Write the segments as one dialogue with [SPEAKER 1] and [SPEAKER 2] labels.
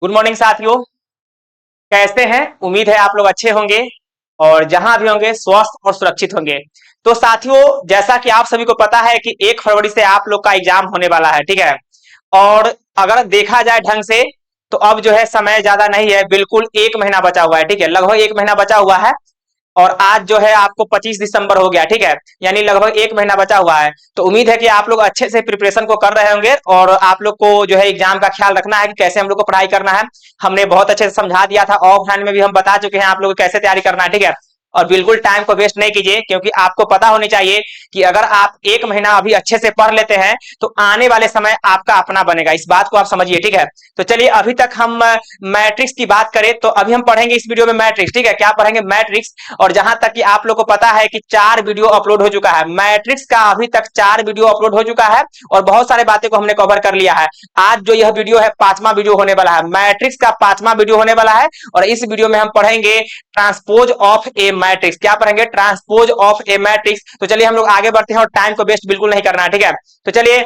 [SPEAKER 1] Good morning साथियों। कैसे हैं? उम्मीद है आप लोग अच्छे होंगे और जहां भी होंगे स्वस्थ और सुरक्षित होंगे। तो साथियों, जैसा कि आप सभी को पता है कि 1 फरवरी से आप लोग का एग्जाम होने वाला है, ठीक है। और अगर देखा जाए ढंग से तो अब जो है समय ज्यादा नहीं है, बिल्कुल 1 महीना बचा हुआ है, ठीक है। लगभग 1 महीना बचा हुआ है और आज जो है आपको 25 दिसंबर हो गया, ठीक है। यानी लगभग 1 महीना बचा हुआ है। तो उम्मीद है कि आप लोग अच्छे से प्रिपरेशन को कर रहे होंगे और आप लोग को जो है एग्जाम का ख्याल रखना है कि कैसे हम लोग को पढ़ाई करना है। हमने बहुत अच्छे से समझा दिया था, ऑफलाइन में भी हम बता चुके हैं आप लोग को कैसे तैयारी करना है, ठीक है। और बिल्कुल टाइम को वेस्ट नहीं कीजिए, क्योंकि आपको पता होनी चाहिए कि अगर आप 1 महीना अभी अच्छे से पढ़ लेते हैं तो आने वाले समय आपका अपना बनेगा। इस बात को आप समझिए, ठीक है। तो चलिए, अभी तक हम मैट्रिक्स की बात करें तो अभी हम पढ़ेंगे इस वीडियो में मैट्रिक्स, ठीक है। क्या पढ़ेंगे? मैट्रिक्स। और जहां तक कि आप लोग को पता है कि 4 वीडियो अपलोड हो चुका है मैट्रिक्स का, अभी तक 4 वीडियो अपलोड हो चुका है और बहुत सारे बातें को हमने कवर कर लिया है। आज जो यह वीडियो है 5वां वीडियो होने वाला है, मैट्रिक्स का 5वां वीडियो होने वाला है। और इस वीडियो में हम पढ़ेंगे ट्रांसपोज ऑफ ए मैट्रिक्स। क्या पढ़ेंगे? Transpose of A matrix. तो चलिए हम लोग आगे बढ़ते हैं और टाइम को वेस्ट बिल्कुल नहीं करना है, ठीक है। तो चलिए,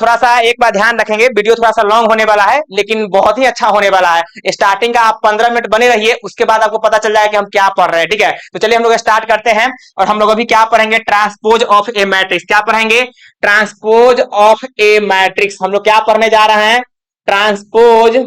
[SPEAKER 1] थोड़ा सा एक बार ध्यान रखेंगे, वीडियो थोड़ा सा लॉन्ग होने वाला है लेकिन बहुत ही अच्छा होने वाला है। स्टार्टिंग का आप 15 मिनट बने रहिए, उसके बाद आपको पता चल जाएगा कि हम क्या पढ़ रहे हैं, ठीक है। तो चलिए हम लोग स्टार्ट करते हैं और हम लोग अभी क्या पढ़ेंगे? Transpose of A matrix. क्या पढ़ेंगे? Transpose of A matrix. हम लोग क्या पढ़ने जा रहे हैं? Transpose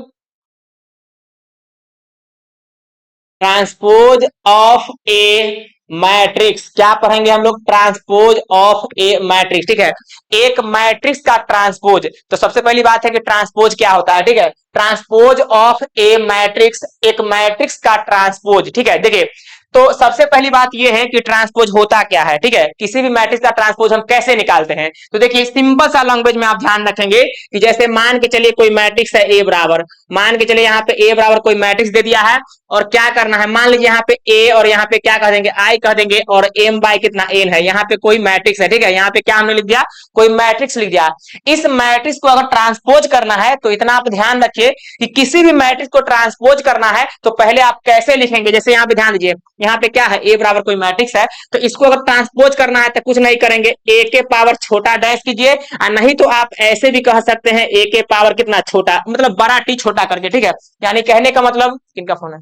[SPEAKER 1] transpose of A matrix. क्या पढ़ेंगे हम लोग? ट्रांसपोज ऑफ ए मैट्रिक्स, ठीक है। एक मैट्रिक्स का ट्रांसपोज। तो सबसे पहली बात है कि ट्रांसपोज क्या होता है, ठीक है। ट्रांसपोज ऑफ ए मैट्रिक्स, एक मैट्रिक्स का ट्रांसपोज, ठीक है। देखिए, तो सबसे पहली बात यह है कि ट्रांसपोज होता क्या है, ठीक है। किसी भी मैट्रिक्स का ट्रांसपोज हम कैसे निकालते हैं? तो देखिए, सिंपल सा लैंग्वेज में आप ध्यान रखेंगे कि जैसे मान के चलिए कोई मैट्रिक्स है ए बराबर, मान के चलिए यहाँ पे ए बराबर कोई मैट्रिक्स दे दिया है और क्या करना है, मान लीजिए यहाँ पे ए और यहाँ पे क्या कह देंगे, आई कह देंगे और एम बाई कितना, एन है। यहाँ पे कोई मैट्रिक्स है, ठीक है। यहाँ पे क्या हमने लिख दिया? कोई मैट्रिक्स लिख दिया। इस मैट्रिक्स को अगर ट्रांसपोज करना है तो इतना आप ध्यान रखिए कि किसी भी मैट्रिक्स को ट्रांसपोज करना है तो पहले आप कैसे लिखेंगे। जैसे यहाँ पे ध्यान दीजिए, यहाँ पे क्या है, ए बराबर कोई मैट्रिक्स है, तो इसको अगर ट्रांसपोज करना है तो कुछ नहीं करेंगे, ए के पावर छोटा डैश कीजिए, और नहीं तो आप ऐसे भी कह सकते हैं ए के पावर कितना छोटा, मतलब बड़ा टी छोटा करके, ठीक है। यानी कहने का मतलब, किनका फोन है?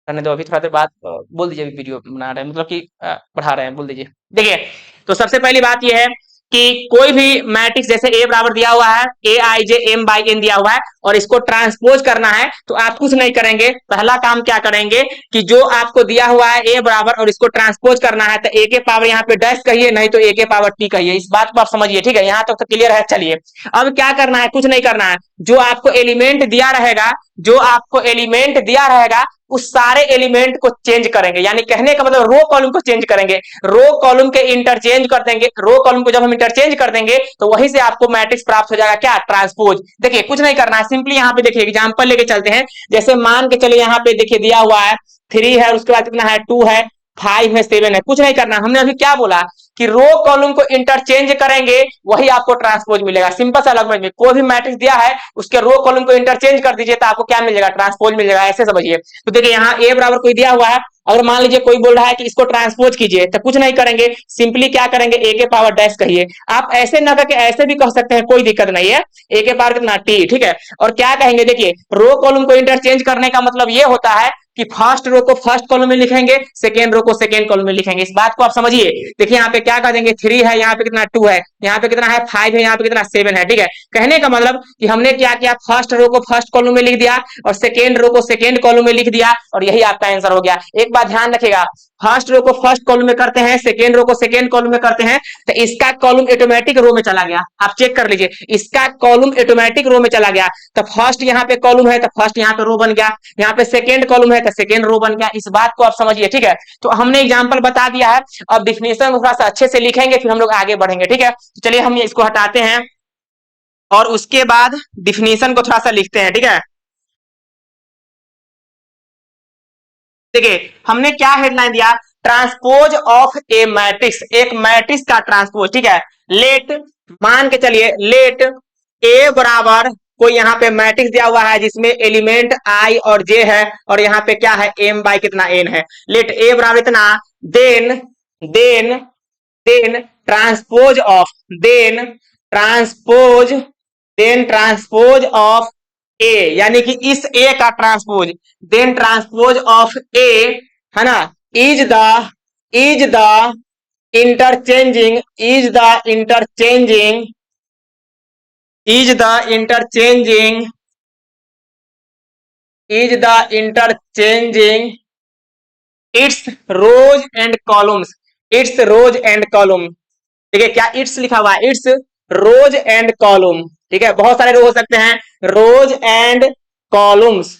[SPEAKER 1] करने दो, अभी थोड़ा देर बाद बोल दीजिए, वीडियो बना रहे हैं, मतलब कि पढ़ा रहे हैं, बोल दीजिए। देखिए, तो सबसे पहली बात यह है कि कोई भी मैट्रिक्स जैसे ए बराबर दिया हुआ है, ए आई जे एम बाई एन दिया हुआ है और इसको ट्रांसपोज करना है तो आप कुछ नहीं करेंगे। पहला काम क्या करेंगे कि जो आपको दिया हुआ है ए बराबर और इसको ट्रांसपोज करना है तो ए के पावर यहाँ पे डैश कहिए, नहीं तो ए के पावर टी कहिए। इस बात को आप समझिए, ठीक है। यहाँ तक तो क्लियर है। चलिए, अब क्या करना है? कुछ नहीं करना है। जो आपको एलिमेंट दिया रहेगा, जो आपको एलिमेंट दिया रहेगा उस सारे एलिमेंट को चेंज करेंगे। यानी कहने का मतलब रो कॉलम को चेंज करेंगे, रो कॉलम के इंटरचेंज कर देंगे। रो कॉलम को जब हम इंटरचेंज कर देंगे तो वहीं से आपको मैट्रिक्स प्राप्त हो जाएगा। क्या? ट्रांसपोज। देखिए, कुछ नहीं करना है, सिंपली यहाँ पे देखिए एग्जांपल लेके चलते हैं। जैसे मान के चलिए यहाँ पे देखिए दिया हुआ है 3 है, उसके बाद कितना है, 2 है, 5 है, 7 है। कुछ नहीं करना, हमने अभी क्या बोला कि रो कॉलम को इंटरचेंज करेंगे वही आपको ट्रांसपोज मिलेगा। सिंपल सा लैंग्वेज में, कोई भी मैट्रिक्स दिया है उसके रो कॉलम को इंटरचेंज कर दीजिए तो आपको क्या मिल जाएगा? ट्रांसपोज मिल जाएगा। ऐसे समझिए। तो देखिए, यहाँ ए बराबर कोई दिया हुआ है, अगर मान लीजिए कोई बोल रहा है कि इसको ट्रांसपोज कीजिए तो कुछ नहीं करेंगे, सिंपली क्या करेंगे, ए के पावर डैश कहिए। आप ऐसे ना करके ऐसे भी कह सकते हैं, कोई दिक्कत नहीं है, ए के पावर कितना, टी, ठीक है। और क्या कहेंगे, देखिए रो कॉलम को इंटरचेंज करने का मतलब ये होता है कि फर्स्ट रो को फर्स्ट कॉलम में लिखेंगे, सेकेंड रो को सेकेंड कॉलम में लिखेंगे। इस बात को आप समझिए। देखिए यहाँ पे क्या कर देंगे, 3 है, यहाँ पे कितना 2 है, यहाँ पे कितना है 5 है, यहाँ पे कितना 7 है, ठीक है। कहने का मतलब कि हमने क्या किया, फर्स्ट रो को फर्स्ट कॉलम में लिख दिया और सेकेंड रो को सेकेंड कॉलम में लिख दिया और यही आपका आंसर हो गया। एक बात ध्यान रखिएगा, फर्स्ट रो को फर्स्ट कॉलम में करते हैं, सेकेंड रो को सेकेंड कॉलम में करते हैं तो इसका कॉलम ऑटोमेटिक रो में चला गया। आप चेक कर लीजिए, इसका कॉलम ऑटोमेटिक रो में चला गया। तो फर्स्ट यहाँ पे कॉलम है तो फर्स्ट यहाँ पे रो बन गया, यहाँ पे सेकेंड कॉलम है तो सेकेंड रो बन गया। इस बात को आप समझिए, ठीक है। तो हमने एग्जांपल बता दिया है, अब डिफिनेशन थोड़ा सा अच्छे से लिखेंगे फिर हम लोग आगे बढ़ेंगे, ठीक है। तो चलिए हम इसको हटाते हैं और उसके बाद डिफिनेशन को थोड़ा सा लिखते हैं, ठीक है। देखिए, हमने क्या हेडलाइन दिया, ट्रांसपोज ऑफ ए मैट्रिक्स, एक मैट्रिक्स का ट्रांसपोज, ठीक है। लेट, मान के चलिए लेट ए बराबर कोई यहाँ पे मैट्रिक्स दिया हुआ है जिसमें एलिमेंट आई और जे है और यहाँ पे क्या है, एम बाई कितना, एन है। लेट ए बराबर इतना, then then then transpose of, then transpose of A, यानी कि इस ए का transpose, then transpose of A, है ना, is the interchanging is the interchanging is the interchanging is the interchanging its rows and columns, its rows and columns. ठीक है, क्या it's लिखा हुआ है, इट्स रोज एंड कॉलम। ठीक है, बहुत सारे रो हो सकते हैं, रोज एंड कॉलम्स।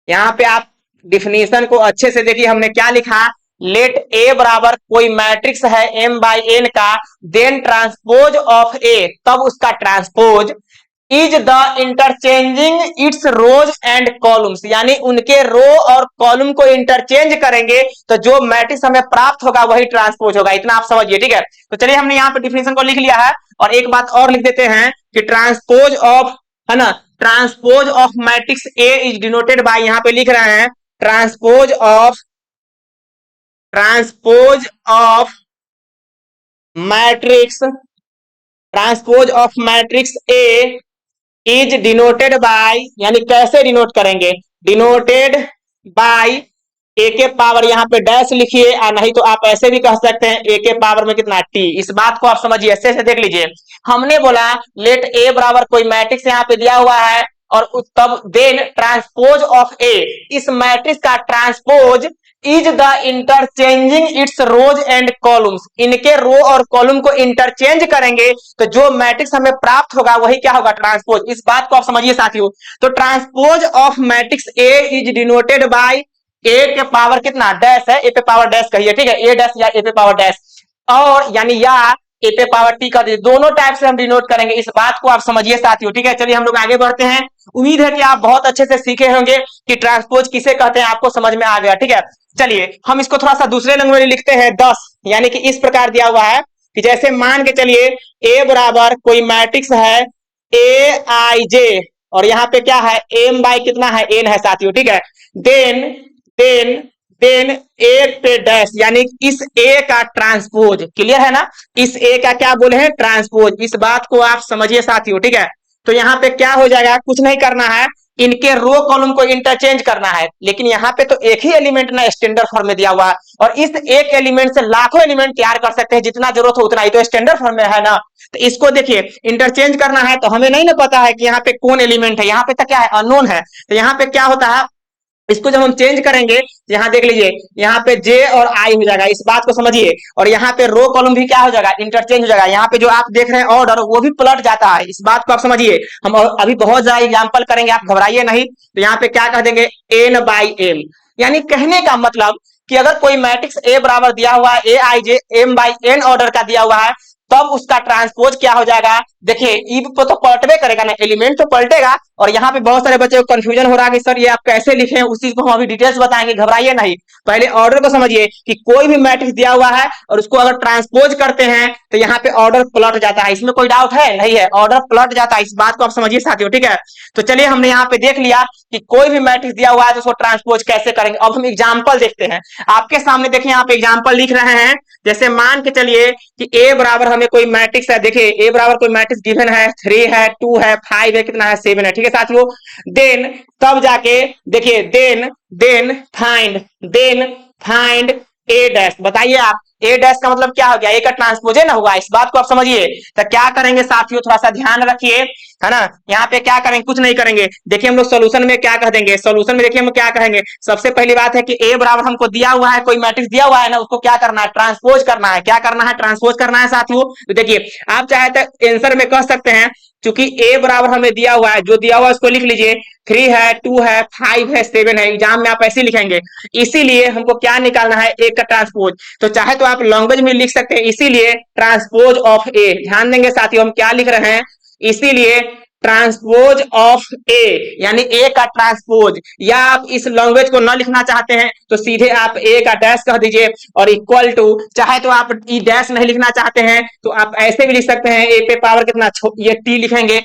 [SPEAKER 1] यहां पे आप डिफिनीशन को अच्छे से देखिए, हमने क्या लिखा, लेट ए बराबर कोई मैट्रिक्स है m बाई एन का, देन ट्रांसपोज ऑफ ए, तब उसका transpose is the interchanging its rows and columns, यानी उनके रो और कॉलम को इंटरचेंज करेंगे तो जो मैट्रिक्स हमें प्राप्त होगा वही ट्रांसपोज होगा। इतना आप समझिए। ठीक है, तो चलिए हमने यहाँ पे डिफिनेशन को लिख लिया है, और एक बात और लिख देते हैं कि ट्रांसपोज ऑफ, है ना, transpose of matrix A is denoted bye, यहां पे लिख रहे हैं transpose of matrix, transpose of matrix A is denoted bye, यानी कैसे डिनोट करेंगे, डिनोटेड बाय ए के पावर, यहां पे डैश लिखिए, और नहीं तो आप ऐसे भी कह सकते हैं ए के पावर में कितना टी। इस बात को आप समझिए, ऐसे से देख लीजिए। हमने बोला लेट ए बराबर कोई मैट्रिक्स यहाँ पे दिया हुआ है, और तब देन ट्रांसपोज ऑफ ए, इस मैट्रिक्स का transpose is the interchanging its rows and columns, इनके रो और कॉलम को इंटरचेंज करेंगे तो जो मैट्रिक्स हमें प्राप्त होगा वही क्या होगा, ट्रांसपोज। इस बात को आप समझिए साथियों। तो transpose of matrix A is denoted by, A के पावर कितना डैश है, ए पे पावर डैश कहिए। ठीक है, ए डैश या ए पे पावर डैश, और यानी या ए पे पावर टी कर दीजिए, दोनों टाइप से हम डिनोट करेंगे। इस बात को आप समझिए साथियों। ठीक है, चलिए हम लोग आगे बढ़ते हैं। उम्मीद है कि आप बहुत अच्छे से सीखे होंगे कि ट्रांसपोज किसे कहते हैं, आपको समझ में आ गया। ठीक है, चलिए हम इसको थोड़ा सा दूसरे लैंग्वेज में लिखते हैं 10, यानी कि इस प्रकार दिया हुआ है कि जैसे मान के चलिए ए बराबर कोई मैट्रिक्स है ए आई जे, और यहाँ पे क्या है, एम बाई कितना है, एन है साथियों। ठीक है, देन देन देन ए पे डैश, यानी इस ए का ट्रांसपोज, क्लियर है ना, इस ए का क्या बोले हैं, ट्रांसपोज। इस बात को आप समझिए साथियों। ठीक है, तो यहाँ पे क्या हो जाएगा, कुछ नहीं करना है, इनके रो कॉलम को इंटरचेंज करना है, लेकिन यहाँ पे तो एक ही एलिमेंट ना स्टैंडर्ड फॉर्म में दिया हुआ है, और इस एक एलिमेंट से लाखों एलिमेंट तैयार कर सकते हैं, जितना जरूरत हो उतना ही, तो स्टैंडर्ड फॉर्म में है ना। तो इसको देखिए इंटरचेंज करना है, तो हमें नहीं ना पता है कि यहाँ पे कौन एलिमेंट है, यहाँ पे तो क्या है, अननोन है। तो यहाँ पे क्या होता है, इसको जब हम चेंज करेंगे, यहाँ देख लीजिए, यहाँ पे जे और आई हो जाएगा, इस बात को समझिए। और यहाँ पे रो कॉलम भी क्या हो जाएगा, इंटरचेंज हो जाएगा। यहाँ पे जो आप देख रहे हैं ऑर्डर, वो भी पलट जाता है, इस बात को आप समझिए। हम अभी बहुत ज्यादा एग्जांपल करेंगे, आप घबराइए नहीं। तो यहाँ पे क्या कह देंगे, एन बाई एम, यानी कहने का मतलब कि अगर कोई मैट्रिक्स ए बराबर दिया हुआ है, ए आई जे एम बाई एन ऑर्डर का दिया हुआ है, तब उसका ट्रांसपोज क्या हो जाएगा, देखिए ईब पे तो पलटवे करेगा ना, एलिमेंट तो पलटेगा। और यहाँ पे बहुत सारे बच्चों को कंफ्यूजन हो रहा है कि सर ये आप कैसे लिखे, उस चीज को हम अभी डिटेल्स बताएंगे, घबराइए नहीं। पहले ऑर्डर को समझिए कि कोई भी मैट्रिक्स दिया हुआ है और उसको अगर ट्रांसपोज करते हैं तो यहाँ पे ऑर्डर पलट जाता है, इसमें कोई डाउट है नहीं है, ऑर्डर पलट जाता है, इस बात को आप समझिए साथियों। ठीक है, तो चलिए हमने यहाँ पे देख लिया कि कोई भी मैट्रिक्स दिया हुआ है तो उसको ट्रांसपोज कैसे करेंगे। अब हम एग्जाम्पल देखते हैं, आपके सामने देखिए यहाँ पे एग्जाम्पल लिख रहे हैं। जैसे मान के चलिए कि ए बराबर हमें कोई मैट्रिक्स है, देखिए ए बराबर कोई मैट्रिक्स गिवन है, 3 है, 2 है, 5 है, कितना है, 7 है। ठीक है साथियों, देन तब जाके देखिए देन फाइंड ए डैश, बताइए आप ए डैश का मतलब क्या हो गया, ए का ट्रांसपोज ना हुआ, इस बात को आप समझिए। तो क्या करेंगे साथियों, थोड़ा सा ध्यान रखिए, है ना। यहाँ पे क्या करेंगे, कुछ नहीं करेंगे। देखिए हम लोग सोल्यूशन में क्या कह देंगे, सोल्यूशन में देखिए हम क्या कहेंगे, सबसे पहली बात है कि ए बराबर हमको दिया हुआ है, कोई मैट्रिक्स दिया हुआ है ना, उसको क्या करना है, ट्रांसपोज करना है। क्या करना है, ट्रांसपोज करना है साथियों। तो देखिए आप चाहे तो आंसर में कह सकते हैं, क्योंकि ए बराबर हमें दिया हुआ है, जो दिया हुआ है उसको लिख लीजिए, 3 है, 2 है, 5 है, 7 है, एग्जाम में आप ऐसे लिखेंगे। इसीलिए हमको क्या निकालना है, ए का ट्रांसपोज। तो चाहे तो आप लैंग्वेज में लिख सकते हैं, इसीलिए ट्रांसपोज ऑफ ए, ध्यान देंगे साथियों हम क्या लिख रहे हैं, इसीलिए ट्रांसपोज ऑफ ए, यानी ए का ट्रांसपोज। या आप इस लैंग्वेज को न लिखना चाहते हैं तो सीधे आप ए का डैश कह दीजिए, और इक्वल टू, चाहे तो आप ई डैश नहीं लिखना चाहते हैं तो आप ऐसे भी लिख सकते हैं, ए पे पावर कितना, ये टी लिखेंगे,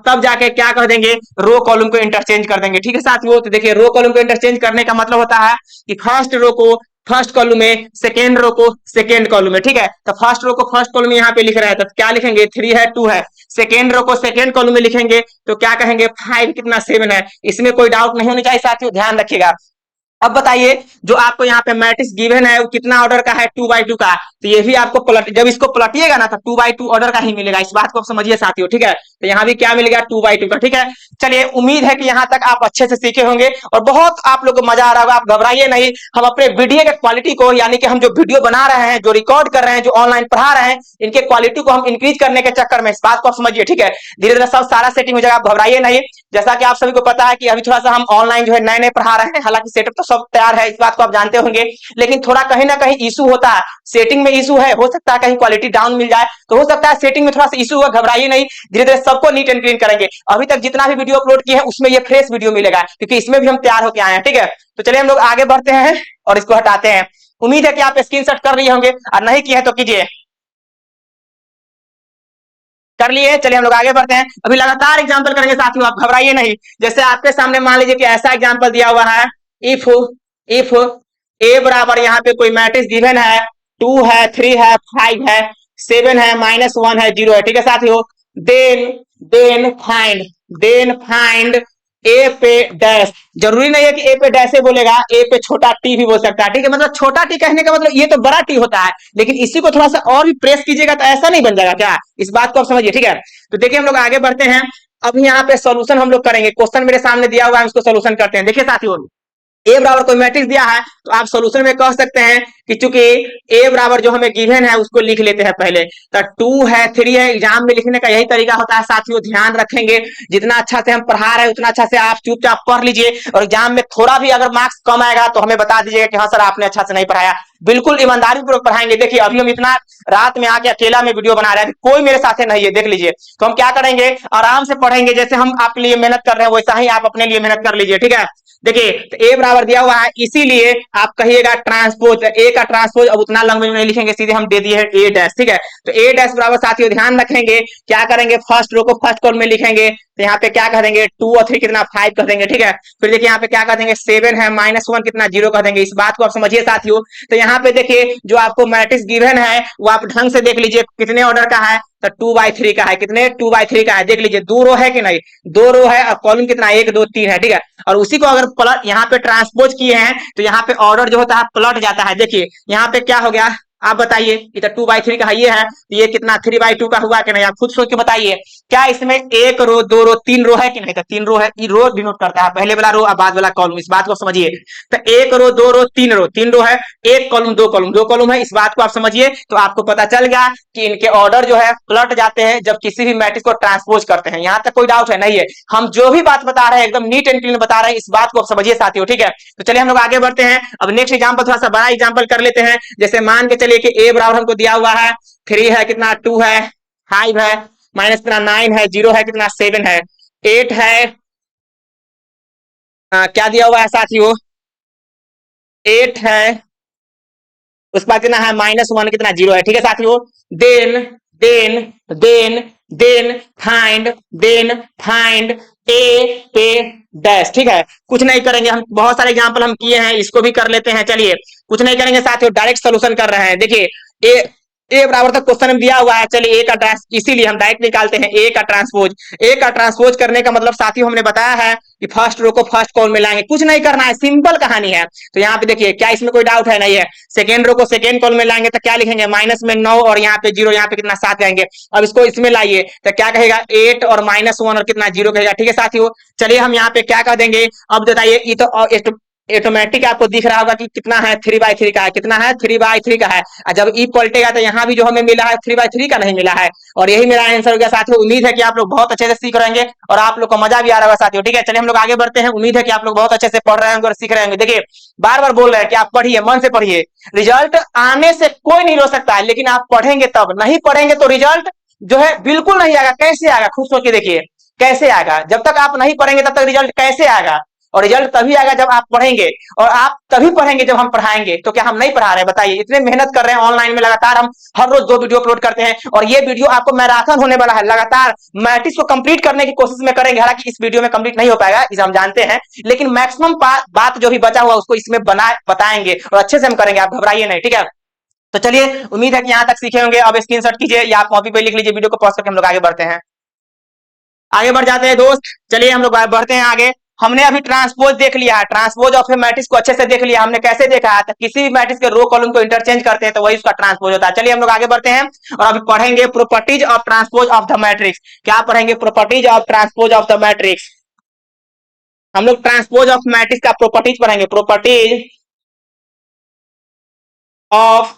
[SPEAKER 1] तब जाके क्या कह देंगे, रो कॉलम को इंटरचेंज कर देंगे। ठीक है साथियों, तो देखिए रो कॉलम को इंटरचेंज करने का मतलब होता है कि फर्स्ट रो को फर्स्ट कॉलम में, सेकेंड रो को सेकेंड कॉलम में। ठीक है, तो फर्स्ट रो को फर्स्ट कॉलम में यहाँ पे लिख रहे हैं, तो क्या लिखेंगे, 3 है, 2 है, सेकेंड रो को सेकेंड कॉलम में लिखेंगे तो क्या कहेंगे 5 कितना 7 है। इसमें कोई डाउट नहीं होनी चाहिए साथियों, ध्यान रखिएगा। अब बताइए जो आपको यहाँ पे मैट्रिक्स गिवन है वो कितना ऑर्डर का है 2x2 का, तो ये भी आपको पलट, जब इसको पलटिएगा ना तो 2x2 ऑर्डर का ही मिलेगा, इस बात को आप समझिए साथियों, ठीक है। तो यहाँ भी क्या मिलेगा 2x2 का, ठीक है। चलिए उम्मीद है कि यहाँ तक आप अच्छे से सीखे होंगे और बहुत आप लोग को मजा आ रहा होगा। आप घबराइए नहीं, हम अपने वीडियो के क्वालिटी को, यानी कि हम जो वीडियो बना रहे हैं, जो रिकॉर्ड कर रहे हैं, जो ऑनलाइन पढ़ा रहे हैं, इनके क्वालिटी को हम इंक्रीज करने के चक्कर में, इस बात को आप समझिए, ठीक है। धीरे धीरे सब सारा सेटिंग हो जाएगा, आप घबराइए नहीं। जैसा कि आप सभी को पता है कि अभी थोड़ा सा हम ऑनलाइन जो है नए नए पढ़ा रहे हैं, हालांकि सेटअप तो सब तैयार है, इस बात को आप जानते होंगे, लेकिन थोड़ा कहीं ना कहीं इशू होता है, सेटिंग में इशू है, हो सकता है कहीं क्वालिटी डाउन मिल जाए, तो हो सकता है सेटिंग में थोड़ा सा इशू हुआ, घबराइए नहीं, धीरे धीरे सबको नीट एंड क्लीन करेंगे। अभी तक जितना भी वीडियो अपलोड किए हैं उसमें ये फ्रेश वीडियो मिलेगा, क्योंकि इसमें भी हम तैयार होकर आए हैं, ठीक है। तो चलिए हम लोग आगे बढ़ते हैं और इसको हटाते हैं। उम्मीद है कि आप स्क्रीनशॉट कर लिए होंगे और नहीं किए हैं तो कीजिए, कर लिए। चलिए हम लोग आगे बढ़ते हैं, अभी लगातार एग्जांपल करेंगे साथियों, आप घबराइए नहीं। जैसे आपके सामने मान लीजिए कि ऐसा एग्जांपल दिया हुआ है, इफ इफ ए बराबर यहाँ पे कोई मैट्रिक्स गिवन है, 2 है, 3 है, 5 है, 7 है, -1 है, 0 है, ठीक है साथियों। देन देन फाइंड ए पे डैश, जरूरी नहीं है कि ए पे डैश से बोलेगा, ए पे छोटा टी भी बोल सकता है, ठीक है। मतलब छोटा टी कहने का मतलब ये तो बड़ा टी होता है, लेकिन इसी को थोड़ा सा और भी प्रेस कीजिएगा तो ऐसा नहीं बन जाएगा क्या, इस बात को आप समझिए, ठीक है। तो देखिए हम लोग आगे बढ़ते हैं, अब यहाँ पे सॉल्यूशन हम लोग करेंगे, क्वेश्चन मेरे सामने दिया हुआ है, उसको सॉल्यूशन करते हैं। देखिए साथियों, ए बराबर कोई मैट्रिक्स दिया है तो आप सॉल्यूशन में कह सकते हैं कि चूंकि ए बराबर जो हमें गिवन है उसको लिख लेते हैं पहले, तो 2 है, 3 है, एग्जाम में लिखने का यही तरीका होता है साथियों, ध्यान रखेंगे। जितना अच्छा से हम पढ़ा रहे हैं उतना अच्छा से आप चुपचाप पढ़ लीजिए, और एग्जाम में थोड़ा भी अगर मार्क्स कम आएगा तो हमें बता दीजिएगा कि हाँ सर आपने अच्छा से नहीं पढ़ाया, बिल्कुल ईमानदारी पूर्वक पढ़ाएंगे। देखिए अभी हम इतना रात में आके अकेला में वीडियो बना रहे हैं, कोई मेरे साथ नहीं है, देख लीजिए। तो हम क्या करेंगे, आराम से पढ़ेंगे, जैसे हम आपके लिए मेहनत कर रहे हैं वैसा ही आप अपने लिए मेहनत कर लीजिए, ठीक है। देखिए तो ए बराबर दिया हुआ है, इसीलिए आप कहिएगा ट्रांसपोज, ए का ट्रांसपोज अब उतना लंबे में नहीं लिखेंगे, सीधे हम दे दिए हैं ए डैश, ठीक है। तो ए डैश बराबर साथियों ध्यान रखेंगे, क्या करेंगे, फर्स्ट रो को फर्स्ट कॉलम में लिखेंगे, तो यहाँ पे क्या कह देंगे 2 और 3 कितना 5 कर देंगे, ठीक है। फिर देखिए यहाँ पे क्या कर देंगे 7 है, -1 कितना 0 कर देंगे, इस बात को आप समझिए साथियों। तो यहाँ पे देखिए जो आपको मैट्रिक्स गिवन है वो आप ढंग से देख लीजिए कितने ऑर्डर का है, तो 2/3 का है, कितने 2/3 का है, देख लीजिए 2 रो है कि नहीं, 2 रो है, और कॉलम कितना 1 2 3 है, ठीक है। और उसी को अगर पलट यहाँ पे ट्रांसपोज किए हैं तो यहाँ पे ऑर्डर जो होता है पलट जाता है। देखिए यहाँ पे क्या हो गया, आप बताइए, इधर 2/3 का ये है, तो ये कितना 3/2 का हुआ कि नहीं, आप खुद सोच के बताइए। क्या इसमें 1 रो 2 रो 3 रो है कि नहीं, तो 3 रो है, ये रो डिनोट करता है पहले वाला रो और बाद वाला कॉलम, इस बात को समझिए। तो 1 रो 2 रो 3 रो, 3 रो है, 1 कॉलम 2 कॉलम 2 कॉलम है, इस बात को आप समझिए। तो आपको पता चल गया कि इनके ऑर्डर जो है पलट जाते हैं जब किसी भी मैट्रिक्स को ट्रांसपोज करते हैं। यहाँ तक कोई डाउट है नहीं है, हम जो भी बात बता रहे हैं एकदम नीट एंड क्लीन बता रहे हैं, इस बात को आप समझिए साथियों, ठीक है। तो चलिए हम लोग आगे बढ़ते हैं, अब नेक्स्ट एग्जांपल थोड़ा सा बड़ा एग्जांपल कर लेते हैं। जैसे मान के चलिए कि ए बराबर हमको दिया हुआ है 3 है, कितना 2 है, 5 है, माइनस कितना 9 है, 0 है, कितना 7 है, 8 है, क्या दिया हुआ है साथियों 8 है, उस बाद कितना है -1 कितना 0 है, ठीक है साथियों। Then then then then find A पे डैश, ठीक है। कुछ नहीं करेंगे, हम बहुत सारे एग्जांपल हम किए हैं, इसको भी कर लेते हैं। चलिए कुछ नहीं करेंगे साथियों, डायरेक्ट सोल्यूशन कर रहे हैं। देखिए ए बराबर तक क्वेश्चन में दिया हुआ है, चलिए ए का ट्रांस, इसीलिए हम डायरेक्ट निकालते हैं ए का ट्रांसपोज। ए का ट्रांसपोज करने का मतलब साथियों हमने बताया है कि फर्स्ट रो को फर्स्ट कॉलम में लाएंगे, कुछ नहीं करना है, सिंपल कहानी है। तो यहाँ पे देखिए क्या इसमें कोई डाउट है नहीं है, सेकेंड रो को सेकेंड कॉलम में लाएंगे तो क्या लिखेंगे, माइनस में 9 और यहाँ पे 0, यहाँ पे कितना 7 जाएंगे। अब इसको इसमें लाइए तो क्या कहेगा 8 और -1 और कितना 0 कहेगा, ठीक है साथियों। चलिए हम यहाँ पे क्या कर देंगे, अब बताइए ये तो ऑटोमेटिक आपको दिख रहा होगा कि कितना है 3/3 का है, कितना है 3/3 का है। और जब ई पलटेगा तो यहाँ भी जो हमें मिला है 3/3 का नहीं मिला है, और यही मेरा आंसर हो गया साथियों। उम्मीद है कि आप लोग बहुत अच्छे से सीख रहेंगे और आप लोग को मजा भी आ रहा होगा साथियों, ठीक है। चलिए हम लोग आगे बढ़ते हैं, उम्मीद है कि आप लोग बहुत अच्छे से पढ़ रहे होंगे और सीख रहे होंगे। देखिए बार बार बोल रहे हैं कि आप पढ़िए, मन से पढ़िए, रिजल्ट आने से कोई नहीं रोक सकता है, लेकिन आप पढ़ेंगे तब, नहीं पढ़ेंगे तो रिजल्ट जो है बिल्कुल नहीं आएगा। कैसे आएगा, खुद सोच के देखिए कैसे आएगा, जब तक आप नहीं पढ़ेंगे तब तक रिजल्ट कैसे आएगा। और रिजल्ट तभी आएगा जब आप पढ़ेंगे, और आप तभी पढ़ेंगे जब हम पढ़ाएंगे। तो क्या हम नहीं पढ़ा रहे हैं, बताइए, इतने मेहनत कर रहे हैं ऑनलाइन में, लगातार हम हर रोज 2 वीडियो अपलोड करते हैं, और ये वीडियो आपको मैराथन होने वाला है, लगातार मैट्रिक्स को कंप्लीट करने की कोशिश में करेंगे। हालांकि इस वीडियो में कंप्लीट नहीं हो पाएगा, इसे हम जानते हैं, लेकिन मैक्सिमम बात जो भी बचा हुआ उसको इसमें बताएंगे और अच्छे से हम करेंगे, आप घबराइए नहीं, ठीक है। तो चलिए उम्मीद है कि यहाँ तक सीखे होंगे। अब स्क्रीनशॉट कीजिए या आप कॉपी पे लिख लीजिए, वीडियो को पॉज करके हम लोग आगे बढ़ते हैं। आगे बढ़ जाते हैं दोस्त, चलिए हम लोग बढ़ते हैं आगे। हमने अभी ट्रांसपोज देख लिया है, ट्रांसपोज ऑफ ए मैट्रिक्स को अच्छे से देख लिया हमने, कैसे देखा है, तो किसी भी मैट्रिक्स के रो कॉलम को इंटरचेंज करते हैं तो वही उसका ट्रांसपोज होता है। चलिए हम लोग आगे बढ़ते हैं और अभी पढ़ेंगे properties of transpose of the matrix. क्या पढ़ेंगे? Properties of transpose of the matrix. हम लोग ट्रांसपोज ऑफ मैट्रिक्स का प्रॉपर्टीज पढ़ेंगे, properties of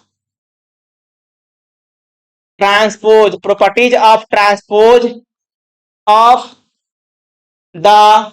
[SPEAKER 1] transpose, properties of transpose of the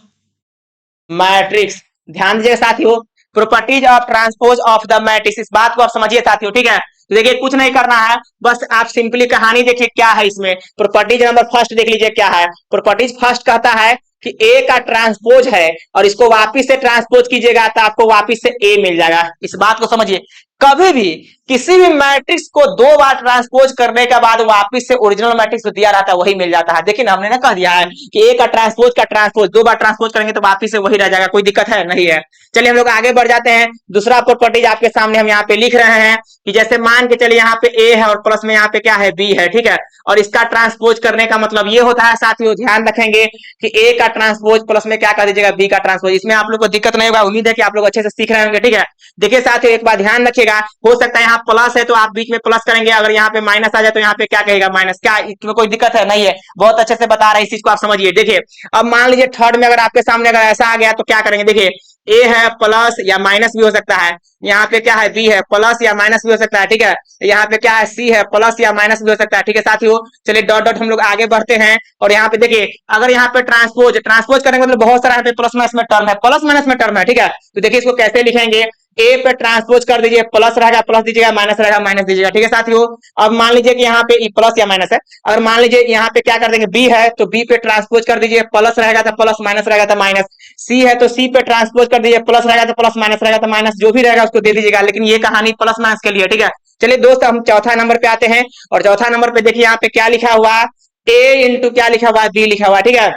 [SPEAKER 1] matrix. ध्यान दीजिए साथियों, properties of transpose of the matrix, इस बात को आप समझिए साथियों, ठीक है। तो देखिए कुछ नहीं करना है, बस आप सिंपली कहानी देखिए क्या है इसमें। प्रॉपर्टीज नंबर फर्स्ट देख लीजिए क्या है। प्रॉपर्टीज फर्स्ट कहता है कि ए का ट्रांसपोज है और इसको वापिस से ट्रांसपोज कीजिएगा तो आपको वापिस से ए मिल जाएगा। इस बात को समझिए, कभी भी किसी भी मैट्रिक्स को दो बार ट्रांसपोज करने के बाद वापिस से ओरिजिनल मैट्रिक्स दिया रहता है वही मिल जाता है। देखिए ना, हमने ना कह दिया है कि ए का ट्रांसपोज दो बार ट्रांसपोज करेंगे तो वापिस से वही रह जाएगा, कोई दिक्कत है नहीं है। चलिए हम लोग आगे बढ़ जाते हैं। दूसरा प्रॉपर्टीज आपके सामने हम यहाँ पे लिख रहे हैं कि जैसे मान के चलिए यहाँ पे ए है और प्लस में यहाँ पे क्या है, बी है, ठीक है। और इसका ट्रांसपोज करने का मतलब ये होता है साथियों, ध्यान रखेंगे कि ए का ट्रांसपोज प्लस में क्या कर दीजिएगा, बी का ट्रांसपोज। इसमें आप लोग को दिक्कत नहीं होगा, उम्मीद है कि आप लोग अच्छे से सीख रहे होंगे, ठीक है। देखिए साथियों एक बात ध्यान रखिएगा, हो सकता है यहाँ प्लस है तो आप बीच में प्लस करेंगे, अगर यहाँ पे माइनस आ जाए तो यहाँ पे क्या कहेगा, माइनस। क्या इसमें कोई दिक्कत है? नहीं है, बहुत अच्छे से बता रहे हैं, इस चीज को आप समझिए। देखिए अब मान लीजिए थर्ड में अगर आपके सामने अगर ऐसा आ गया तो क्या करेंगे, देखिए ए है प्लस या माइनस भी हो सकता है, यहाँ पे क्या है, बी है प्लस या माइनस भी हो सकता है, ठीक है। यहाँ पे क्या है, सी है प्लस या माइनस भी हो सकता है, ठीक है साथियों। चलिए डॉट डॉट हम लोग आगे बढ़ते हैं और यहाँ पे देखिए अगर यहाँ पे ट्रांसपोज करेंगे मतलब बहुत सारा यहाँ पे प्लस माइनस में टर्म है, प्लस माइनस में टर्म है, ठीक है। तो देखिए इसको कैसे लिखेंगे, ए पे ट्रांसपोज कर दीजिए, प्लस रहेगा प्लस दीजिएगा, माइनस रहेगा माइनस दीजिएगा, ठीक है साथियों। अब मान लीजिए कि यहाँ पे प्लस या माइनस है, अगर मान लीजिए यहाँ पे क्या कर देंगे, बी है तो बी पे ट्रांसपोज कर दीजिए, प्लस रहेगा तो प्लस, माइनस रहेगा तो माइनस। सी है तो सी पे ट्रांसपोज कर दीजिए, प्लस रहेगा तो प्लस, माइनस रहेगा तो माइनस, जो भी रहेगा उसको दे दीजिएगा, लेकिन ये कहानी प्लस माइनस के लिए, ठीक है। चलिए दोस्त हम चौथा नंबर पे आते हैं और चौथा नंबर पे देखिए यहाँ पे क्या लिखा हुआ, ए इंटू क्या लिखा हुआ है, बी लिखा हुआ है, ठीक है।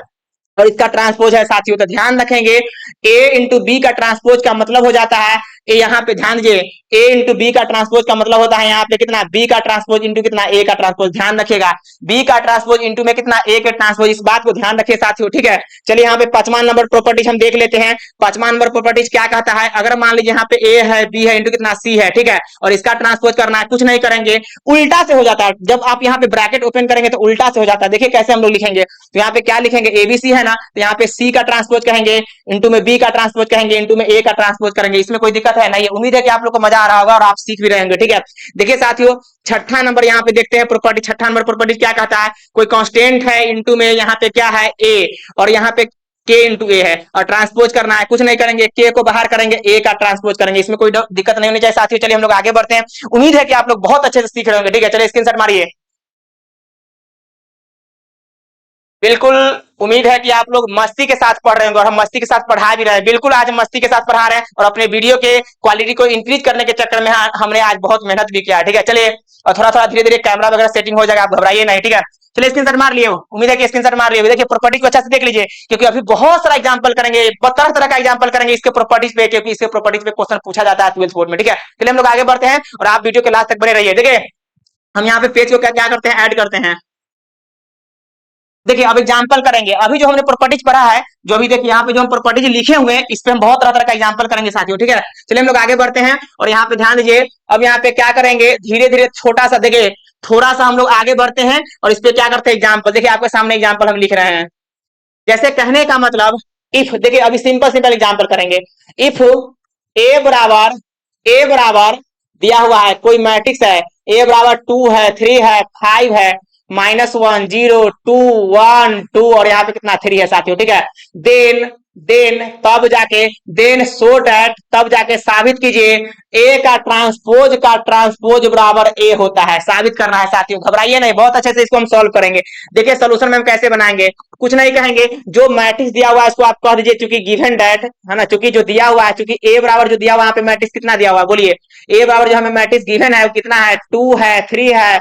[SPEAKER 1] और इसका ट्रांसपोज है साथियों, तो ध्यान रखेंगे ए इंटू बी का ट्रांसपोज का मतलब हो जाता है, यहाँ पे ध्यान दीजिए, ए इंटू बी का ट्रांसपोज का मतलब होता है यहाँ पे कितना, बी का ट्रांसपोज इंटू कितना, ए का ट्रांसपोज। ध्यान रखिएगा बी का ट्रांसपोज इंटू में कितना, ए का ट्रांसपोज, इस बात को ध्यान रखिए साथियों, ठीक है। चलिए यहाँ पे पांचवा नंबर प्रॉपर्टीज हम देख लेते हैं। पांचवा नंबर प्रॉपर्टीज क्या कहता है, अगर मान लीजिए यहाँ पे ए है, बी है इंटू कितना, सी है, ठीक है, और इसका ट्रांसपोज करना है, कुछ नहीं करेंगे, उल्टा से हो जाता है। जब आप यहाँ पे ब्रैकेट ओपन करेंगे तो उल्टा से हो जाता है। देखिए कैसे हम लोग लिखेंगे, तो यहाँ पे क्या लिखेंगे, एबीसी है ना, तो यहाँ पे सी का ट्रांसपोज कहेंगे, इंटू में बी का ट्रांसपोज कहेंगे, इंटू में ए का ट्रांसपोज करेंगे। इसमें कोई दिक्कत है नहीं है, उम्मीद है कि आप लोग को मजा आ रहा होगा और आप सीख भी रहेंगे, ठीक है। देखिए साथियों छठा नंबर यहाँ पे देखते हैं प्रॉपर्टी, छठा नंबर प्रॉपर्टी क्या कहता है, कोई कांस्टेंट है इंटू में यहाँ पे क्या है, ए, और यहाँ पे के इंटू ए है और ट्रांसपोज करना है, कुछ नहीं करेंगे, के को बाहर करेंगे, ए का ट्रांसपोज करेंगे, इसमें कोई दिक्कत नहीं होनी चाहिए साथियों। चलिए हम लोग आगे बढ़ते हैं, उम्मीद है कि आप लोग बहुत अच्छे से सीख रहे होंगे, ठीक है। चलिए स्क्रीनशॉट मारिए। बिल्कुल उम्मीद है कि आप लोग मस्ती के साथ पढ़ रहे होंगे और हम मस्ती के साथ पढ़ा भी रहे हैं। बिल्कुल आज मस्ती के साथ पढ़ा रहे हैं और अपने वीडियो के क्वालिटी को इंक्रीज करने के चक्कर में हमने आज बहुत मेहनत भी किया है, ठीक है। चलिए और थोड़ा थोड़ा धीरे धीरे कैमरा वगैरह सेटिंग हो जाएगा, आप घबराइए नहीं, ठीक है। चलिए स्क्रीनशॉट मार लिए, उम्मीद है कि स्क्रीनशॉट मार लिए। देखिए प्रॉपर्टी को अच्छा से देख लीजिए क्योंकि अभी बहुत सारा एग्जांपल करेंगे, तरह तरह का एग्जांपल करेंगे इसके प्रॉपर्टीज पे, क्योंकि इसके प्रॉपर्टीज पे क्वेश्चन पूछा जाता है 12th बोर्ड में, ठीक है। चलिए हम लोग आगे बढ़ते हैं और आप वीडियो के लास्ट तक बने रहिए। देखिए हम यहाँ पे पेज को क्या क्या करते हैं, ऐड करते हैं। देखिए अब एग्जांपल करेंगे, अभी जो हमने प्रॉपर्टीज पढ़ा है, जो अभी देखिए यहाँ पे जो हम प्रॉपर्टीज लिखे हुए हैं इस पे हम बहुत तरह तरह का एग्जांपल करेंगे साथियों, ठीक है। चलिए हम लोग आगे बढ़ते हैं और यहाँ पे ध्यान दीजिए, अब यहाँ पे क्या करेंगे, धीरे धीरे छोटा सा देखिए, थोड़ा सा हम लोग आगे बढ़ते हैं और इस पे क्या करते हैं एग्जाम्पल। देखिए आपके सामने एग्जाम्पल हम लिख रहे हैं, जैसे कहने का मतलब इफ, देखिए अभी सिंपल सिंपल एग्जाम्पल करेंगे। इफ ए बराबर दिया हुआ है कोई मैट्रिक्स है, ए बराबर 2 है, 3 है, 5 है, -1 0 2 1 2 और यहाँ पे कितना 3 है साथियों, ठीक है। देन देन तब जाके देन सो डैट तब जाके साबित कीजिए ए का ट्रांसपोज बराबर ए होता है, साबित करना है साथियों, घबराइए नहीं, बहुत अच्छे से इसको हम सॉल्व करेंगे। देखिए सोल्यूशन में हम कैसे बनाएंगे, कुछ नहीं कहेंगे, जो मैट्रिक्स दिया हुआ है इसको आप कह दीजिए चूंकि गिवन डैट है ना, चूंकि जो दिया हुआ है, चूंकि ए बराबर जो दिया हुआ है यहाँ पे मैट्रिक्स कितना दिया हुआ है, बोलिए ए बराबर जो हमें मैट्रिक्स गिवन है वो कितना है, 2 है, 3 है,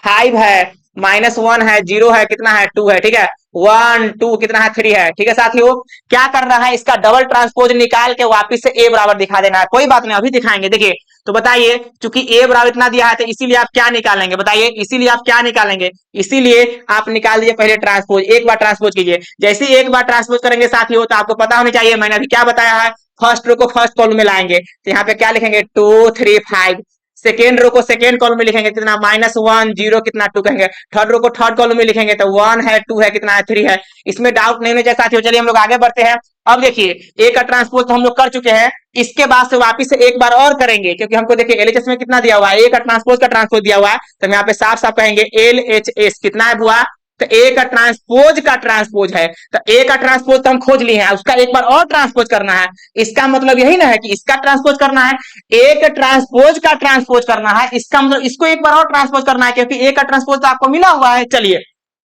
[SPEAKER 1] 5 है, -1 है, 0 है, कितना है 2 है, ठीक है, 1 2 कितना है 3 है, ठीक है साथियों। क्या करना है, इसका डबल ट्रांसपोज निकाल के वापिस से ए बराबर दिखा देना है, कोई बात नहीं अभी दिखाएंगे। देखिए तो बताइए, चूंकि ए बराबर इतना दिया है तो इसीलिए आप क्या निकालेंगे, बताइए इसीलिए आप क्या निकालेंगे, इसीलिए आप निकाल दीजिए पहले ट्रांसपोज, एक बार ट्रांसपोज कीजिए। जैसे ही एक बार ट्रांसपोज करेंगे साथियों तो आपको पता होनी चाहिए, मैंने अभी क्या बताया है, फर्स्ट रो को फर्स्ट कॉलम में लाएंगे तो यहाँ पे क्या लिखेंगे 2 3 5, सेकेंड रो को सेकेंड कॉलम में लिखेंगे कितना -1 0 कितना 2 कहेंगे, थर्ड रो को थर्ड कॉलम में लिखेंगे तो 1 है 2 है कितना है 3 है, इसमें डाउट नहीं होना चाहिए साथियों। चलिए हम लोग आगे बढ़ते हैं। अब देखिए ए का ट्रांसपोज तो हम लोग कर चुके हैं, इसके बाद से वापिस से एक बार और करेंगे क्योंकि हमको देखिए एलएचएस में कितना दिया हुआ है, ए का ट्रांसपोज दिया हुआ है तो हम यहाँ पे साफ साफ कहेंगे एलएचएस कितना है बुआ, तो ए का ट्रांसपोज है, तो ए का ट्रांसपोज तो हम खोज लिए हैं, उसका एक बार और ट्रांसपोज करना है, इसका मतलब यही ना है कि इसका ट्रांसपोज करना है, एक ट्रांसपोज का ट्रांसपोज करना है, इसका मतलब इसको एक बार और ट्रांसपोज करना है क्योंकि ए का ट्रांसपोज तो आपको मिला हुआ है। चलिए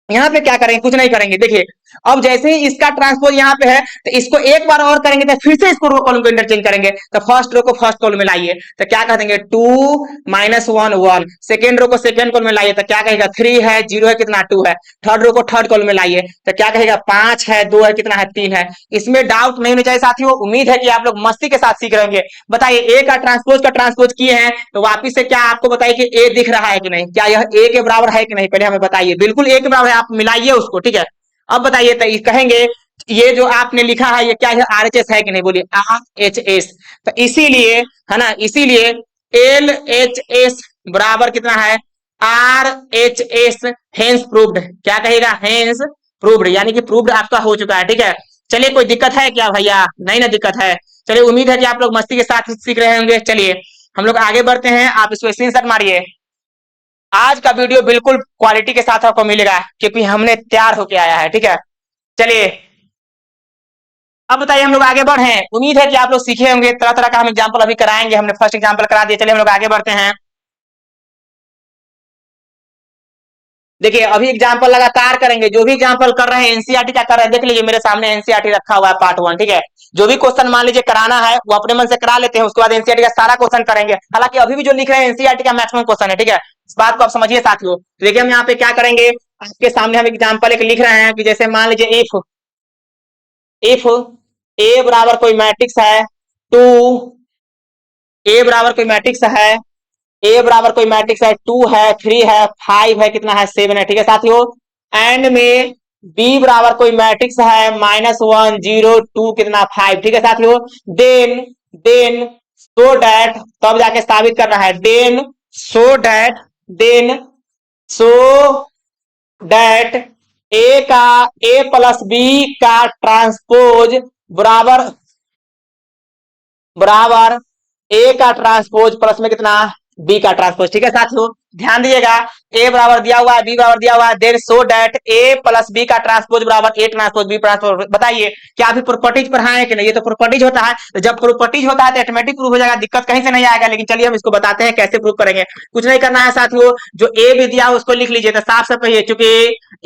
[SPEAKER 1] यहाँ पे क्या करेंगे, कुछ नहीं करेंगे, देखिए अब जैसे ही इसका ट्रांसपोज यहाँ पे है तो इसको एक बार और करेंगे तो फिर से इसको रो कॉलम को इंटरचेंज करेंगे, तो फर्स्ट रो को फर्स्ट कॉलम में लाइए तो क्या कह देंगे 2 -1 1, सेकेंड रो को सेकेंड कॉलम में लाइए तो क्या कहेगा 3 है 0 है कितना 2 है, थर्ड रो को थर्ड कॉलम में लाइए तो क्या कहेगा 5 है 2 है कितना है 3 है। इसमें डाउट नहीं होना चाहिए साथियों, उम्मीद है कि आप लोग मस्ती के साथ सीख रहेंगे। बताइए ए का ट्रांसपोज किए हैं तो वापिस से क्या आपको बताइए कि ए दिख रहा है कि नहीं, क्या यह ए के बराबर है कि नहीं, पहले हमें बताइए, बिल्कुल ए के बराबर है, आप मिलाइए उसको, ठीक है। अब बताइए तो कहेंगे ये जो आपने लिखा है ये क्या है, आरएचएस है कि नहीं, बोलिए आरएचएस, तो इसीलिए है ना, इसीलिए एलएचएस बराबर कितना है आरएचएस, हेंस प्रूव्ड, क्या कहेगा हेंस प्रूव्ड, यानी कि प्रूव्ड आपका हो चुका है, ठीक है। चलिए कोई दिक्कत है क्या भैया, नहीं ना दिक्कत है, चलिए उम्मीद है कि आप लोग मस्ती के साथ सीख रहे होंगे। चलिए हम लोग आगे बढ़ते हैं, आप इसको स्क्रीनशॉट मारिए। आज का वीडियो बिल्कुल क्वालिटी के साथ आपको मिलेगा क्योंकि हमने तैयार होके आया है, ठीक है। चलिए अब बताइए हम लोग आगे बढ़े, उम्मीद है कि आप लोग सीखे होंगे, तरह तरह का हम एग्जांपल अभी कराएंगे, हमने फर्स्ट एग्जांपल करा दिया। चलिए हम लोग आगे बढ़ते हैं। देखिए अभी एग्जांपल लगातार करेंगे, जो भी एग्जांपल कर रहे हैं एनसीईआरटी क्या कर रहे हैं देख लीजिए, मेरे सामने एनसीईआरटी रखा हुआ है पार्ट 1, ठीक है। जो भी क्वेश्चन मान लीजिए कराना है वो अपने मन से करा लेते हैं, उसके बाद एनसीईआरटी का सारा क्वेश्चन करेंगे, हालांकि अभी भी जो लिख रहे हैं एनसीईआरटी का मैक्सिमम क्वेश्चन है, ठीक है, इस बात को आप समझिए साथियों। देखिए हम यहाँ पे क्या करेंगे, आपके सामने हम एग्जाम्पल एक लिख रहे हैं कि जैसे मान लीजिए इफ ए बराबर कोई मैट्रिक्स है 2, ए बराबर कोई मैट्रिक्स है, ए बराबर कोई मैट्रिक्स है 2 है 3 है 5 है कितना है 7 है, ठीक है साथियों। एंड में बी बराबर कोई मैट्रिक्स है -1 0 2 कितना 5, ठीक है साथियों। देन सो डैट, तब जाके साबित करना है, then so that A plus B का ट्रांसपोज बराबर ए का ट्रांसपोज प्लस में कितना बी का ट्रांसपोज, ठीक है साथियों। ध्यान दीजिएगा, ए बराबर दिया हुआ है बी बराबर दिया हुआ है, then so that A plus B का ट्रांसपोज बराबर ए ट्रांसपोज बी ट्रांसपोज। बताइए क्या अभी प्रॉपर्टीज पढ़ाए कि नहीं, ये तो प्रॉपर्टीज होता है, तो जब प्रॉपर्टीज होता है तो ऑटोमेटिक प्रूफ हो जाएगा, दिक्कत कहीं से नहीं आएगा। लेकिन चलिए हम इसको बताते हैं कैसे प्रूफ करेंगे, कुछ नहीं करना है साथियों, जो ए भी दिया उसको लिख लीजिए, तो साफ साफ कहिए, क्योंकि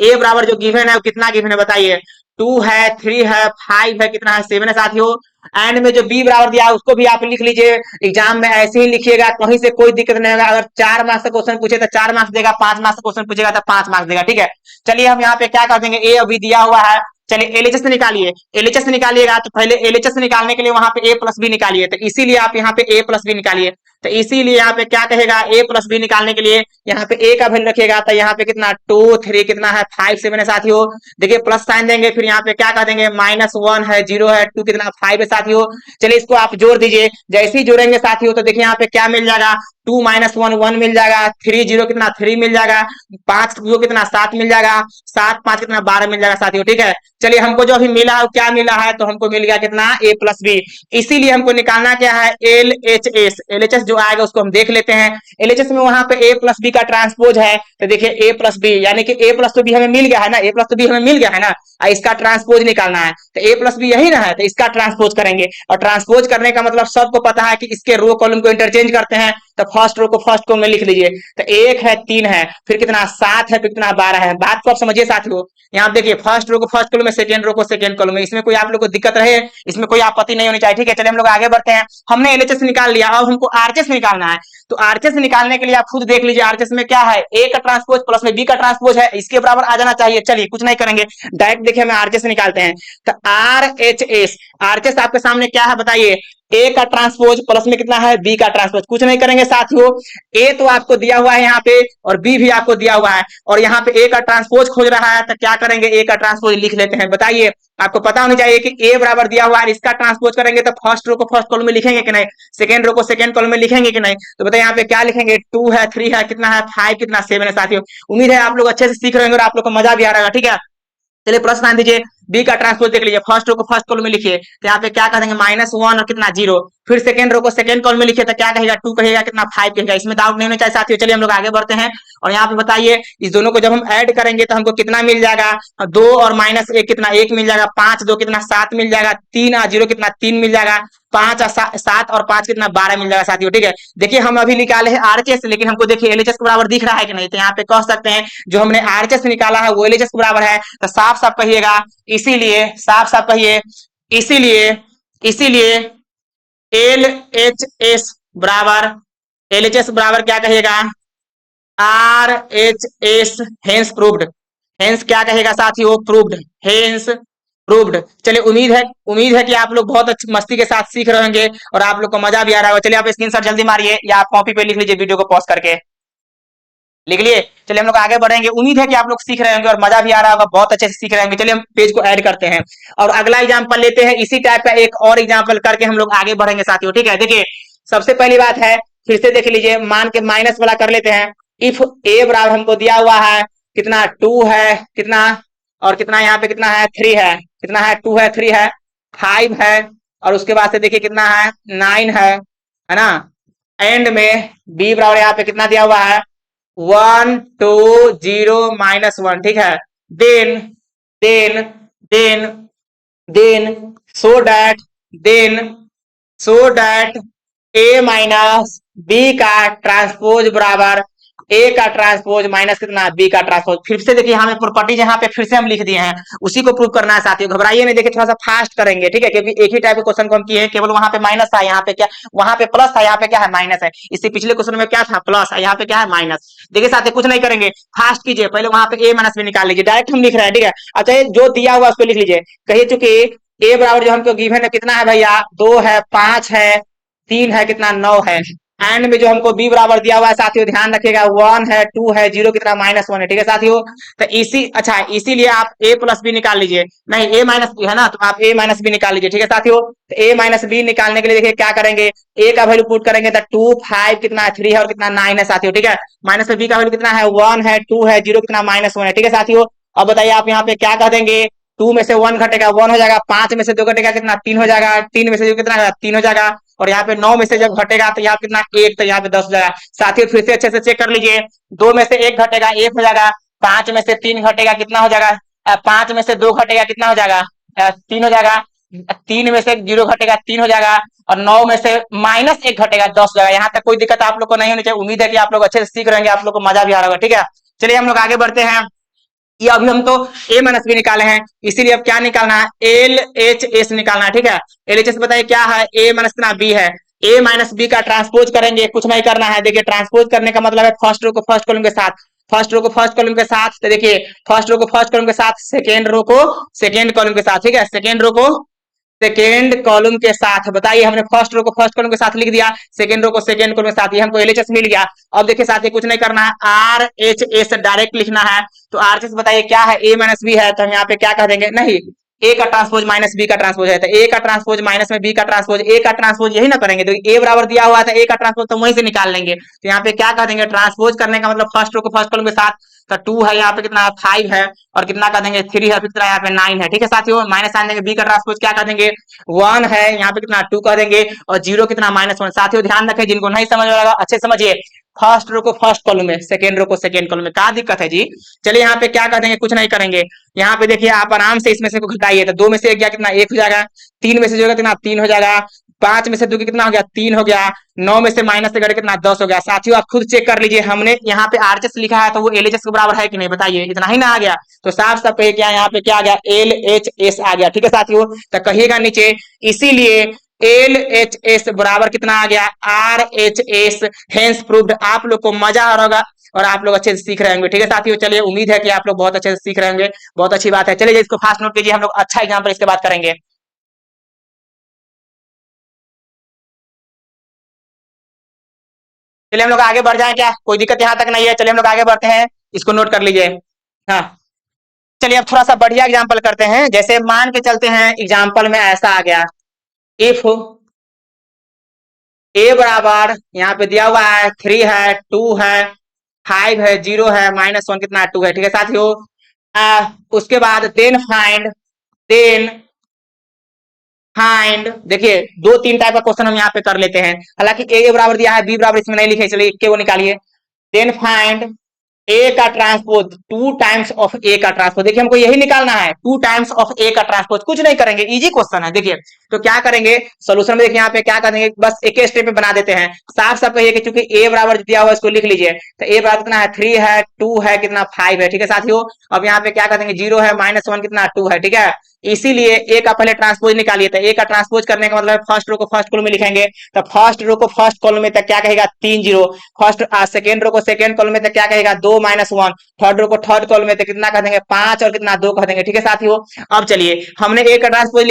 [SPEAKER 1] ए बराबर जो गिवन है वो कितना गिवन है बताइए, 2 है 3 है 5 है कितना है 7 है साथियों। एंड में जो बी बराबर दिया उसको भी आप लिख लीजिए, एग्जाम में ऐसे ही लिखिएगा, कहीं से कोई दिक्कत नहीं होगा। अगर 4 मार्क्स का क्वेश्चन पूछे तो 4 मार्क्स देगा, 5 मार्क्स का क्वेश्चन पूछेगा तो 5 मार्क्स देगा, ठीक है। चलिए हम यहाँ पे क्या कर देंगे, ए अभी दिया हुआ है, चलिए एलएचएस निकालिए, एलएचएस निकालिएगा तो पहले एलएचएस निकालने के लिए वहां पे ए प्लस बी निकालिए, तो इसीलिए आप यहाँ पे ए प्लस बी निकालिए, तो इसीलिए यहाँ पे क्या कहेगा ए प्लस बी निकालने के लिए यहाँ पे ए का वैल्यू रखेगा, तो यहाँ पे कितना 2 3 कितना है 5 7 है साथियों। देखिए प्लस साइन देंगे, फिर यहाँ पे क्या कह देंगे -1 है 0 है 2 कितना 5 है साथियों। चलिए इसको आप जोड़ दीजिए, जैसे ही जोड़ेंगे साथियों तो देखिए यहाँ पे क्या मिल जाएगा, 2 - 1 1 मिल जाएगा, 3 0 कितना 3 मिल जाएगा, 5 2 कितना 7 मिल जाएगा, 7 5 कितना 12 मिल जाएगा साथियों, ठीक है। चलिए हमको जो अभी मिला है क्या मिला है, तो हमको मिल गया कितना ए प्लस बी, इसीलिए हमको निकालना क्या है एलएचएस जो आएगा उसको हम देख लेते हैं। एलएचएस में वहां पे ए प्लस बी का ट्रांसपोज है, तो देखिए ए प्लस बी यानी कि ए प्लस तो बी हमें मिल गया है ना, ए प्लस तो बी हमें मिल गया है ना, इसका ट्रांसपोज निकालना है, तो ए प्लस बी यही ना है, तो इसका ट्रांसपोज करेंगे, और ट्रांसपोज करने का मतलब सबको पता है कि इसके रो कॉलम को इंटरचेंज करते हैं, तो फर्स्ट रो को फर्स्ट कॉलम में लिख लीजिए, तो 1 है 3 है फिर कितना 7 है फिर कितना 12 है। बात को आप समझिए साथियों, यहाँ देखिए फर्स्ट रो को फर्स्ट कॉलम में, सेकंड रो को सेकंड कॉलम में, इसमें कोई आप लोग को दिक्कत रहे, इसमें कोई आपत्ति नहीं होनी चाहिए, ठीक है। चलिए हम लोग आगे बढ़ते हैं, हमने एलएचएस निकाल लिया, अब हमको आरएचएस निकालना है। तो आरएचएस निकालने के लिए आप खुद देख लीजिए आरएचएस में क्या है, ए का ट्रांसपोज प्लस में बी का ट्रांसपोज है, इसके बराबर आ जाना चाहिए। चलिए कुछ नहीं करेंगे, डायरेक्ट देखिए हमें आरएचएस निकालते हैं। तो आरएचएस, आरएचएस आपके सामने क्या है बताइए, ए का ट्रांसपोज प्लस में कितना है बी का ट्रांसपोज। कुछ नहीं करेंगे साथियों, ए तो आपको दिया हुआ है यहाँ पे और बी भी आपको दिया हुआ है, और यहाँ पे ए का ट्रांसपोज खोज रहा है, तो क्या करेंगे, ए का ट्रांसपोज लिख लेते हैं। बताइए, आपको पता होना चाहिए कि ए बराबर दिया हुआ है, इसका ट्रांसपोज करेंगे तो फर्स्ट रो को फर्स्ट कॉलम में लिखेंगे कि नहीं, सेकंड रो को सेकंड कॉलम में लिखेंगे कि नहीं। तो बताइए यहाँ पे क्या लिखेंगे, 2 है, 3 है, कितना है 5, कितना 7 है। साथियों उम्मीद है आप लोग अच्छे से सीख रहे होंगे और आप लोग को मजा भी आ रहा है, ठीक है। चलिए प्रश्न ध्यान दीजिए, बी का ट्रांसपोज देख लीजिए, फर्स्ट रो को फर्स्ट कॉलम में लिखिए तो यहाँ पे क्या करेंगे -1 और कितना 0, फिर सेकंड रो को सेकंड कॉलम में लिखिए तो क्या कहेगा 2 कहेगा, कितना 5 कहेगा। इसमें डाउट नहीं होना चाहिए साथियों। चलिए हम लोग आगे बढ़ते हैं और यहाँ पे बताइए इस दोनों को जब हम ऐड करेंगे तो हमको कितना मिल जाएगा, 2 और -1 कितना 1 मिल जाएगा, 5 2 कितना 7 मिल जाएगा, 3 और 0 कितना 3 मिल जाएगा, 5 7 और 5 कितना 12 मिल जाएगा साथियों, ठीक है। देखिए हम अभी निकाले हैं आरएचएस, लेकिन हमको देखिए एलएचएस के बराबर दिख रहा है कि नहीं, तो यहाँ पे कह सकते हैं जो हमने आरएचएस निकाला है वो एलएचएस के बराबर है, तो साफ साफ कहिएगा इसीलिए, साफ साफ कहिए इसीलिए, इसीलिए एल एच एस बराबर, एलएचएस बराबर क्या कहिएगा, R H S, hence proved, hence क्या कहेगा साथियों, प्रूव्ड, हेंस प्रूव्ड। चलिए उम्मीद है कि आप लोग बहुत अच्छी मस्ती के साथ सीख रहे होंगे और आप लोग को मजा भी आ रहा होगा। चलिए आप स्क्रीनशॉट जल्दी मारिए या आप कॉपी पे लिख लीजिए, वीडियो को पॉज करके लिख लिए। चलिए हम लोग आगे बढ़ेंगे, उम्मीद है कि आप लोग सीख रहे होंगे और मजा भी आ रहा होगा, बहुत अच्छे से सीख रहे होंगे। चलिए हम पेज को ऐड करते हैं और अगला एग्जांपल लेते हैं, इसी टाइप का एक और एग्जांपल करके हम लोग आगे बढ़ेंगे साथियों, ठीक है। देखिए सबसे पहली बात है, फिर से देख लीजिए, मान के माइनस वाला कर लेते हैं। इफ ए बराबर हमको दिया हुआ है कितना 2 है, कितना और कितना यहाँ पे कितना है 3 है, कितना है 2 है 3 है 5 है, और उसके बाद से देखिए कितना है 9 है ना। एंड में बी बराबर यहाँ पे कितना दिया हुआ है 1 2 0 -1, ठीक है। Then then then then so that, then so that A minus B का ट्रांसपोज बराबर ए का ट्रांसपोज माइनस कितना बी का ट्रांसपोज। फिर से देखिए हमें प्रॉपर्टीज यहाँ पे फिर से हम लिख दिए हैं, उसी को प्रूव करना है साथियों, घबराइए नहीं। देखिए थोड़ा सा फास्ट करेंगे, ठीक है, क्योंकि एक ही टाइप के क्वेश्चन को हम किए हैं, केवल वहां पे माइनस था, यहाँ पे क्या, वहां पे प्लस था, यहाँ पे क्या है माइनस है। इससे पिछले क्वेश्चन में क्या था प्लस, यहाँ पे क्या है माइनस। देखिए साथियों कुछ नहीं करेंगे, फास्ट कीजिए, पहले वहां पे ए माइनस बी निकाल लीजिए, डायरेक्ट हम लिख रहे हैं, ठीक है। अच्छा जो दिया हुआ उसको लिख लीजिए, कहिए चूंकि ए बराबर जो हमको गिवन है कितना है भैया 2 है 5 है 3 है कितना 9 है। एंड में जो हमको बी बराबर दिया हुआ है साथियों ध्यान रखिएगा 1 है 2 है 0 कितना -1 है, ठीक है साथियों। तो इसी अच्छा इसीलिए आप a प्लस बी निकाल लीजिए, नहीं a माइनस बी है ना, तो आप a माइनस बी निकाल लीजिए, ठीक है साथियों। तो a माइनस बी निकालने के लिए देखिए क्या करेंगे, a का वैल्यू पुट करेंगे तो 2 5 कितना है 3 है और कितना 9 है साथियों, ठीक है। माइनस में b का वैल्यू कितना है 1 है 2 है 0 कितना -1 है, ठीक है साथियों। अब बताइए आप यहाँ पे क्या कह देंगे, 2 में से 1 घटेगा 1 हो जाएगा, 5 में से 2 घटेगा कितना 3 हो जाएगा, 3 में से 2 कितना 3 हो जाएगा, और यहाँ पे 9 में से जब घटेगा तो यहाँ कितना 1, तो यहाँ पे 10 हो जाएगा। साथियों फिर से अच्छे से चेक कर लीजिए, 2 में से 1 घटेगा 1 हो जाएगा, 5 में से 3 घटेगा कितना हो जाएगा, 5 में से 2 घटेगा कितना हो जाएगा 3 हो जाएगा, 3 में से 0 घटेगा 3 हो जाएगा, और 9 में से -1 घटेगा 10 हो जाएगा। यहाँ तक कोई दिक्कत आप लोग को नहीं होनी चाहिए, उम्मीद है कि आप लोग अच्छे से सीख रहेंगे, आप लोग को मजा भी आ रहा होगा, ठीक है। चलिए हम लोग आगे बढ़ते हैं, ये अभी हम तो a माइनस बी निकाले हैं, इसीलिए अब क्या निकालना है एल एच एस निकालना है, ठीक है। एल एच एस बताइए क्या है, a माइनस कितना b है, a माइनस बी का ट्रांसपोज करेंगे, कुछ नहीं करना है। देखिए ट्रांसपोज करने का मतलब है फर्स्ट रो को फर्स्ट कॉलम के साथ, फर्स्ट रो को फर्स्ट कॉलम के साथ, तो देखिए फर्स्ट रो को फर्स्ट कॉलम के साथ, सेकेंड रो को सेकेंड कॉलम के साथ, ठीक है, सेकेंड रो को सेकेंड कॉलम के साथ। बताइए हमने फर्स्ट रो को फर्स्ट कॉलम के साथ लिख दिया, सेकेंड रो को सेकेंड कॉलम के साथ, ये हमको एलएचएस मिल गया। अब देखिए साथी कुछ नहीं करना है, आर एच एस डायरेक्ट लिखना है। तो आर एच एस बताइए क्या है, ए माइनस बी है, तो हम यहाँ पे क्या कह देंगे, नहीं ए का ट्रांसपोज माइनस बी का ट्रांसपोज है, तो ए का ट्रांसपोज माइनस में बी का ट्रांसपोज, ए का ट्रांसपोज यही ना करेंगे, तो ए बराबर दिया हुआ था ए का ट्रांसपोज तो वहीं से निकाल लेंगे। तो यहाँ पे क्या कह देंगे, ट्रांसपोज करने का मतलब फर्स्ट रो को फर्स्ट कॉलम के साथ, तो 2 है यहाँ पे कितना 5 है, और कितना कर देंगे 3 है, कितना यहाँ पे 9 है, ठीक है साथियों। माइनस आने देंगे, बी का ट्रांसपोज क्या कर देंगे 1 है, यहाँ पे कितना 2 कर देंगे, और 0 कितना -1। साथियों ध्यान रखें, जिनको नहीं समझ में आएगा अच्छे समझिए, फर्स्ट रो को फर्स्ट कॉलम में, सेकेंड रो को सेकेंड कॉलम में, क्या दिक्कत है जी। चलिए यहाँ पे क्या कर देंगे, कुछ नहीं करेंगे, यहाँ पे देखिए आप आराम से इसमें से घटाइए, तो 2 में से 1 गया कितना 1 हो जाएगा, 3 में से जो कितना 3 हो जाएगा, 5 में से 2 कितना हो गया 3 हो गया, 9 में से माइनस से घटे कितना 10 हो गया। साथियों आप खुद चेक कर लीजिए, हमने यहाँ पे आरएचएस लिखा है तो वो एलएचएस के बराबर है कि नहीं, बताइए, इतना ही ना आ गया। तो साफ साफ कहिए क्या यहाँ पे क्या आ गया, एल एच एस आ गया, ठीक है साथियों। तो कहिएगा नीचे इसीलिए एल एच एस बराबर कितना आ गया R H S, hence proved. आप लोग को मजा आ रहा होगा और आप लोग अच्छे से सीख रहे होंगे। ठीक है साथियों, चलिए उम्मीद है कि आप लोग बहुत अच्छे से सीख रहे होंगे, बहुत अच्छी बात है। चलिए इसको फास्ट नोट कीजिए, हम लोग अच्छा एग्जाम्पल इसके बाद करेंगे। चलिए हम लोग आगे बढ़ जाए, क्या कोई दिक्कत यहाँ तक नहीं है? चलिए हम लोग आगे बढ़ते हैं, इसको नोट कर लीजिए। हाँ, चलिए अब थोड़ा सा बढ़िया एग्जाम्पल करते हैं। जैसे मान के चलते हैं एग्जाम्पल में ऐसा आ गया, इफ ए बराबर यहाँ पे दिया हुआ है 3 है, 2 है, 5 है, 0 है, -1 कितना 2 है। ठीक है साथियों, उसके बाद देन फाइंड, देखिए दो तीन टाइप का क्वेश्चन हम यहाँ पे कर लेते हैं। हालांकि ए बराबर दिया है, बी बराबर इसमें नहीं लिखे, चलिए के वो निकालिए। देन फाइंड ए का ट्रांसपोज 2 टाइम्स ऑफ ए का ट्रांसपोज। देखिए हमको यही निकालना है, 2 टाइम्स ऑफ ए का ट्रांसपोज। कुछ नहीं करेंगे, इजी क्वेश्चन है। देखिए तो क्या करेंगे सोल्यूशन में, देखिए यहाँ पे क्या करेंगे, बस एक स्टेप में बना देते हैं। साफ साफ कहिए कि चूंकि ए बराबर दिया हुआ है इसको लिख लीजिए। तो ए बराबर कितना है 3 है, 2 है, कितना 5 है। ठीक है साथियों, अब यहाँ पे क्या करेंगे 0 है, -1 कितना 2 है। ठीक है, इसीलिए ए का पहले ट्रांसपोज निकालिए। तो ए का ट्रांसपोज करने का मतलब फर्स्ट रो को फर्स्ट कॉलम में लिखेंगे। तो फर्स्ट रो को फर्स्ट कॉलम में तक क्या कहेगा 3 0, फर्स्ट सेकंड रो को सेकंड कॉलम में तक क्या कहेगा 2 -1, थर्ड रो को थर्ड कॉलम में तक कितना कह देंगे 5 और कितना 2 कह देंगे। ठीक है साथियों, अब चलिए हमने ए का ट्रांसपोज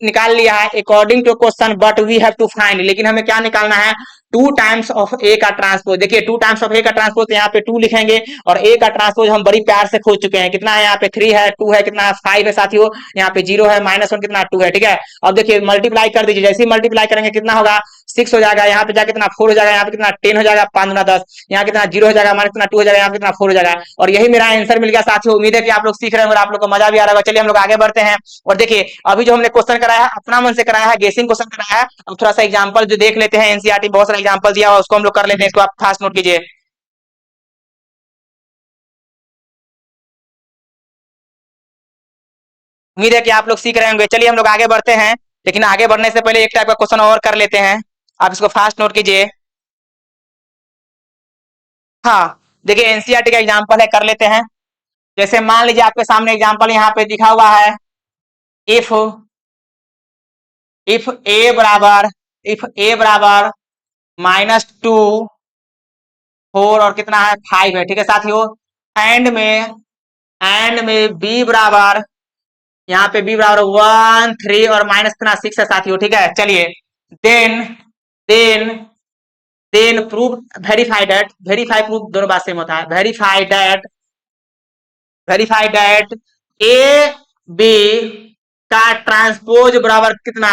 [SPEAKER 1] निकाल लिया है according to question, but we have to find, लेकिन हमें क्या निकालना है 2 टाइम्स ऑफ ए का ट्रांसपोज। देखिए 2 टाइम्स ऑफ ए का ट्रांसपोज, यहाँ पे 2 लिखेंगे और ए का ट्रांसपोज हम बड़ी प्यार से खोज चुके हैं। कितना है यहाँ पे 3 है, 2 है, कितना 5 है साथियों, यहाँ पे 0 है, -1 कितना 2 है। ठीक है, अब देखिए मल्टीप्लाई कर दीजिए, जैसे ही मल्टीप्लाई करेंगे कितना होगा 6 हो जाएगा, यहाँ पे जाके कितना 4 हो जाएगा, यहाँ पे कितना 10 हो जाएगा, 5 गुना 10, यहाँ कितना 0 हो जाएगा, माइनस कितना 2 हो जाएगा, यहाँ पे कितना 4 हो जाएगा। और यही मेरा आंसर मिल गया साथियों। उम्मीद है कि आप लोग सीख रहे होंगे और आप लोग को मजा भी आ रहा होगा। चलिए हम लोग आगे बढ़ते हैं और देखिए अभी जो हमने क्वेश्चन कराया है अपना मन से कराया है, गेसिंग क्वेश्चन कराया है। अब थोड़ा सा एग्जांपल जो देख लेते हैं, एनसीईआरटी बहुत सारा एग्जांपल दिया हुआ उसको हम लोग कर लेते हैं, इसको आप खास नोट कीजिए। उम्मीद है कि आप लोग सीख रहे होंगे। चलिए हम लोग आगे बढ़ते हैं, लेकिन आगे बढ़ने से पहले एक टाइप का क्वेश्चन और कर लेते हैं, आप इसको फास्ट नोट कीजिए। हाँ, देखिए एनसीईआरटी का एग्जांपल है, कर लेते हैं। जैसे मान लीजिए आपके सामने एग्जांपल यहाँ पे दिखा हुआ है, इफ इफ ए बराबर इफ ए बराबर -2 4 और कितना है 5 है। ठीक है साथियों, एंड में बी बराबर, यहाँ पे बी बराबर 1 3 और माइनस कितना 6 है साथियों। ठीक है, चलिए then then then prove verify that, verify prove दोनों बात सेम होता है, वेरीफाई दैट ए बी का ट्रांसपोज बराबर कितना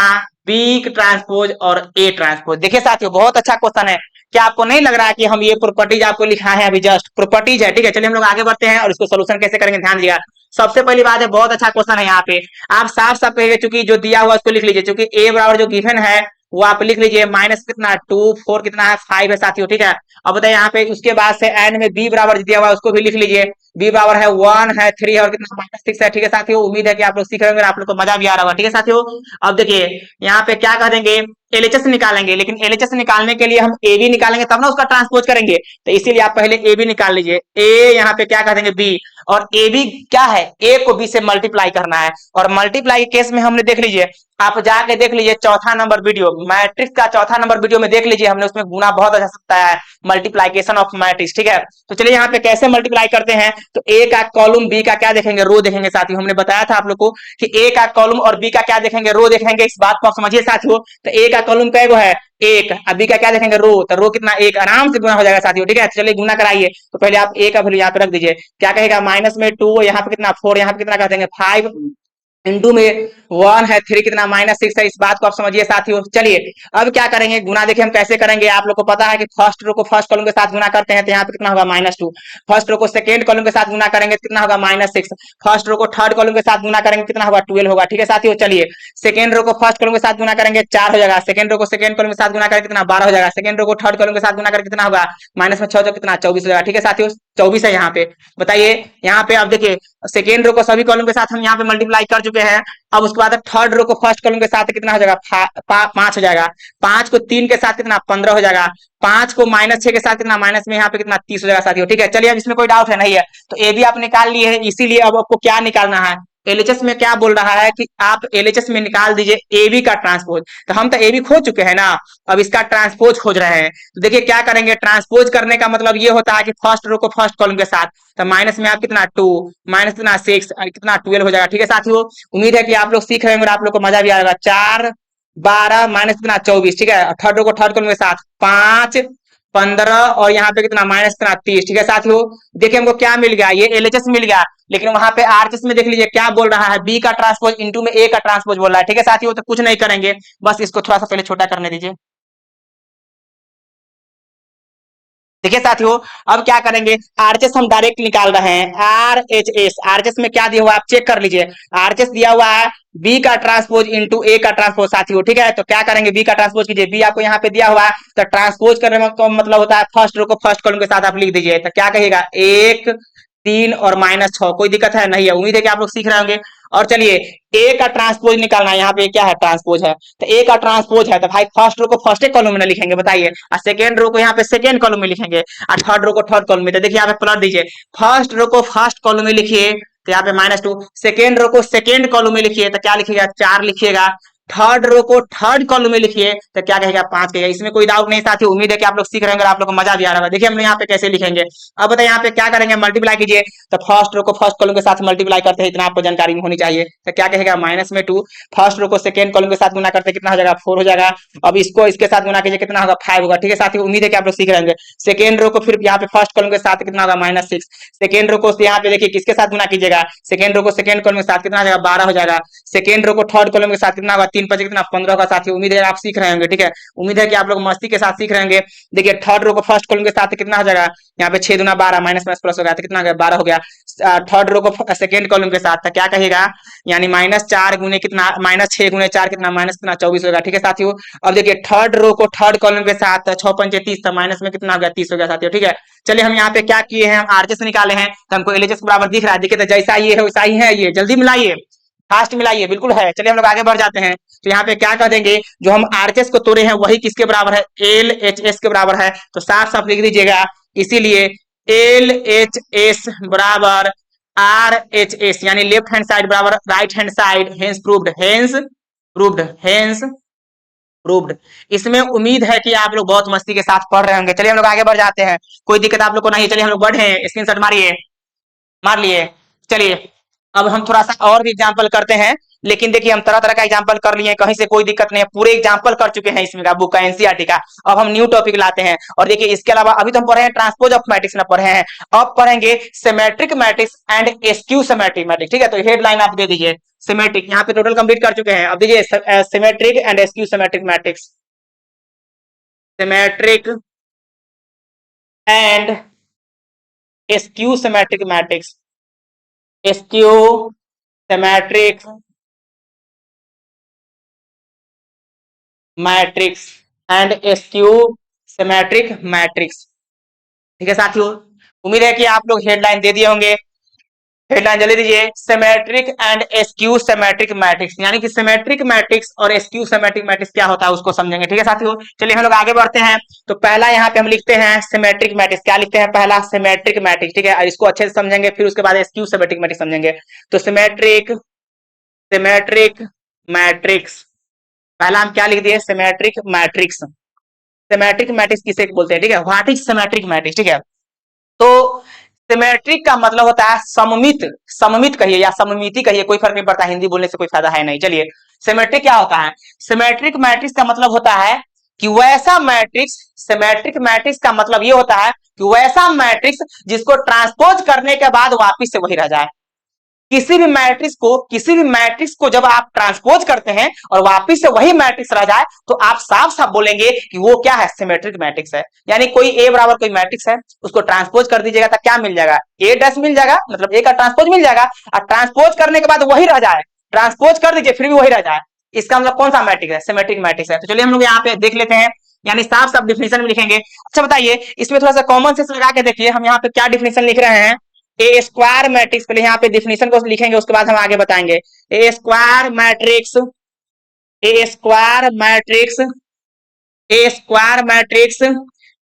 [SPEAKER 1] बी ट्रांसपोज और ए ट्रांसपोज। देखिए साथियों बहुत अच्छा क्वेश्चन है। क्या आपको नहीं लग रहा है कि हम ये प्रॉपर्टीज आपको लिखा है, अभी जस्ट प्रॉपर्टीज है। ठीक है, चलिए हम लोग आगे बढ़ते हैं और इसको सोल्यूशन कैसे करेंगे ध्यान दीजिएगा। सबसे पहली बात है, बहुत अच्छा क्वेश्चन है। यहाँ पे आप साफ साफ कहिए, चूंकि जो दिया हुआ उसको लिख लीजिए, चूंकि ए बराबर जो गिवन है वो आप लिख लीजिए, माइनस कितना 2 4 कितना है 5 है साथियों। ठीक है, अब बताइए यहाँ पे उसके बाद से एंड में बी बराबर दिया हुआ है उसको भी लिख लीजिए, बी बराबर है 1 है 3 है और कितना -6 है। ठीक है साथियों, उम्मीद है कि आप लोग सीख रहे होंगे, आप लोग को मजा भी आ रहा होगा। ठीक है साथियों, अब देखिए यहाँ पे क्या कर देंगे, एलएचएस निकालेंगे, लेकिन एलएचएस निकालने के लिए हम ए बी निकालेंगे तब ना उसका ट्रांसपोज करेंगे। तो इसीलिए आप पहले ए बी निकाल लीजिए। ए यहाँ पे क्या कर देंगे बी, और ए बी क्या है, ए को बी से मल्टीप्लाई करना है। और मल्टीप्लाई के केस में हमने देख लीजिए, आप जाके देख लीजिए चौथा नंबर वीडियो, मैट्रिक्स का चौथा नंबर वीडियो में देख लीजिए, हमने उसमें गुना बहुत अच्छा बताया है, मल्टीप्लीकेशन ऑफ मैट्रिक्स। ठीक है, तो चलिए यहाँ पे कैसे मल्टीप्लाई करते हैं। तो ए का कॉलम, बी का क्या देखेंगे रो देखेंगे साथियों। हमने बताया था आप लोग को कि ए का कॉलम और बी का क्या देखेंगे रो देखेंगे, इस बात को आप समझिए साथियों। तो ए का कॉलम कैगो है एक, अभी का क्या देखेंगे रो, तो रो कितना एक, आराम से गुना हो जाएगा साथियों। ठीक है, चलिए गुना कराइए। तो पहले आप ए का वैल्यू यहाँ पे रख दीजिए, क्या कहेगा माइनस में 2, यहाँ पे कितना 4, यहाँ पे कितना कर देंगे 5, इंटू में 1 है 3 कितना -6 है, इस बात को आप समझिए साथियों। चलिए अब क्या करेंगे, गुना देखिए हम कैसे करेंगे। आप लोग को पता है कि फर्स्ट रो को फर्स्ट कॉलम के साथ गुना करते हैं तो यहाँ पे कितना होगा -2, फर्स्ट रो को सेकंड कॉलम के साथ गुना करेंगे तो कितना होगा -6, फर्स्ट रो को थर्ड कॉलम के साथ गुना करेंगे कितना होगा 12 होगा। ठीक है साथियों, चलिए सेकंड रो को फर्स्ट कॉलम के साथ गुना करेंगे 4 हो जाएगा, सेकंड रो को सेकंड कॉलम के साथ गुना करेंगे कितना 12 हो जाएगा, सेकंड रो को थर्ड कॉलम के साथ गुना करके कितना होगा माइनस में 6 जो कितना 24 हो जाएगा। ठीक है साथियों, 24 है यहाँ पे। बताइए यहाँ पे आप देखिए सेकेंड रो को सभी कॉलम के साथ हम यहाँ पे मल्टीप्लाई कर चुके हैं। अब उसके बाद थर्ड रो को फर्स्ट कॉलम के साथ कितना हो जाएगा 5 हो जाएगा, 5 को 3 के साथ कितना 15 हो जाएगा, 5 को -6 के साथ कितना माइनस में यहाँ पे कितना 30 हो जाएगा साथियों। ठीक है, चलिए अब इसमें कोई डाउट है नहीं है। तो ए भी आप निकाल लिए है, इसीलिए अब आपको क्या निकालना है, एलएचएस में क्या बोल रहा है कि आप एलएचएस में निकाल दीजिए एबी का ट्रांसपोज। तो हम तो एबी खोज चुके हैं ना, अब इसका ट्रांसपोज खोज रहे हैं। तो देखिए क्या करेंगे, ट्रांसपोज करने का मतलब ये होता है कि फर्स्ट रो को फर्स्ट कॉलम के साथ, तो माइनस में आप कितना 2 माइनस कितना 6 कितना 12 हो जाएगा। ठीक है साथियों, उम्मीद है कि आप लोग सीख रहे होंगे और आप लोग को मजा भी आएगा। 4 12 माइनस कितना 24। ठीक है, थर्ड रो को थर्ड कॉलम के साथ 5 15 और यहाँ पे कितना माइनस कितना 30। ठीक है साथियों, देखिए हमको क्या मिल गया, ये एलएचएस मिल गया, लेकिन वहां पे आरएचएस में देख लीजिए क्या बोल रहा है, बी का ट्रांसपोज इंटू में ए का ट्रांसपोज बोल रहा है। ठीक है साथियों, तो कुछ नहीं करेंगे, बस इसको थोड़ा सा पहले छोटा करने दीजिए। देखिए साथियों, अब क्या करेंगे, आरएचएस हम डायरेक्ट निकाल रहे हैं। आरएचएस, आरएचएस में क्या दिया हुआ आप चेक कर लीजिए, आरएचएस दिया हुआ है बी का ट्रांसपोज इंटू ए का ट्रांसपोज साथियों। ठीक है, तो क्या करेंगे, बी का ट्रांसपोज कीजिए, बी आपको यहाँ पे दिया हुआ है, तो ट्रांसपोज करने का मतलब होता है फर्स्ट रो को फर्स्ट कॉलम के साथ आप लिख दीजिए। तो क्या कहिएगा, 1 3 और -6। कोई दिक्कत है नहीं है, उम्मीद है कि आप लोग सीख रहे होंगे। और चलिए ए का ट्रांसपोज निकालना है, यहाँ पे क्या है ट्रांसपोज है, तो ए का ट्रांसपोज है, तो भाई फर्स्ट रो को फर्स्ट कॉलम में लिखेंगे बताइए, और सेकेंड रो को यहाँ पे सेकेंड कॉलम में लिखेंगे, और थर्ड रो को थर्ड कॉलम में। तो देखिए यहाँ पे पलट दीजिए, फर्स्ट रो को फर्स्ट कॉलम में लिखिए तो यहाँ पे -2, सेकेंड रो को सेकेंड कॉलम में लिखिए तो क्या लिखिएगा 4 लिखिएगा, थर्ड रो को थर्ड कॉलम में लिखिए तो क्या कहेगा 5 कहेगा। इसमें कोई डाउट नहीं साथी, उम्मीद है कि आप लोग सीख रहे होंगे, आप लोग को मजा भी आ रहा है। देखिए हम लोग यहाँ पे कैसे लिखेंगे, अब बताइए यहाँ पे क्या करेंगे, मल्टीप्लाई कीजिए, तो फर्स्ट रो को फर्स्ट कॉलम के साथ मल्टीप्लाई करते हैं, इतना आपको जानकारी होनी चाहिए। तो क्या कहेगा -2, फर्स्ट रो को सेकेंड कॉलम के साथ गुना करते कितना हो जाएगा 4 हो जाएगा। अब इसको इसके साथ गुना कीजिए कितना होगा 5 होगा। ठीक है साथी, उम्मीद है कि आप लोग सीख रहे होंगे। सेकेंड रो को फिर यहाँ पे फर्स्ट कॉलम के साथ कितना होगा -6, सेकेंड रो को यहाँ पे देखिए किसके साथ गुना कीजिएगा, सेकेंड रो को सेकेंड कॉलम के साथ कितना हो जाएगा 12 हो जाएगा, सेकेंड रो को थर्ड कॉलम के साथ कितना होगा 3 5 कितना 15 का साथी। उम्मीद है आप सीख रहे होंगे। ठीक है, उम्मीद है कि आप लोग मस्ती के साथ सीख रहे होंगे। देखिए थर्ड रो को फर्स्ट कॉलम के साथ कितना हो जाएगा, यहाँ पे 6 दूना 12 माइनस माइनस प्लस हो गया तो कितना हो गया 12 हो गया। थर्ड रो को सेकेंड कॉलम के साथ तो क्या कहेगा, यानी -4 गुने कितना -6 गुने 4 कितना माइनस कितना 24 होगा। ठीक है साथियों, अब देखिए थर्ड रो को थर्ड कॉलम के साथ 6 पंचे 30 तो माइनस में कितना हो गया 30 हो गया साथियों। ठीक है, चलिए हम यहाँ पे क्या किए हैं, हम आरएचएस निकाले हैं, तो हमको एलएचएस बराबर दिख रहा है। देखिए तो जैसा ये है वैसा ही है, ये जल्दी मिलाइए, फास्ट मिलाइए, बिल्कुल है। चलिए हम लोग आगे बढ़ जाते हैं। तो यहाँ पे क्या कर देंगे, जो हम आरएचएस को तोड़े हैं वही किसके बराबर है, एल एच एस के बराबर है। तो साफ साफ लिख दीजिएगा, इसीलिए एल एच एस बराबर आर एच एस, यानी लेफ्ट हैंड साइड बराबर right hand side, hence proved, hence proved, hence proved. इसमें उम्मीद है कि आप लोग बहुत मस्ती के साथ पढ़ रहे होंगे। चलिए हम लोग आगे बढ़ जाते हैं, कोई दिक्कत आप लोग को नहीं है। चलिए हम लोग बढ़े, स्क्रीनशॉट मारिए, मार लिए। चलिए अब हम थोड़ा सा और भी एग्जांपल करते हैं, लेकिन देखिए हम तरह तरह का एग्जांपल कर लिए, कहीं से कोई दिक्कत नहीं है, पूरे एग्जांपल कर चुके हैं इसमें का बुक का एनसीईआरटी का। अब हम न्यू टॉपिक लाते हैं, और देखिए इसके अलावा अभी तो हम पढ़े हैं ट्रांसपोज ऑफ मैट्रिक्स ना पढ़े हैं, अब पढ़ेंगे symmetric matrix and skew symmetric matrix. ठीक है, तो हेडलाइन आप दे दीजिए सिमेट्रिक, यहाँ पे टोटल कंप्लीट कर चुके हैं। अब दीजिए symmetric and skew symmetric matrix, symmetric and skew symmetric matrix, skew symmetric matrix and skew symmetric matrix. ठीक है साथियों, उम्मीद है कि आप लोग हेडलाइन दे दिए होंगे, हेडलाइन जल्दी दीजिए, symmetric and skew symmetric matrix, यानी कि सिमेट्रिक मैट्रिक्स और स्क्यू सिमेट्रिक मैट्रिक्स क्या होता है उसको समझेंगे। ठीक है साथियों, चलिए हम लोग आगे बढ़ते हैं। तो पहला यहाँ पे हम लिखते हैं सिमेट्रिक मैट्रिक्स, क्या लिखते हैं पहला सिमेट्रिक मैट्रिक्स। ठीक है, और इसको अच्छे से समझेंगे, फिर उसके बाद स्क्यू सिमेट्रिक मैट्रिक्स समझेंगे। तो सिमेट्रिक सिमेट्रिक मैट्रिक्स, पहला हम क्या लिख दिए सिमेट्रिक मैट्रिक्स, सिमेट्रिक मैट्रिक्स किसे बोलते हैं, ठीक है, व्हाट इज सिमेट्रिक मैट्रिक्स। ठीक है, तो सिमेट्रिक का मतलब होता है सममित, सममित कहिए या सममिति कहिए, कोई फर्क नहीं पड़ता, हिंदी बोलने से कोई फायदा है नहीं। चलिए सिमेट्रिक क्या होता है, सिमेट्रिक मैट्रिक्स का मतलब होता है कि वैसा मैट्रिक्स, सिमेट्रिक मैट्रिक्स का मतलब ये होता है कि वैसा मैट्रिक्स जिसको ट्रांसपोज करने के बाद वापिस से वही रह जाए। किसी भी मैट्रिक्स को जब आप ट्रांसपोज करते हैं और वापिस से वही मैट्रिक्स रह जाए, तो आप साफ साफ बोलेंगे कि वो क्या है, सिमेट्रिक मैट्रिक्स है। यानी कोई ए बराबर कोई मैट्रिक्स है, उसको ट्रांसपोज कर दीजिएगा तो क्या मिल जाएगा, ए डैश मिल जाएगा, मतलब ए का ट्रांसपोज मिल जाएगा, और ट्रांसपोज करने के बाद वही रह जाए, ट्रांसपोज कर दीजिए फिर भी वही रह जाए, इसका मतलब कौन सा मैट्रिक्स है, सिमेट्रिक मैट्रिक्स है। तो चलिए हम लोग यहाँ पे देख लेते हैं, यानी साफ साफ डिफिनेशन में लिखेंगे। अच्छा बताइए, इसमें थोड़ा सा कॉमन सेंस लगा के देखिए, हम यहाँ पे क्या डिफिनेशन लिख रहे हैं, ए स्क्वायर मैट्रिक्स, पहले यहाँ पे डिफिनेशन को लिखेंगे, उसके बाद हम आगे बताएंगे। A square matrix, A square matrix, A square matrix,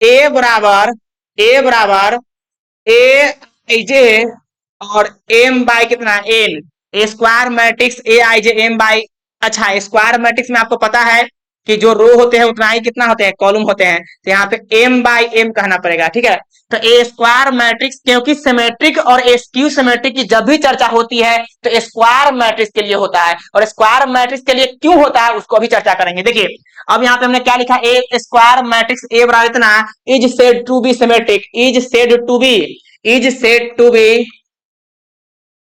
[SPEAKER 1] A बराबर, ए बराबर ए जे और एम बाय कितना N, square matrix A I J M by, अच्छा स्क्वायर मैट्रिक्स में आपको पता है कि जो रो होते हैं उतना ही कितना होते हैं, कॉलम होते हैं, तो यहाँ पे एम बाई एम कहना पड़ेगा, ठीक है। तो ए स्क्वायर मैट्रिक्स, क्योंकि सिमेट्रिक और स्क्यू सिमेट्रिक की जब भी चर्चा होती है तो स्क्वायर मैट्रिक्स के लिए होता है, और स्क्वायर मैट्रिक्स के लिए क्यों होता है उसको भी चर्चा करेंगे। देखिए अब यहाँ पे हमने क्या लिखा, ए स्क्वायर मैट्रिक्स ए बराबर इतना is said to be symmetric, is said to be, is said to be,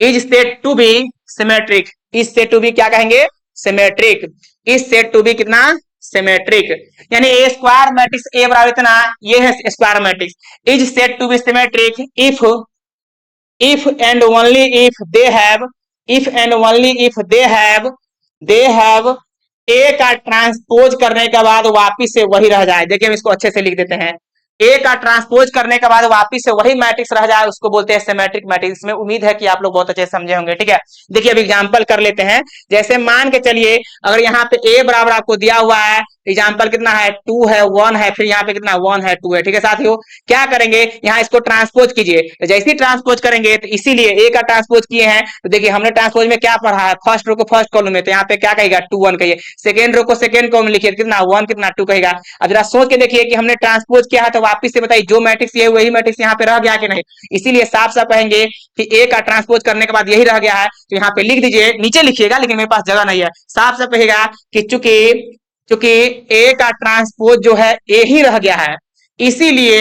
[SPEAKER 1] is said to be symmetric, is said to be क्या कहेंगे, symmetric, is said to be कितना, सिमेट्रिक। यानी A square matrix A बराबर इतना, ये है square matrix, is said to be symmetric if and only if they have, if and only if they have A का transpose करने के बाद वापिस से वही रह जाए। देखिए हम इसको अच्छे से लिख देते हैं, ए का ट्रांसपोज करने के बाद वापिस से वही मैट्रिक्स रह जाए उसको बोलते हैं सिमेट्रिक मैट्रिक्स। इसमें उम्मीद है कि आप लोग बहुत अच्छे से समझे होंगे, ठीक है। देखिए अब एग्जांपल कर लेते हैं, जैसे मान के चलिए अगर यहाँ पे ए बराबर आपको दिया हुआ है, एग्जाम्पल कितना है, 2 है, 1 है, फिर यहाँ पे कितना 1 है, 2 है, ठीक है साथियों। क्या करेंगे, यहाँ इसको ट्रांसपोज कीजिए, तो जैसे ही ट्रांसपोज करेंगे तो इसीलिए ए का ट्रांसपोज किए हैं, तो देखिए हमने ट्रांसपोज में क्या पढ़ा है, फर्स्ट रो को फर्स्ट कॉलम में, तो यहाँ पे क्या कहेगा 2 1 कहिए, सेकेंड रो को सेकेंड कॉलम लिखिए, कितना 1 कितना 2 कहेगा। अब जरा सोच के देखिए कि हमने ट्रांसपोज किया है तो वापिस से बताइए जो मैट्रिक्स ये वही मैट्रिक्स यहाँ पे रह गया कि नहीं। इसीलिए साफ साफ कहेंगे कि ए का ट्रांसपोज करने के बाद यही रह गया है, तो यहाँ पे लिख दीजिए, नीचे लिखिएगा लेकिन मेरे पास जगह नहीं है, साफ साफ कहेगा कि चूंकि क्योंकि ए का ट्रांसपोज जो है ए ही रह गया है, इसीलिए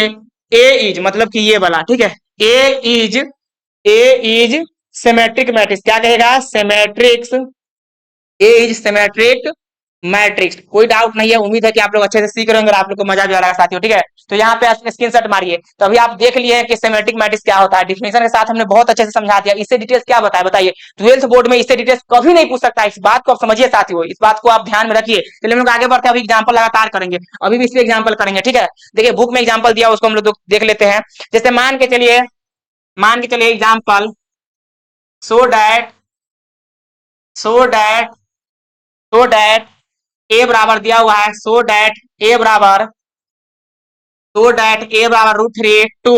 [SPEAKER 1] ए इज मतलब कि ये वाला, ठीक है, ए इज सिमेट्रिक मैट्रिक्स, क्या कहेगा, सिमेट्रिक्स, ए इज सिमेट्रिक मैट्रिक्स। कोई डाउट नहीं है, उम्मीद है कि आप लोग अच्छे से सीख रहे होंगे और आप लोग को मजा भी आ रहा है साथियों, ठीक है। तो यहाँ पे स्क्रीनशॉट मारिए, तो अभी आप देख लिए कि सिमेट्रिक मैट्रिक्स क्या होता है, डिफिनेशन के साथ हमने बहुत अच्छे से समझा दिया। इससे डिटेल्स क्या बताए, बताइए 12th बोर्ड में इससे डिटेल्स कभी नहीं पूछ सकता, इस बात को आप समझिए साथियों, इस बात को आप ध्यान में रखिए। चलिए हम लोग आगे बढ़ते हैं, अभी एग्जाम्पल लगातार करेंगे, अभी भी इसलिए एग्जाम्पल करेंगे, ठीक है। देखिए बुक में एग्जाम्पल दिया उसको हम लोग देख लेते हैं। जैसे मान के चलिए example, so that so that so that A बराबर दिया हुआ है, सो डैट ए बराबर √3 2,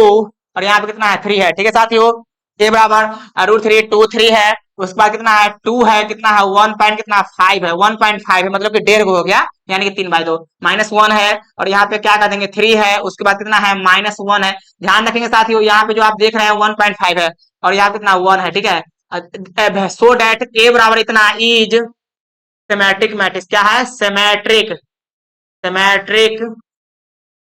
[SPEAKER 1] और यहाँ पे कितना है 3 है, ठीक है साथियों। ए बराबर √3 2 3 है, उसके बाद कितना है 2 है, कितना है 1 पॉइंट कितना 5 है, 1.5 है, मतलब कि 1.5 हो गया, यानी कि 3/2 -1 है, और यहाँ पे क्या कर देंगे 3 है, उसके बाद कितना है -1 है। ध्यान रखेंगे साथियों, यहाँ पे जो आप देख रहे हैं 1.5 है, और यहाँ कितना 1 है, ठीक है। सो डैट ए बराबर इतना इज सिमेट्रिक मैट्रिक्स, क्या है, सिमेट्रिक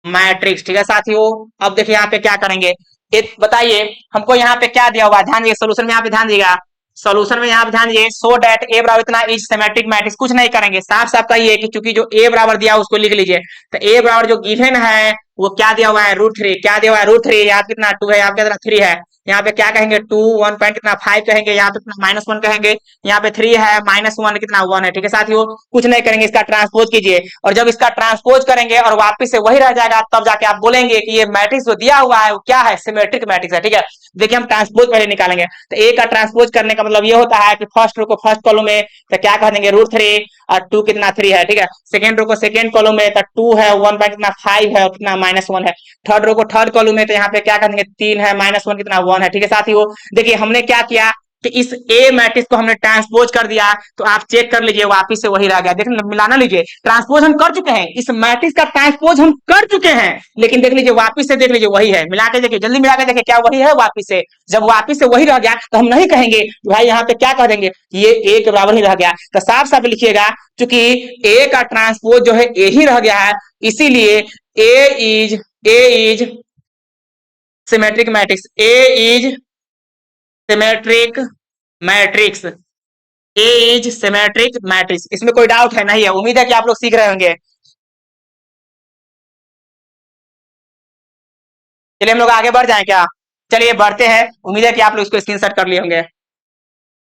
[SPEAKER 1] मैट्रिक्स, ठीक है साथियों। अब देखिए यहाँ पे क्या करेंगे, एक बताइए हमको यहाँ पे क्या दिया हुआ है, ध्यान दिए सोल्यूशन में, यहाँ पे ध्यान दिएगा, सोल्यूशन में यहाँ पे ध्यान दिए, सो डैट ए बराबर इतना इज सिमेट्रिक मैट्रिक्स। कुछ नहीं करेंगे, साफ साफ कहिए कि चूंकि जो ए बराबर दिया उसको लिख लीजिए, तो ए बराबर जो गिवन है वो क्या दिया हुआ है, √3, क्या दिया हुआ है √3, यहाँ कितना 2 है, यहाँ पे कितना 3 है, यहाँ पे क्या कहेंगे 2 1 पॉइंट कितना 5 कहेंगे, यहाँ पे कितना -1 कहेंगे, यहाँ पे 3 है, -1 कितना 1 है, ठीक है साथियों। कुछ नहीं करेंगे, इसका ट्रांसपोज कीजिए, और जब इसका ट्रांसपोज करेंगे और वापिस से वही रह जाएगा, तब जाके आप बोलेंगे कि ये मैट्रिक्स जो दिया हुआ है वो क्या है, सिमेट्रिक मैट्रिक्स है, ठीक है। देखिए हम ट्रांसपोज पहले निकालेंगे, तो ए का ट्रांसपोज करने का मतलब ये होता है कि फर्स्ट रो को फर्स्ट कॉलम में तो क्या कह देंगे √3, और 2 कितना 3 है, ठीक है। सेकेंड रो को सेकेंड कॉलम में तो 2 है, 1 पॉइंट कितना 5 है, और कितना -1 है। थर्ड रो को थर्ड कॉलम में तो यहाँ पे क्या कर देंगे 3 है, -1 कितना 1 है, ठीक है साथियों। देखिए हमने क्या किया कि इस ए मैट्रिक्स को हमने ट्रांसपोज कर दिया, तो आप चेक कर लीजिए वापिस से वही रह गया, देख मिलाना लीजिए, ट्रांसपोज हम कर चुके हैं, इस मैट्रिक्स का ट्रांसपोज हम कर चुके हैं, लेकिन देख लीजिए वापिस से देख लीजिए वही है, मिला के देखिए, जल्दी मिला के देखिए क्या वही है वापिस से। जब वापिस से वही रह गया तो हम नहीं कहेंगे भाई यहाँ पे क्या कह देंगे ये ए के बराबर ही रह गया, तो साफ साफ लिखिएगा चूंकि ए का ट्रांसपोज जो है ए ही रह गया है, इसीलिए A is symmetric matrix, A is symmetric matrix, A is symmetric matrix. इसमें कोई डाउट है नहीं है, उम्मीद है कि आप लोग सीख रहे होंगे। चलिए हम लोग आगे बढ़ जाएं क्या, चलिए बढ़ते हैं, उम्मीद है कि आप लोग इसको स्क्रीनशॉट कर लिए होंगे।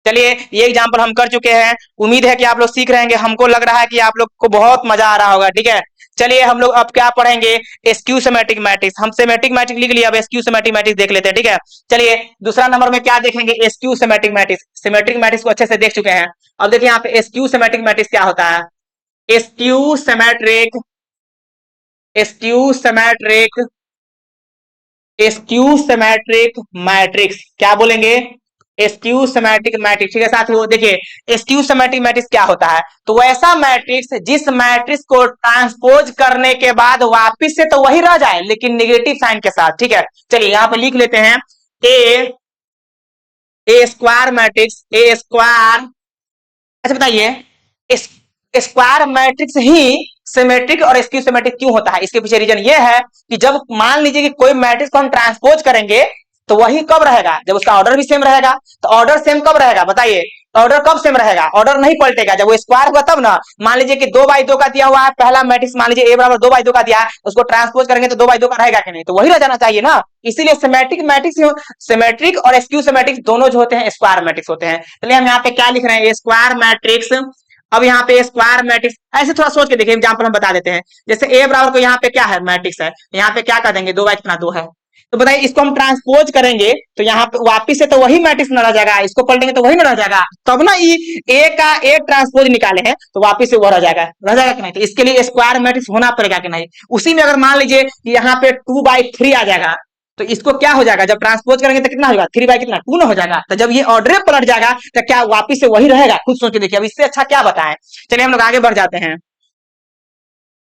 [SPEAKER 1] चलिए ये एग्जांपल हम कर चुके हैं, उम्मीद है कि आप लोग सीख रहे होंगे, हमको लग रहा है कि आप लोग को बहुत मजा आ रहा होगा, ठीक है। चलिए हम लोग अब क्या पढ़ेंगे, स्क्यू सिमेट्रिक मैट्रिक्स। हम सिमेट्रिक मैट्रिक्स लिख लिया, अब स्क्यू सिमेट्रिक मैट्रिक्स देख लेते हैं, ठीक है। चलिए दूसरा नंबर में क्या देखेंगे, skew symmetric matrix. Symmetric matrix को अच्छे से देख चुके हैं, अब देखिए यहाँ पे स्क्यू सिमेट्रिक मैट्रिक्स क्या होता है। Skew symmetric skew symmetric skew symmetric matrix क्या बोलेंगे, स्क्यू सिमेट्रिक मैट्रिक्स, ठीक है साथियों। देखिए स्क्यू सिमेट्रिक मैट्रिक्स क्या होता है, तो वैसा मैट्रिक्स जिस मैट्रिक्स को ट्रांसपोज करने के बाद वापिस से तो वही रह जाए लेकिन नेगेटिव साइन के साथ, ठीक है। चलिए यहां पे लिख लेते हैं ए स्क्वायर मैट्रिक्स, ए स्क्वायर। अच्छा बताइए स्क्वायर मैट्रिक्स ही सिमेट्रिक और स्क्यू सिमेट्रिक क्यों होता है? इसके पीछे रीजन ये है कि जब मान लीजिए कि कोई मैट्रिक्स को हम ट्रांसपोज करेंगे तो वही कब रहेगा, जब उसका ऑर्डर भी सेम रहेगा। तो ऑर्डर सेम कब रहेगा बताइए, ऑर्डर कब सेम रहेगा, ऑर्डर नहीं पलटेगा जब वो स्क्वायर होगा तब ना। मान लीजिए कि 2/2 का दिया हुआ है पहला मैट्रिक्स, मान लीजिए ए बराबर 2/2 का दिया है, उसको ट्रांसपोज करेंगे तो 2/2 का रहेगा कि नहीं, तो वही रह जाना चाहिए ना। इसीलिए सिमेट्रिक मैट्रिक्स, सिमेट्रिक और स्क्यू सिमेट्रिक दोनों जो होते हैं स्क्वायर मैट्रिक्स होते हैं। चलिए हम यहाँ पे क्या लिख रहे हैं, स्क्वायर मैट्रिक्स। अब यहाँ पे स्क्वायर मैट्रिक्स ऐसे थोड़ा सोच के देखिए, एग्जांपल हम बता देते हैं। जैसे ए बराबर को यहाँ पे क्या है, मैट्रिक्स है, यहाँ पे क्या कर देंगे 2/2 है। तो बताइए इसको हम ट्रांसपोज करेंगे तो यहाँ पे वापिस से तो वही मैट्रिक्स न रह जाएगा, इसको पलटेंगे तो वही न रह जाएगा, तब ना ए का ए ट्रांसपोज निकाले हैं तो वापिस से वो रह जाएगा कि नहीं। तो इसके लिए स्क्वायर मैट्रिक्स होना पड़ेगा कि नहीं। उसी में अगर मान लीजिए कि यहाँ पे 2/3 आ जाएगा तो इसको क्या हो जाएगा, जब ट्रांसपोज करेंगे तो कितना होगा, 3/2 न हो जाएगा। तो जब ये ऑर्डर पलट जाएगा तो क्या वापिस से वही रहेगा, खुद सोच के देखिए। अब इससे अच्छा क्या बताएं। चलिए हम लोग आगे बढ़ जाते हैं।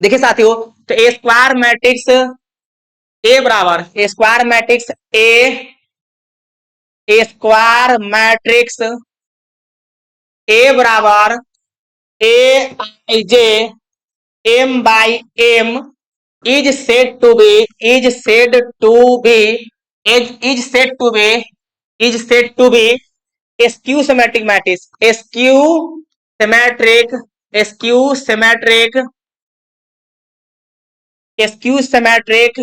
[SPEAKER 1] देखिए साथियों, तो ए स्क्वायर मैट्रिक्स ए बराबर square matrix A square matrix A बराबर A I J M by m is said to be is said to be is said to be is said to be skew symmetric matrix, skew symmetric, skew symmetric, skew symmetric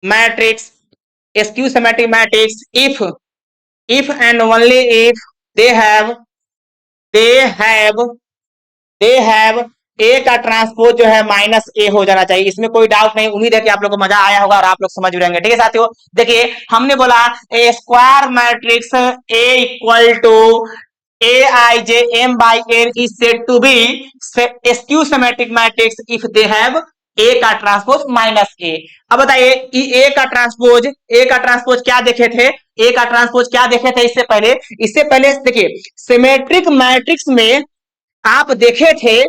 [SPEAKER 1] matrix, skew symmetric matrix if and only if they have A का transpose जो है minus ए हो जाना चाहिए। इसमें कोई doubt नहीं। उम्मीद है कि आप लोग को मजा आया होगा और आप लोग समझ रहेंगे, ठीक है साथियों। देखिए हमने बोला A square matrix A equal to A I J M by n is said to be skew symmetric matrix if they have A का ट्रांसपोज माइनस ए। अब बताइए ए का ट्रांसपोज क्या देखे थे, ए का ट्रांसपोज क्या देखे थे इससे पहले देखिए सिमेट्रिक मैट्रिक्स में आप देखे थे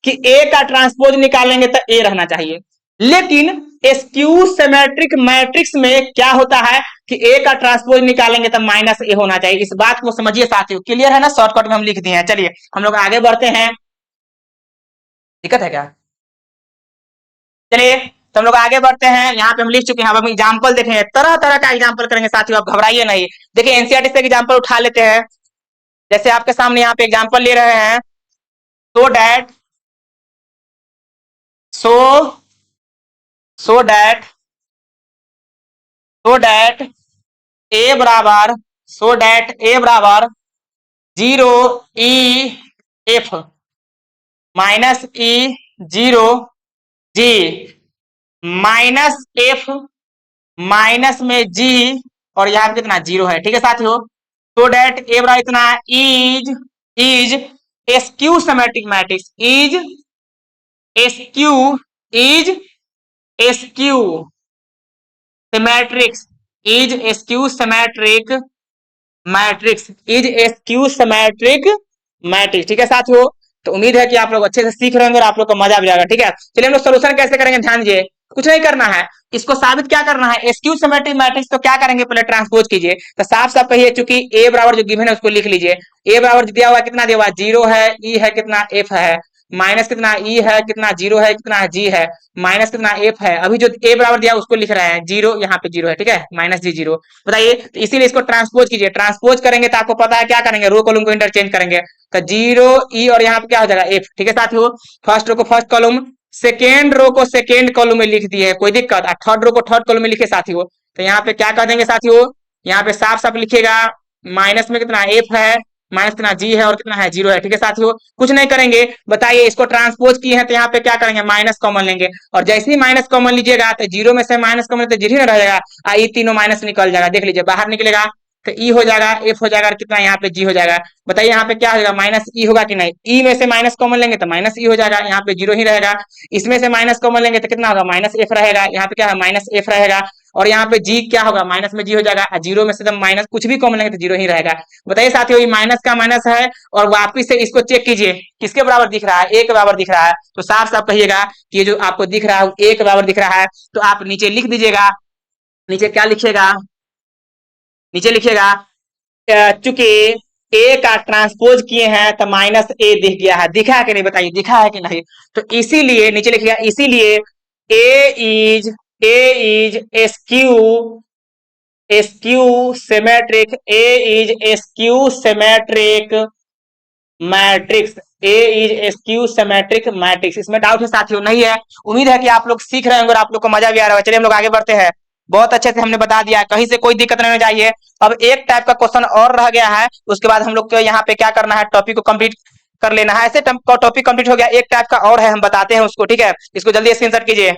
[SPEAKER 1] कि ए का ट्रांसपोज निकालेंगे तो ए रहना चाहिए, लेकिन स्क्यू सिमेट्रिक मैट्रिक्स में क्या होता है कि ए का ट्रांसपोज निकालेंगे तो माइनस ए होना चाहिए। इस बात को समझिए साथियों, क्लियर है ना, शॉर्टकट में हम लिख दिए हैं। चलिए हम लोग आगे बढ़ते हैं, दिक्कत है क्या? चलिए तो हम लोग आगे बढ़ते हैं। यहाँ पे हम लिख चुके हैं, अब हम एग्जाम्पल देखेंगे, तरह तरह का एग्जाम्पल करेंगे साथियों, आप घबराइए नहीं। देखिए एनसीईआरटी से एग्जाम्पल उठा लेते हैं। जैसे आपके सामने यहाँ पे एग्जाम्पल ले रहे हैं, so that ए बराबर zero E F minus E zero जी माइनस एफ माइनस में जी और यहाँ पे कितना जीरो है, ठीक है साथियों। सो डेट ए बराबर इतना is skew symmetric matrix is skew symmetrics is skew symmetric matrix is skew symmetric matrix, ठीक है साथियों। तो उम्मीद है कि आप लोग अच्छे से सीख रहे होंगे और आप लोग को मजा भी आएगा, ठीक है। चलिए हम लोग सोल्यूशन कैसे करेंगे, ध्यान दीजिए। कुछ नहीं करना है, इसको साबित क्या करना है, स्क्यू सिमेट्रिक मैट्रिक्स तो क्या करेंगे, पहले ट्रांसपोज कीजिए। तो साफ साफ कहिए, चूंकि ए बराबर जो गिवन है उसको लिख लीजिए। ए बराबर दिया हुआ कितना दिया हुआ, जीरो है, ई है कितना, एफ है, माइनस कितना ई है कितना, जीरो है कितना, जी है, माइनस कितना एफ है। अभी जो ए बराबर दिया उसको लिख रहे हैं, जीरो, यहाँ पे जीरो है, ठीक है, माइनस जी जीरो। बताइए तो इसीलिए इसको ट्रांसपोज कीजिए। ट्रांसपोज करेंगे तो आपको पता है क्या करेंगे, रो कॉलम को इंटरचेंज करेंगे। तो जीरो ई और यहाँ पे क्या हो जाएगा, एफ, ठीक है साथियों। फर्स्ट रो को फर्स्ट कॉलम, सेकेंड रो को सेकेंड कॉलम में लिख दिए, कोई दिक्कत। और थर्ड रो को थर्ड कॉलम में लिखे साथियों। तो यहाँ पे क्या कर देंगे साथियों, यहाँ पे साफ साफ लिखिएगा, माइनस में कितना एफ है, माइनस कितना जी है और कितना है, जीरो है, ठीक है साथियों। कुछ नहीं करेंगे, बताइए इसको ट्रांसपोज किए हैं तो यहाँ पे क्या करेंगे, माइनस कॉमन लेंगे। और जैसे ही माइनस कॉमन लीजिएगा तो जीरो में से माइनस कॉमन तो जीरो रह जाएगा, ये तीनों माइनस निकल जाएगा। देख लीजिए बाहर निकलेगा, तो ई हो जाएगा, एफ हो जाएगा, और कितना यहाँ पे जी हो जाएगा। बताइए यहाँ पे क्या होगा, माइनस ई होगा कि नहीं। ई में से माइनस कॉमन लेंगे तो माइनस ई हो जाएगा, यहाँ पे जीरो ही रहेगा। इसमें से माइनस कॉमन लेंगे तो कितना होगा, माइनस एफ रहेगा, यहाँ पे क्या है, माइनस एफ रहेगा। और यहाँ पे जी क्या होगा, माइनस में जी हो जाएगा, और जीरो में से तो माइनस कुछ भी कॉमन लेंगे तो जीरो ही रहेगा। बताइए साथियों, ये माइनस का माइनस है, और वापिस से इसको चेक कीजिए किसके बराबर दिख रहा है, ए के बराबर दिख रहा है। तो साफ साफ कहिएगा कि ये जो आपको दिख रहा है ए के बराबर दिख रहा है। तो आप नीचे लिख दीजिएगा, नीचे क्या लिखिएगा, नीचे लिखिएगा चूंकि ए का ट्रांसपोज किए हैं तो माइनस ए दिख गया है। दिखा है कि नहीं, बताइए दिखा है कि नहीं। तो इसीलिए नीचे लिखिएगा, इसीलिए A is skew skew symmetric, A is skew symmetric matrix, A is skew symmetric matrix. इसमें डाउट है साथियों, नहीं है। उम्मीद है कि आप लोग सीख रहे होंगे और आप लोग को मजा भी आ रहा है। चलिए हम लोग आगे बढ़ते हैं। बहुत अच्छे से हमने बता दिया, कहीं से कोई दिक्कत नहीं होनी चाहिए। अब एक टाइप का क्वेश्चन और रह गया है, उसके बाद हम लोग को यहाँ पे क्या करना है, टॉपिक को कंप्लीट कर लेना है। ऐसे टॉपिक कंप्लीट हो गया, एक टाइप का और है, हम बताते हैं उसको, ठीक है। इसको जल्दी स्क्रीनशॉट कीजिए।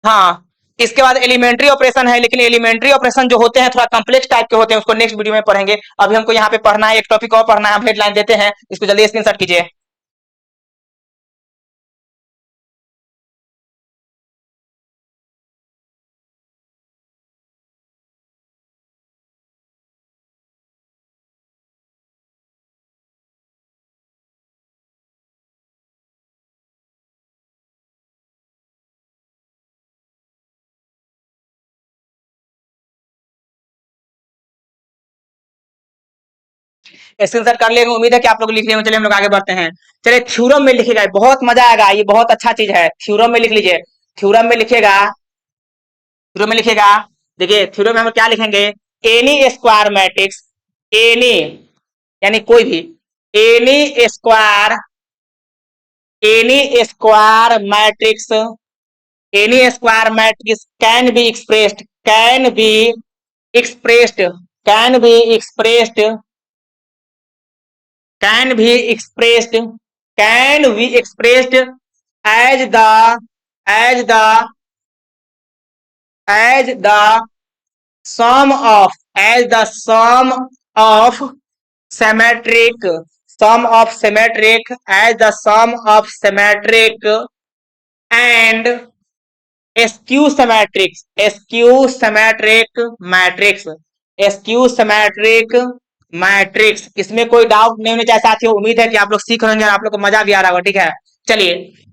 [SPEAKER 1] हाँ, इसके बाद एलिमेंट्री ऑपरेशन है, लेकिन एलिमेंट्री ऑपरेशन जो होते हैं थोड़ा कॉम्प्लेक्स टाइप के होते हैं, उसको नेक्स्ट वीडियो में पढ़ेंगे। अभी हमको यहाँ पे पढ़ना है, एक टॉपिक और पढ़ना है, हम हेडलाइन देते हैं, इसको जल्दी स्क्रीनशॉट कीजिए। स्क्रीनशॉट कर लेंगे, उम्मीद है कि आप लोग लिख लेंगे। चलिए हम लोग आगे बढ़ते हैं। चलिए थ्योरम में लिखेगा, बहुत मजा आएगा, ये बहुत अच्छा चीज है। थ्योरम में लिख लीजिए, थ्योरम में लिखेगा, थ्योरम में लिखेगा। देखिए थ्योरम में हम क्या लिखेंगे, एनी स्क्वायर मैट्रिक्स, एनी यानी कोई भी, N E square, any square matrix, any square matrix can be expressed, can be expressed, can be expressed, can be expressed, can be expressed as the, as the, as the sum of, as the sum of symmetric, sum of symmetric, as the sum of symmetric and skew symmetric, skew symmetric matrix, skew symmetric matrix. इसमें कोई doubt नहीं होना चाहिए साथियों, उम्मीद है कि आप लोग सीख रहे हैं, आप लोग को मजा भी आ रहा होगा, ठीक है। चलिए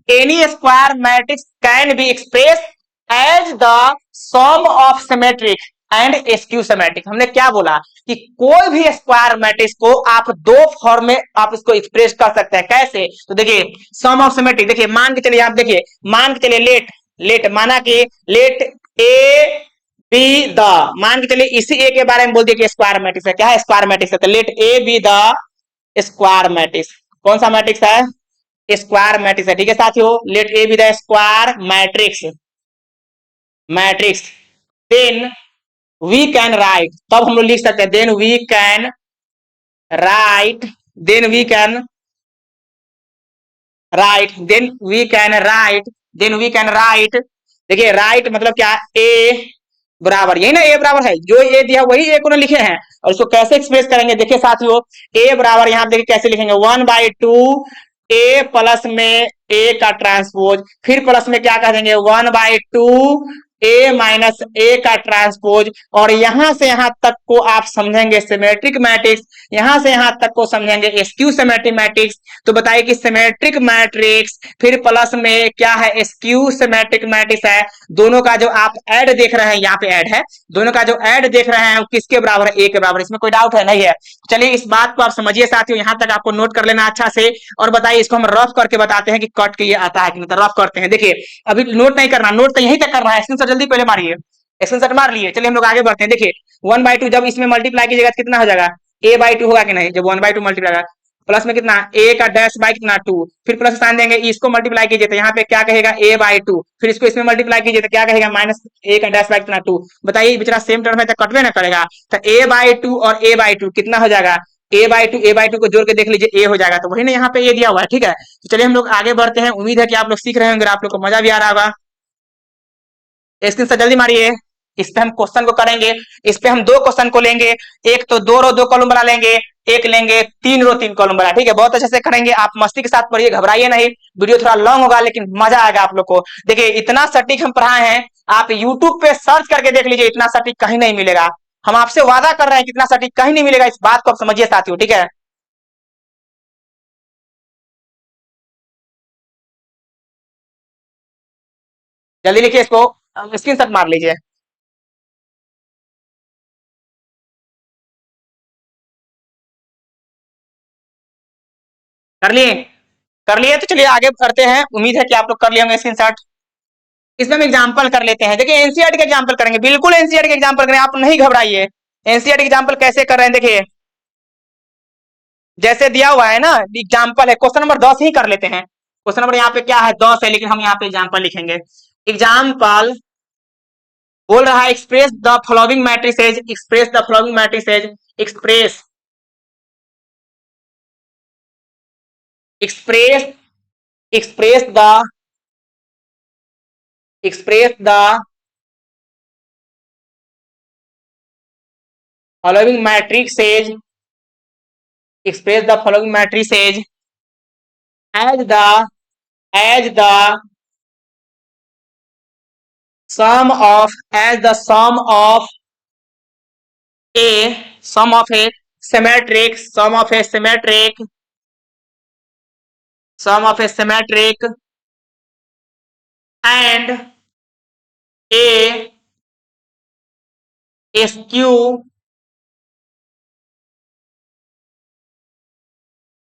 [SPEAKER 1] any square matrix can be express as the sum of symmetric and skew symmetric. हमने क्या बोला कि कोई भी स्क्वायर मैट्रिक्स को आप दो फॉर्म में आप इसको एक्सप्रेस कर सकते हैं। कैसे, तो देखिए सम ऑफ सिमेट्रिक, देखिए मान के चलिए, आप देखिए मान के चलिए, लेट लेट माना कि लेट ए बी द, मान के चलिए इसी ए के बारे में बोल दिया कि स्क्वायर मैट्रिक्स है। क्या है, स्क्वायर मैट्रिक्स है। तो let A be the square matrix, कौन सा मैट्रिक्स है, स्क्वायर मैट्रिक्स है, ठीक है साथियों। Let A be the square matrix, matrix, then we can write, तब हम लोग लिख सकते हैं, then we can write, then we can write, then we can write, then we can write. देखिए राइट मतलब क्या, ए बराबर, यही ना ए बराबर है, जो ए दिया वही ए को लिखे हैं। और इसको कैसे एक्सप्रेस करेंगे, देखिए साथियों, ए बराबर यहाँ देखिए कैसे लिखेंगे, 1/2 ए प्लस में ए का ट्रांसपोज, फिर प्लस में क्या कह देंगे 1/2 ए माइनस ए का ट्रांसपोज। और यहां से यहां तक को आप समझेंगे सिमेट्रिक मैट्रिक्स, यहां से यहां तक को समझेंगे स्क्यू सिमेट्रिक मैट्रिक्स। तो बताइए कि सिमेट्रिक मैट्रिक्स फिर प्लस में क्या है, स्क्यू सिमेट्रिक मैट्रिक्स है। दोनों का जो आप ऐड देख रहे हैं, यहाँ पे ऐड है, दोनों का जो ऐड देख रहे हैं वो किसके बराबर है, ए के बराबर। इसमें कोई डाउट है, नहीं है। चलिए इस बात को आप समझिए साथियों, यहां तक आपको नोट कर लेना अच्छा से। और बताइए इसको हम रफ करके बताते हैं कि कट के ये आता है कि नहीं, तो रफ करते हैं। देखिए अभी नोट नहीं करना, नोट तो यहीं तक करना है, स्क्रीनशॉट जल्दी पहले मारिए, स्क्रीनशॉट मार लिए। चलिए हम लोग आगे बढ़ते हैं। देखिए 1/2 जब इसमें मल्टीप्लाई कीजिएगा तो कितना हो जाएगा, a/2 होगा कि नहीं, जब 1/2 मल्टीप्लाई प्लस में कितना a का डैश बाई कितना 2, फिर प्लस साइन देंगे, इसको मल्टीप्लाई कीजिए तो यहाँ पे क्या कहेगा a/2, फिर इसको इसमें मल्टीप्लाई कीजिए तो क्या कहेगा माइनस a का डैश बाई कितना 2। बताइए बेचारा सेम टर्म है तो कटवे ना करेगा। तो a/2 और a/2 कितना हो जाएगा, a/2 को जोड़ के देख लीजिए a हो जाएगा, तो वही ना यहाँ पे a दिया हुआ है, ठीक है। तो चलिए हम लोग आगे बढ़ते हैं, उम्मीद है कि आप लोग सीख रहे होंगे, आप लोग को मजा भी आ रहा होगा। स्क्रीन से जल्दी मारिए। इस पे हम क्वेश्चन को करेंगे, इस पे हम दो क्वेश्चन को लेंगे, एक तो 2 रो 2 कॉलम बना लेंगे, एक लेंगे 3 रो 3 कॉलम बना, ठीक है। बहुत अच्छे से करेंगे, आप मस्ती के साथ पढ़िए, घबराइए नहीं। वीडियो थोड़ा लॉन्ग होगा लेकिन मजा आएगा आप लोग को। देखिए इतना सटीक हम पढ़ाए हैं, आप यूट्यूब पे सर्च करके देख लीजिए, इतना सटीक कहीं नहीं मिलेगा। हम आपसे वादा कर रहे हैं कितना सटीक कहीं नहीं मिलेगा, इस बात को आप समझिए साथियों, ठीक है। जल्दी लिखिए इसको, स्क्रीनशॉट मार लीजिए। कर लिए? कर लिए तो चलिए आगे बढ़ते हैं, उम्मीद है कि आप लोग कर लिए होंगे स्क्रीनशॉट। इसमें हम एग्जांपल कर लेते हैं। देखिए एनसीईआरटी का एग्जांपल करेंगे, बिल्कुल एनसीईआरटी का एग्जांपल करेंगे, आप नहीं घबराइए। एनसीईआरटी एग्जांपल कैसे कर रहे हैं देखिए, जैसे दिया हुआ है ना एग्जांपल है, क्वेश्चन नंबर 10 ही कर लेते हैं। क्वेश्चन नंबर यहाँ पे क्या है, 10 है, लेकिन हम यहाँ पे एग्जांपल लिखेंगे। एग्जांपल बोल रहा है express the following matrices, express the following matrices, express express express the express the following matrices, express the following matrices as the sum of as the sum of a symmetric and a skew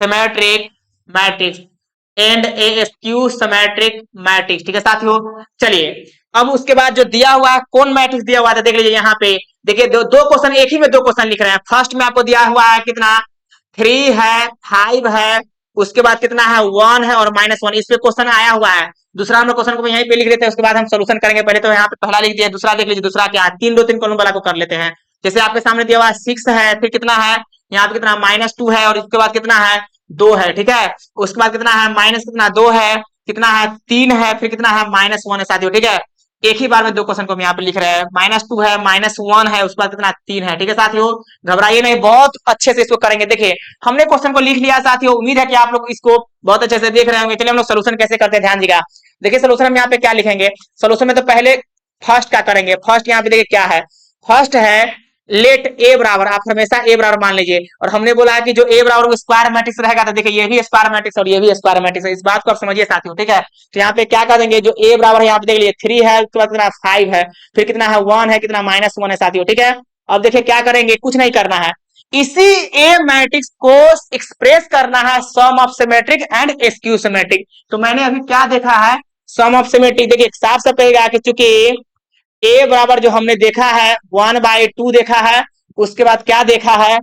[SPEAKER 1] symmetric matrix and A skew symmetric matrix, ठीक है साथियों। चलिए अब उसके बाद जो दिया हुआ है कौन मैट्रिक्स दिया हुआ है, देख लीजिए यहाँ पे। देखिए दो क्वेश्चन, एक ही में दो क्वेश्चन लिख रहे हैं। फर्स्ट में आपको दिया हुआ है कितना, 3 है, 5 है, उसके बाद कितना है, 1 है और -1, इस पे क्वेश्चन आया हुआ है। दूसरा हम लोग क्वेश्चन को यहीं पे लिख देते हैं, उसके बाद हम सोल्यूशन करेंगे। पहले तो यहाँ पे पहला लिख दिया, दूसरा देख लीजिए दूसरा क्या है, 3 रो 3 कॉलम वाला को कर लेते हैं। जैसे आपके सामने दिया हुआ है 6 है, फिर कितना है यहाँ पे कितना -2 है, और इसके बाद कितना है 2 है, ठीक है। उसके बाद कितना है माइनस कितना 2 है, कितना है 3 है, फिर कितना है -1 है साथियों, ठीक है। एक ही बार में दो क्वेश्चन को हम यहाँ पे लिख रहे हैं, -2 है, -1 है, उसके बाद कितना 3 है, ठीक है साथियों। घबराइए नहीं, बहुत अच्छे से इसको करेंगे। देखिए हमने क्वेश्चन को लिख लिया साथियों, उम्मीद है कि आप लोग इसको बहुत अच्छे से देख रहे होंगे। चलिए हम लोग सोल्यूशन कैसे करते हैं ध्यान दीजिएगा। देखिए सोल्यूशन हम यहाँ पे क्या लिखेंगे, सोल्यूशन में तो पहले फर्स्ट क्या करेंगे, फर्स्ट यहाँ पे देखिए क्या है, फर्स्ट है लेट ए बराबर, आप हमेशा ए बराबर मान लीजिए। और हमने बोला है कि जो ए बराबर स्क्वायर मैट्रिक्स रहेगा, तो देखिए ये भी स्क्वायर मैट्रिक्स और ये भी स्क्वायर मैट्रिक्स है, इस बात को आप समझिए साथियों, ठीक है। तो यहाँ पे क्या कर देंगे, जो ए बराबर है यहाँ पे देख लीजिए 3 है, उसके बाद कितना 5 है, फिर कितना है 1 है, कितना -1 है साथियों, ठीक है। अब देखिए क्या करेंगे, कुछ नहीं करना है, इसी ए मैट्रिक्स को एक्सप्रेस करना है sum of symmetric and skew symmetric. तो मैंने अभी क्या देखा है, सम ऑफ सिमेट्रिक, देखिए साफ साफ कहेगा कि चूंकि ए बराबर जो हमने देखा है 1/2 देखा है, उसके बाद क्या देखा है,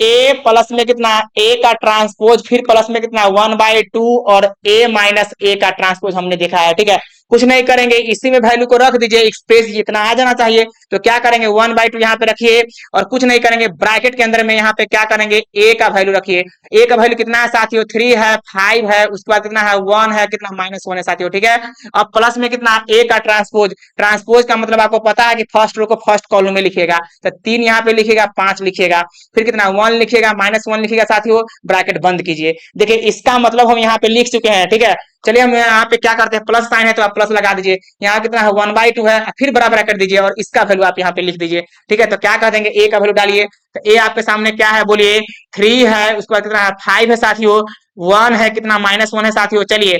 [SPEAKER 1] ए प्लस में कितना ए का ट्रांसपोज, फिर प्लस में कितना 1/2 और ए माइनस ए का ट्रांसपोज हमने देखा है, ठीक है। कुछ नहीं करेंगे, इसी में वैल्यू को रख दीजिए, एक्सप्रेस इतना आ जाना चाहिए। तो क्या करेंगे 1/2 यहाँ पे रखिए, और कुछ नहीं करेंगे, ब्रैकेट के अंदर में यहाँ पे क्या करेंगे, ए का वैल्यू रखिए। ए का वैल्यू कितना है साथियों, 3 है, 5 है, उसके बाद कितना है 1 है, कितना -1 है साथियों, ठीक है। अब प्लस में कितना ए का ट्रांसपोज, ट्रांसपोज का मतलब आपको पता है कि फर्स्ट रो को फर्स्ट कॉलम में लिखिएगा, तो 3 यहाँ पे लिखिएगा, 5 लिखिएगा, फिर कितना 1 लिखिएगा, -1 लिखिएगा साथियों, ब्रैकेट बंद कीजिए। देखिए इसका मतलब हम यहाँ पे लिख चुके हैं, ठीक है। चलिए हम यहाँ पे क्या करते हैं, प्लस साइन है तो आप प्लस लगा दीजिए, यहाँ कितना है 1/2 है, फिर बड़ा ब्रैकेट दीजिए और इसका वैल्यू आप यहाँ पे लिख दीजिए, ठीक है। तो क्या कर देंगे, ए का वैल्यू डालिए, तो ए आपके सामने क्या है बोलिए, 3 है, उसके बाद कितना है 5 है साथियों, 1 है, कितना -1 है साथियों। चलिए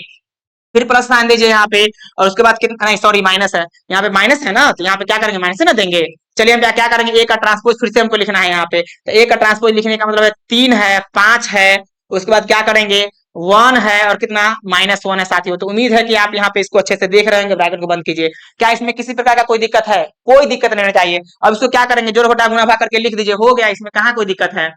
[SPEAKER 1] फिर प्लस साइन दीजिए यहाँ पे, और उसके बाद कितना, नहीं सॉरी माइनस है, यहाँ पे माइनस है ना, तो यहाँ पे क्या करेंगे, माइनस है ना देंगे। चलिए हम क्या करेंगे, ए का ट्रांसपोज फिर से हमको लिखना है यहाँ पे, तो ए का ट्रांसपोज लिखने का मतलब है 3 है, 5 है, उसके बाद क्या करेंगे 1 है और कितना -1 है साथियों। तो उम्मीद है कि आप यहाँ पे इसको अच्छे से देख रहे होंगे, ब्रैकेट को बंद कीजिए। क्या इसमें किसी प्रकार का कोई दिक्कत है, कोई दिक्कत नहीं चाहिए। अब इसको क्या करेंगे, जोड़ घटा गुणा भाग करके लिख दीजिए, हो गया, इसमें कहाँ कोई दिक्कत है।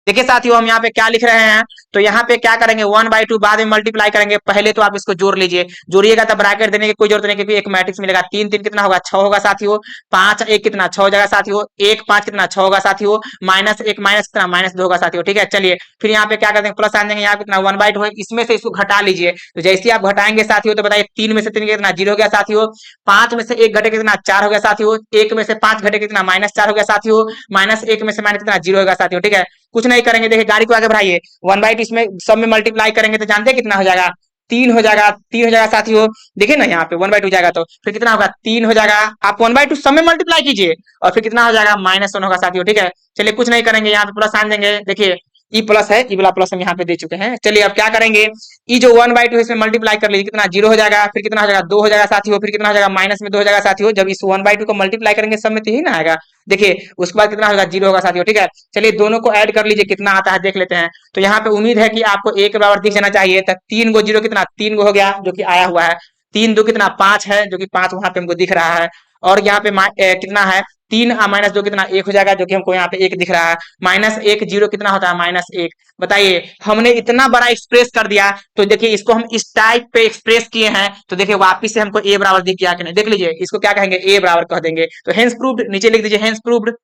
[SPEAKER 1] देखिए साथियों हम यहाँ पे क्या लिख रहे हैं, तो यहाँ पे क्या करेंगे 1/2 बाद में मल्टीप्लाई करेंगे, पहले तो आप इसको जोड़ लीजिए, जोड़िएगा तो ब्रैकेट देने की कोई जरूरत नहीं क्योंकि एक मैट्रिक्स मिलेगा। 3 3 कितना होगा 6 होगा साथियों, 5 1 कितना 6 हो जाएगा साथियों, 1 5 कितना 6 होगा साथियों, माइनस 1 माइनस कितना -2 होगा साथियों। ठीक है चलिए फिर यहाँ पे क्या करते हैं प्लस आ जाएंगे, यहाँ कितना 1/2 है, इसमें से इसको घटा लीजिए, तो जैसे ही आप घटाएंगे साथियों तो बताइए 3 में से 3 कितना 0 हो गया साथियों, 5 में से 1 घटे कितना 4 हो गया साथियों, 1 में से 5 घटे कितना -4 हो गया साथियों, -1 में से माइनस कितना 0 होगा साथियों। ठीक है कुछ नहीं करेंगे, देखिए गाड़ी को आगे बढ़ाइए, 1/2 इसमें सब में मल्टीप्लाई करेंगे तो जानते हैं कितना हो जाएगा, 3 हो जाएगा, 3 हो जाएगा साथियों। देखिए ना यहाँ पे 1/2 जाएगा तो फिर कितना होगा 3 हो जाएगा, आप 1/2 सब में मल्टीप्लाई कीजिए और फिर कितना हो जाएगा -1 होगा साथियों। ठीक है चलिए कुछ नहीं करेंगे, यहाँ पे प्लस आन देंगे, देखिए ई प्लस है, ई वाला प्लस हम यहाँ पे दे चुके हैं। चलिए अब क्या करेंगे, ई जो 1/2 है इसमें मल्टीप्लाई कर लीजिए, कितना 0 हो जाएगा, फिर कितना हो जाएगा 2 हो जाएगा साथियों, फिर कितना हो जाएगा -2 हो जाएगा साथियों। जब इस 1/2 को मल्टीप्लाई करेंगे सब में तो ही ना आएगा, देखिए उसके बाद कितना होगा 0 होगा साथियों। ठीक है चलिए दोनों को ऐड कर लीजिए कितना आता है देख लेते हैं, तो यहाँ पे उम्मीद है कि आपको एक बराबर दिख जाना चाहिए, तब 3 गो 0 कितना 3 गो हो गया जो कि आया हुआ है, 3 2 कितना 5 है जो कि 5 वहां पे हमको दिख रहा है, और यहाँ पे कितना है 3 -2 कितना 1 हो जाएगा जो कि हमको यहाँ पे 1 दिख रहा है, -1 0 कितना होता है -1। बताइए हमने इतना बड़ा एक्सप्रेस कर दिया, तो देखिए इसको हम इस टाइप पे एक्सप्रेस किए हैं, तो देखिए वापिस से हमको ए बराबर दिख गया कि नहीं, देख लीजिए इसको क्या कहेंगे ए बराबर कह देंगे, तो हेंस प्रूव्ड नीचे लिख दीजिए हेंस प्रूव्ड,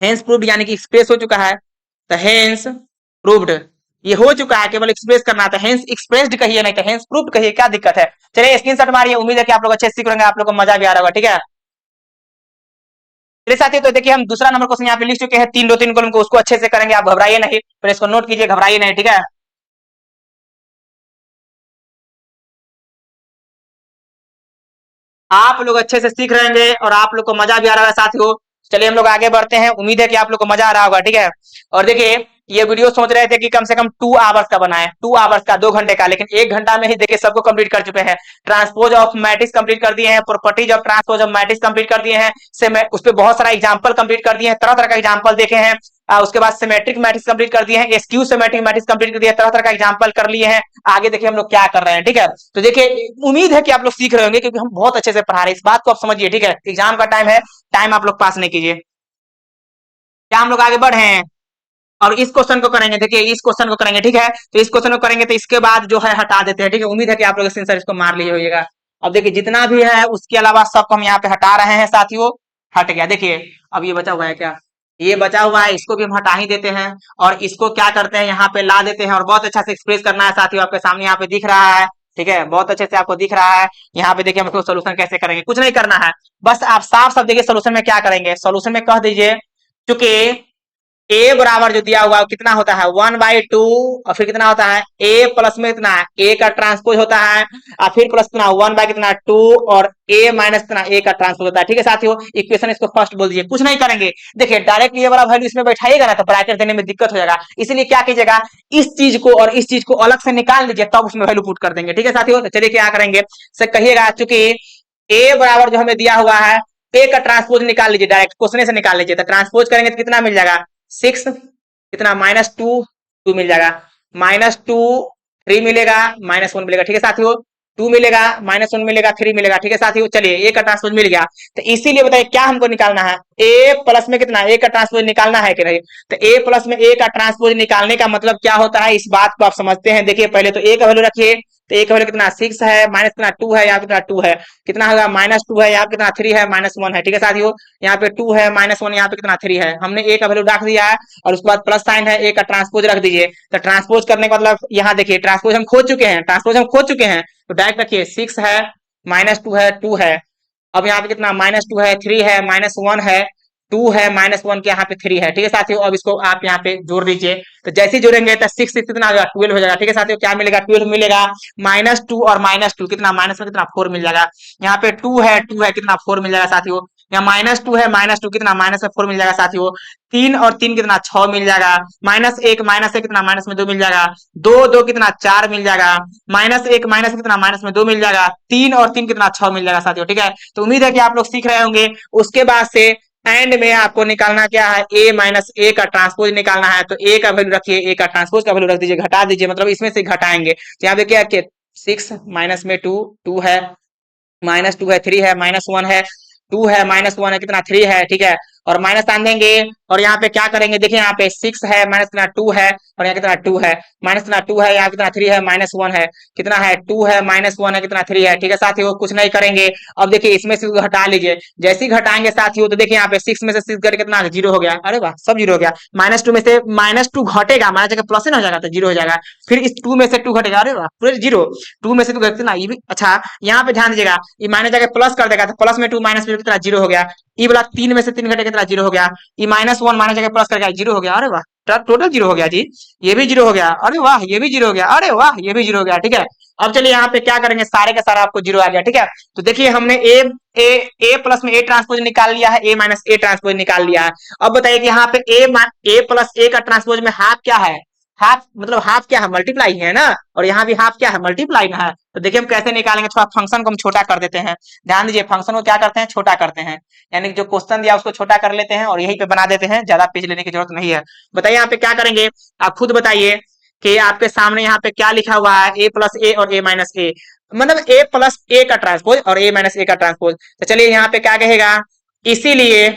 [SPEAKER 1] हेंस प्रूव्ड यानी कि एक्सप्रेस हो चुका है, तो हेंस प्रूव्ड ये हो चुका है, केवल एक्सप्रेस करना था, हेंस एक्सप्रेस्ड कहिए नहीं तो हेंस प्रूव्ड कहिए, क्या दिक्कत है। चलिए स्क्रीनशॉट मारिए, उम्मीद है कि आप लोग अच्छे से सीख लेंगे, आप लोग को मजा भी आ रहा होगा। ठीक है मेरे साथी तो देखिए हम दूसरा नंबर क्वेश्चन यहाँ पे लिख चुके हैं, 3 2 3 कॉलम को, उसको अच्छे से करेंगे, आप घबराइए नहीं, पर इसको नोट कीजिए, घबराइए नहीं। ठीक है आप लोग अच्छे से सीख रहेंगे और आप लोग को मजा भी आ रहा है साथियों। चलिए हम लोग आगे बढ़ते हैं, उम्मीद है कि आप लोग को मजा आ रहा होगा। ठीक है और देखिए ये वीडियो सोच रहे थे कि कम से कम 2 आवर्स का बनाए, 2 आवर्स का 2 घंटे का, लेकिन 1 घंटा में ही देखिए सबको कंप्लीट कर चुके हैं। ट्रांसपोज ऑफ मैट्रिक्स कंप्लीट कर दिए हैं, properties of transpose of matrix complete कर दिए हैं, से मैं उस पर बहुत सारा एग्जाम्पल कंप्लीट कर दिए हैं, तरह तरह का एग्जाम्पल देखे हैं। उसके बाद सिमेट्रिक मैट्रिक्स कंप्लीट कर दिए हैं, एसक्यू सिमेट्रिक मैट्रिक्स कंप्लीट कर दिया, तरह तरह का एग्जाम्पल कर लिए हैं। आगे देखिए हम लोग क्या कर रहे हैं। ठीक है तो देखिए उम्मीद है कि आप लोग सीख रहे होंगे क्योंकि हम बहुत अच्छे से पढ़ा रहे हैं, इस बात को आप समझिए। ठीक है एग्जाम का टाइम है, टाइम आप लोग पास नहीं कीजिए। क्या हम लोग आगे बढ़े हैं और इस क्वेश्चन को करेंगे, देखिए इस क्वेश्चन को करेंगे। ठीक है तो इस क्वेश्चन को करेंगे तो इसके बाद जो है हटा देते हैं। ठीक है उम्मीद है कि आप लोग सेंसर इसको मार लिए होइएगा। अब देखिए जितना भी है उसके अलावा सबको हम यहाँ पे हटा रहे हैं साथियों, हट गया। देखिए अब ये बचा हुआ है, क्या ये बचा हुआ है, इसको भी हम हटा ही देते हैं और इसको क्या करते हैं यहाँ पे ला देते हैं, और बहुत अच्छा से एक्सप्रेस करना है साथियों, आपके सामने यहाँ पे दिख रहा है। ठीक है बहुत अच्छे से आपको दिख रहा है, यहाँ पे देखिए हम इसको सोल्यूशन कैसे करेंगे, कुछ नहीं करना है, बस आप साफ साफ देखिए सोल्यूशन में क्या करेंगे, सोल्यूशन में कह दीजिए चूंकि ए बराबर जो दिया हुआ है कितना होता है 1/2, और फिर कितना होता है ए प्लस में कितना है ए का ट्रांसपोज होता है, और फिर प्लस कितना 1/2 और ए माइनस कितना ए का ट्रांसपोज होता है। ठीक है साथियों इक्वेशन इसको फर्स्ट बोल दीजिए, कुछ नहीं करेंगे, देखिए डायरेक्ट ये वाला वैल्यू इसमें बैठाइएगा ना तो ब्रैकेट देने में दिक्कत हो जाएगा, इसलिए क्या कीजिएगा इस चीज को और इस चीज को अलग से निकाल लीजिए तब उसमें वैल्यू पुट कर देंगे। ठीक है साथियों तो चलिए क्या करेंगे से कहिएगा, चूंकि ए बराबर जो हमें दिया हुआ है ए का ट्रांसपोज निकाल लीजिए, डायरेक्ट क्वेश्चन से निकाल लीजिए, तो ट्रांसपोज करेंगे तो कितना मिल जाएगा 6 कितना -2 मिल जाएगा, -2 3 मिलेगा, -1 मिलेगा। ठीक है साथियों 2 मिलेगा, -1 मिलेगा, 3 मिलेगा। ठीक है साथियों चलिए ए का ट्रांसपोज मिल गया, तो इसीलिए बताइए क्या हमको निकालना है, ए प्लस में कितना ए का ट्रांसपोज निकालना है कि नहीं, तो ए प्लस में ए का ट्रांसपोज निकालने का मतलब क्या होता है इस बात को आप समझते हैं। देखिए पहले तो ए का वैल्यू रखिए, तो ए का वैल्यू कितना 6 है, माइनस कितना 2 है, यहाँ कितना 2 है, कितना होगा -2 है, यहाँ कितना 3 है, -1 है। ठीक है साथियों यहाँ पे 2 है, -1 यहाँ पे कितना 3 है, हमने ए का वैल्यू रख दिया है और उसके बाद प्लस साइन है, ए का ट्रांसपोज रख दीजिए, तो ट्रांसपोज करने का मतलब यहाँ देखिए ट्रांसपोज हम खोज चुके हैं, ट्रांसपोज हम खोज चुके हैं, तो डायरेक्ट रखिए 6 है, -2 है, 2 है, अब यहाँ पे कितना -2 है, 3 है, -1 है, 2 है, -1 के यहाँ पे 3 है। ठीक है साथियों अब इसको आप यहाँ पे जोड़ दीजिए, तो जैसे ही जोड़ेंगे तो 6 कितना आ जाएगा 12 हो जाएगा। ठीक है साथियों क्या मिलेगा 12 मिलेगा, -2 और -2 कितना माइनस में कितना 4 मिल जाएगा, यहाँ पे 2 है कितना 4 मिल जाएगा साथियों, यहाँ -2 है, -2 कितना माइनस में 4 मिल जाएगा साथियों, 3 और 3 कितना 6 मिल जाएगा, -1 कितना माइनस में 2 मिल जाएगा, 2 2 कितना 4 मिल जाएगा, -1 माइनस कितना माइनस में 2 मिल जाएगा, 3 और 3 कितना 6 मिल जाएगा साथियों। ठीक है तो उम्मीद है कि आप लोग सीख रहे होंगे। उसके बाद से एंड में आपको निकालना क्या है ए माइनस ए का ट्रांसपोज निकालना है, तो ए का वैल्यू रखिए, ए का ट्रांसपोज का वैल्यू रख दीजिए, घटा दीजिए, मतलब इसमें से घटाएंगे, तो यहाँ पे क्या 6 माइनस में 2 2 है, -2 है, 3 है, -1 है, 2 है, -1 है, कितना 3 है। ठीक है और माइनस आन देंगे और यहाँ पे क्या करेंगे, देखिए यहाँ पे 6 है, माइनस कितना 2 है, और यहाँ कितना 2 है, माइनस कितना 2 है, यहाँ कितना 3 है, माइनस 1 है, कितना है 2 है, माइनस 1 है, कितना 3 है। ठीक है साथियों, कुछ नहीं करेंगे। अब देखिए इसमें से घटा लीजिए, जैसे ही घटाएंगे साथियों तो देखिए यहाँ पे 6 में से 6 करके कितना 0 हो गया। अरे वाह, सब 0 हो गया। -2 में से -2 घटेगा, माना जगह प्लस हो जाएगा तो 0 हो जाएगा। फिर इस 2 में से 2 घटेगा, अरे वाह पूरे 0। 2 में से 2 घटना, ये भी अच्छा। यहाँ पे ध्यान दीजिएगा, ये माइनस जगह प्लस कर देगा तो प्लस में 2 माइनस में कितना 0 हो गया। ये वाला 3 में से 3 घटेगा कितना 0 हो गया। ये -1 माइनस जगह प्लस करके 0 हो गया। अरे वाह, टोटल 0 हो गया जी। ये भी 0 हो गया, अरे वाह ये भी 0 हो गया, अरे वाह ये भी 0 हो गया। ठीक है, अब चलिए यहाँ पे क्या करेंगे, सारे का सारा आपको 0 आ गया। ठीक है, तो देखिए हमने ए प्लस में ए ट्रांसपोज निकाल लिया है, ए माइनस ए ट्रांसपोज निकाल लिया है। अब बताइए कि यहाँ पे ए प्लस ए का ट्रांसपोज में हाफ क्या है, हाफ मतलब हाफ क्या है, मल्टीप्लाई है ना, और यहाँ भी हाफ क्या है, मल्टीप्लाई ना है। तो देखिए हम कैसे निकालेंगे, थोड़ा फंक्शन को हम छोटा कर देते हैं। ध्यान दीजिए, फंक्शन को क्या करते हैं, छोटा करते हैं, यानी कि जो क्वेश्चन दिया उसको छोटा कर लेते हैं और यहीं पे बना देते हैं, ज्यादा पेज लेने की जरूरत नहीं है। बताइए यहाँ पे क्या करेंगे, आप खुद बताइए कि आपके सामने यहाँ पे क्या लिखा हुआ है, ए प्लस ए और ए माइनस ए, मतलब ए प्लस ए का ट्रांसपोज और ए माइनस ए का ट्रांसपोज। तो चलिए यहाँ पे क्या कहेगा, इसीलिए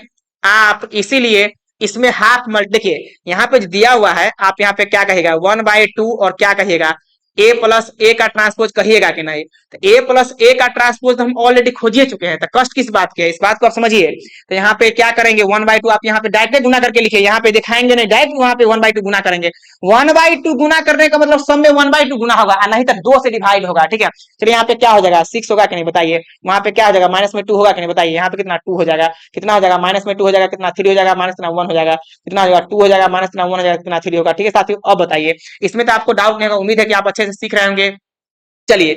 [SPEAKER 1] आप इसीलिए इसमें हाफ मल्ट, देखिए यहाँ पे दिया हुआ है, आप यहाँ पे क्या कहेगा 1/2 और क्या कहिएगा ए प्लस ए का ट्रांसपोज कहिएगा कि नहीं। तो ए प्लस ए का ट्रांसपोज तो हम ऑलरेडी खोज ही चुके हैं, तो कष्ट किस बात की है, इस बात को आप समझिए। तो यहाँ पे क्या करेंगे 1/2 आप यहाँ पे डायरेक्ट गुना करके लिखिए, यहाँ पे दिखाएंगे नहीं, डायरेक्ट वहां पे 1/2 गुना करेंगे। 1/2 गुना करने का मतलब सब में 1/2 गुना होगा, नहीं तो 2 से डिवाइड होगा। ठीक है, चलिए यहाँ पे क्या हो जाएगा 6 होगा कि नहीं बताइए, वहां पे क्या हो जाएगा माइनस में 2 होगा कि नहीं बताइए, यहाँ पे कितना 2 हो जाएगा, कितना हो जाएगा माइनस में 2 हो जाएगा, कितना 3 हो जाएगा, माइनस कितना 1 हो जाएगा, कितना हो जाएगा 2 हो जाएगा, माइनस कितना 1 हो जाएगा, कितना 3 होगा। ठीक है साथियों, अब बताइए, इसमें तो आपको डाउट नहीं होगा, उम्मीद है कि आप अच्छे से सीख रहे होंगे। चलिए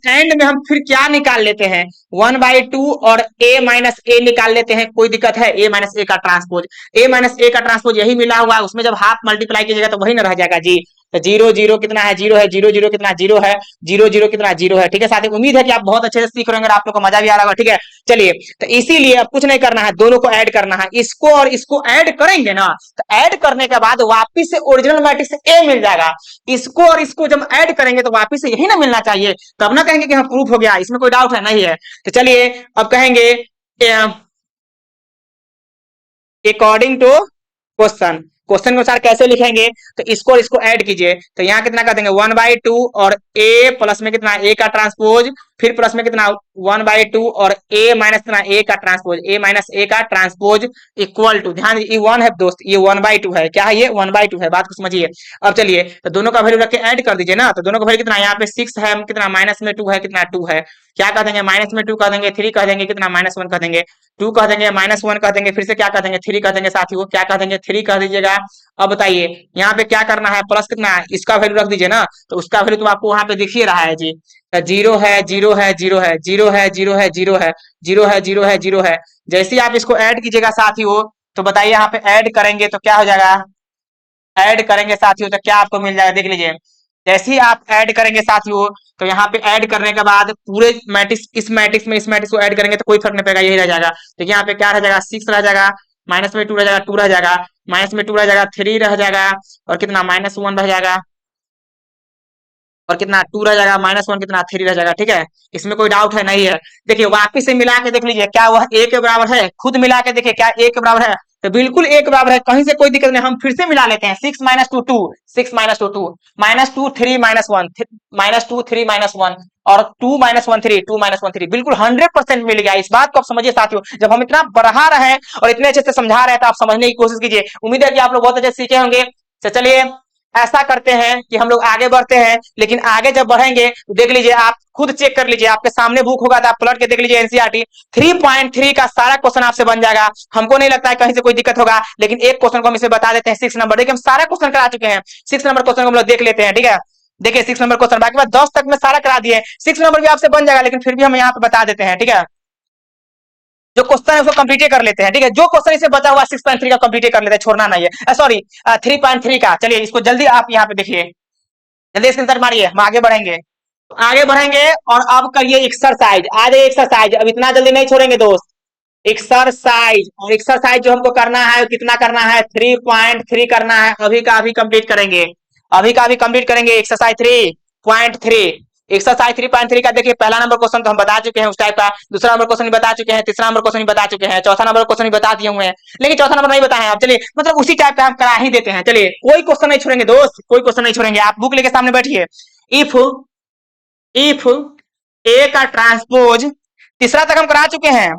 [SPEAKER 1] एंड में हम फिर क्या निकाल लेते हैं, 1/2 और a माइनस ए निकाल लेते हैं, कोई दिक्कत है, a माइनस ए का ट्रांसपोज, a माइनस ए का ट्रांसपोज यही मिला हुआ है, उसमें जब हाफ मल्टीप्लाई कीजिएगा तो वही ना रह जाएगा जी। तो 0 0 कितना है 0 है, 0 0 कितना 0 है, 0 0 कितना 0 है। ठीक है साथियों, उम्मीद है कि आप बहुत अच्छे से सीख रहे होंगे और आप लोग को मजा भी आ रहा होगा। ठीक है, चलिए तो इसीलिए अब कुछ नहीं करना है, दोनों को ऐड करना है, इसको और इसको ऐड करेंगे ना, तो ऐड करने के बाद वापिस से ओरिजिनल मैट्रिक्स ए मिल जाएगा। इसको और इसको जब ऐड करेंगे तो वापिस से यही ना मिलना चाहिए, तब ना कहेंगे कि हाँ प्रूफ हो गया, इसमें कोई डाउट है नहीं है। तो चलिए अब कहेंगे अकॉर्डिंग टू क्वेश्चन, क्वेश्चन के अनुसार कैसे लिखेंगे, तो इसको और इसको ऐड कीजिए, तो यहाँ कितना कर देंगे 1/2 और a प्लस में कितना a का ट्रांसपोज, फिर प्लस में कितना 1/2 और a माइनस कितना a का ट्रांसपोज, a माइनस a का ट्रांसपोज इक्वल टू, ध्यान ये 1 है दोस्त, ये 1/2 है, क्या है ये 1/2 है, बात को समझिए। अब चलिए तो दोनों का वैल्यू रख के ऐड कर दीजिए ना, तो दोनों का वैल्यू कितना, यहाँ पे 6 है, कितना माइनस में 2 है, कितना 2 है, क्या कह देंगे माइनस में 2 कह देंगे, 3 कह देंगे, कितना -1 कह देंगे, 2 कह देंगे, -1 कह देंगे, फिर से क्या कह देंगे 3 कह देंगे साथियों, क्या कह देंगे 3 कह दीजिएगा। अब बताइए यहाँ पे क्या करना है, प्लस कितना है, इसका वैल्यू रख दीजिए ना, तो उसका वैल्यू तो आपको वहां पे दिख ही रहा है जी, 0 है 0 है 0 है 0 है 0 है 0 है 0 है 0 है 0 है। जैसे ही आप इसको ऐड कीजिएगा साथियों, तो बताइए यहाँ पे ऐड करेंगे तो क्या हो जाएगा, ऐड करेंगे साथियों तो क्या आपको मिल जाएगा, देख लीजिए जैसे ही आप ऐड करेंगे साथियों, तो यहाँ पे ऐड करने के बाद पूरे मैट्रिक्स इस मैट्रिक्स को ऐड करेंगे तो कोई फर्क नहीं पड़ेगा, यही रह जाएगा। देखिए यहाँ पे क्या रह जाएगा 6 रह जाएगा, माइनस में 2 रह जाएगा, 2 रह जाएगा, माइनस में 2 रह जाएगा, 3 रह जाएगा, और कितना -1 रह जाएगा, और कितना 2 रह जाएगा, -1 कितना 3 रह जाएगा। ठीक है, इसमें कोई डाउट है नहीं है। देखिए वापिस से मिला के देख लीजिए, क्या वह a के बराबर है, खुद मिला के देखिए क्या a के बराबर है, तो बिल्कुल a के बराबर है, कहीं से कोई दिक्कत नहीं। हम फिर से मिला लेते हैं, 6 - 2 2, 6 - 2 2, -2 3 -1, -2 3 -1, और 2 -1 3, 2 -1 3, बिल्कुल 100% मिल गया। इस बात को आप समझिए साथियों, जब हम इतना बढ़ा रहे हैं और इतने अच्छे से समझा रहे हैं तो आप समझने की कोशिश कीजिए, उम्मीद है कि आप लोग बहुत अच्छे सीखे होंगे। तो चलिए ऐसा करते हैं कि हम लोग आगे बढ़ते हैं, लेकिन आगे जब बढ़ेंगे तो देख लीजिए, आप खुद चेक कर लीजिए, आपके सामने बुक होगा तो आप पलट के देख लीजिए, एनसीईआरटी 3.3 का सारा क्वेश्चन आपसे बन जाएगा। हमको नहीं लगता है कहीं से कोई दिक्कत होगा, लेकिन एक क्वेश्चन को हम इसे बता देते हैं, 6 नंबर। देखिए हम सारा क्वेश्चन करा चुके हैं, 6 नंबर क्वेश्चन को हम लोग देख लेते हैं। ठीक है, देखिए 6 नंबर क्वेश्चन, बाकी बात 10 तक में सारा करा दिए, 6 नंबर भी आपसे बन जाएगा, लेकिन फिर भी हम यहाँ पे बता देते हैं। ठीक है, जो क्वेश्चन है उसको कंप्लीट कर लेते हैं। ठीक है, जो क्वेश्चन इसे बचा हुआ 6.3 का कंप्लीट कर लेते हैं, छोड़ना नहीं है, सॉरी 3.3 का। चलिए इसको जल्दी आप यहाँ पे देखिए, जल्दी स्क्रीनशॉट मारिए, हम आगे बढ़ेंगे। तो आगे बढ़ेंगे और अब करिए एक्सरसाइज, आ जाइए एक्सरसाइज, अब इतना जल्दी नहीं छोड़ेंगे दोस्त। एक्सरसाइज, और एक्सरसाइज जो हमको करना है कितना करना है, 3.3 करना है, अभी का अभी कंप्लीट करेंगे, अभी का अभी कंप्लीट करेंगे एक्सरसाइज 3.3। एक्सरसाइज 3.3 का देखिए पहला नंबर क्वेश्चन तो हम बता चुके हैं उस टाइप का, दूसरा नंबर क्वेश्चन भी बता चुके हैं, तीसरा नंबर क्वेश्चन भी बता चुके हैं, चौथा नंबर क्वेश्चन भी बता दिए हुए हैं, लेकिन चौथा नंबर नहीं बताए हैं आप। चलिए मतलब उसी टाइप का हम करा ही देते हैं। चलिए कोई क्वेश्चन नहीं छोड़ेंगे दोस्त, कोई क्वेश्चन नहीं छोड़ेंगे। आप बुक लेके सामने बैठिए। इफ इफ ए का ट्रांसपोज, तीसरा तक हम करा चुके हैं,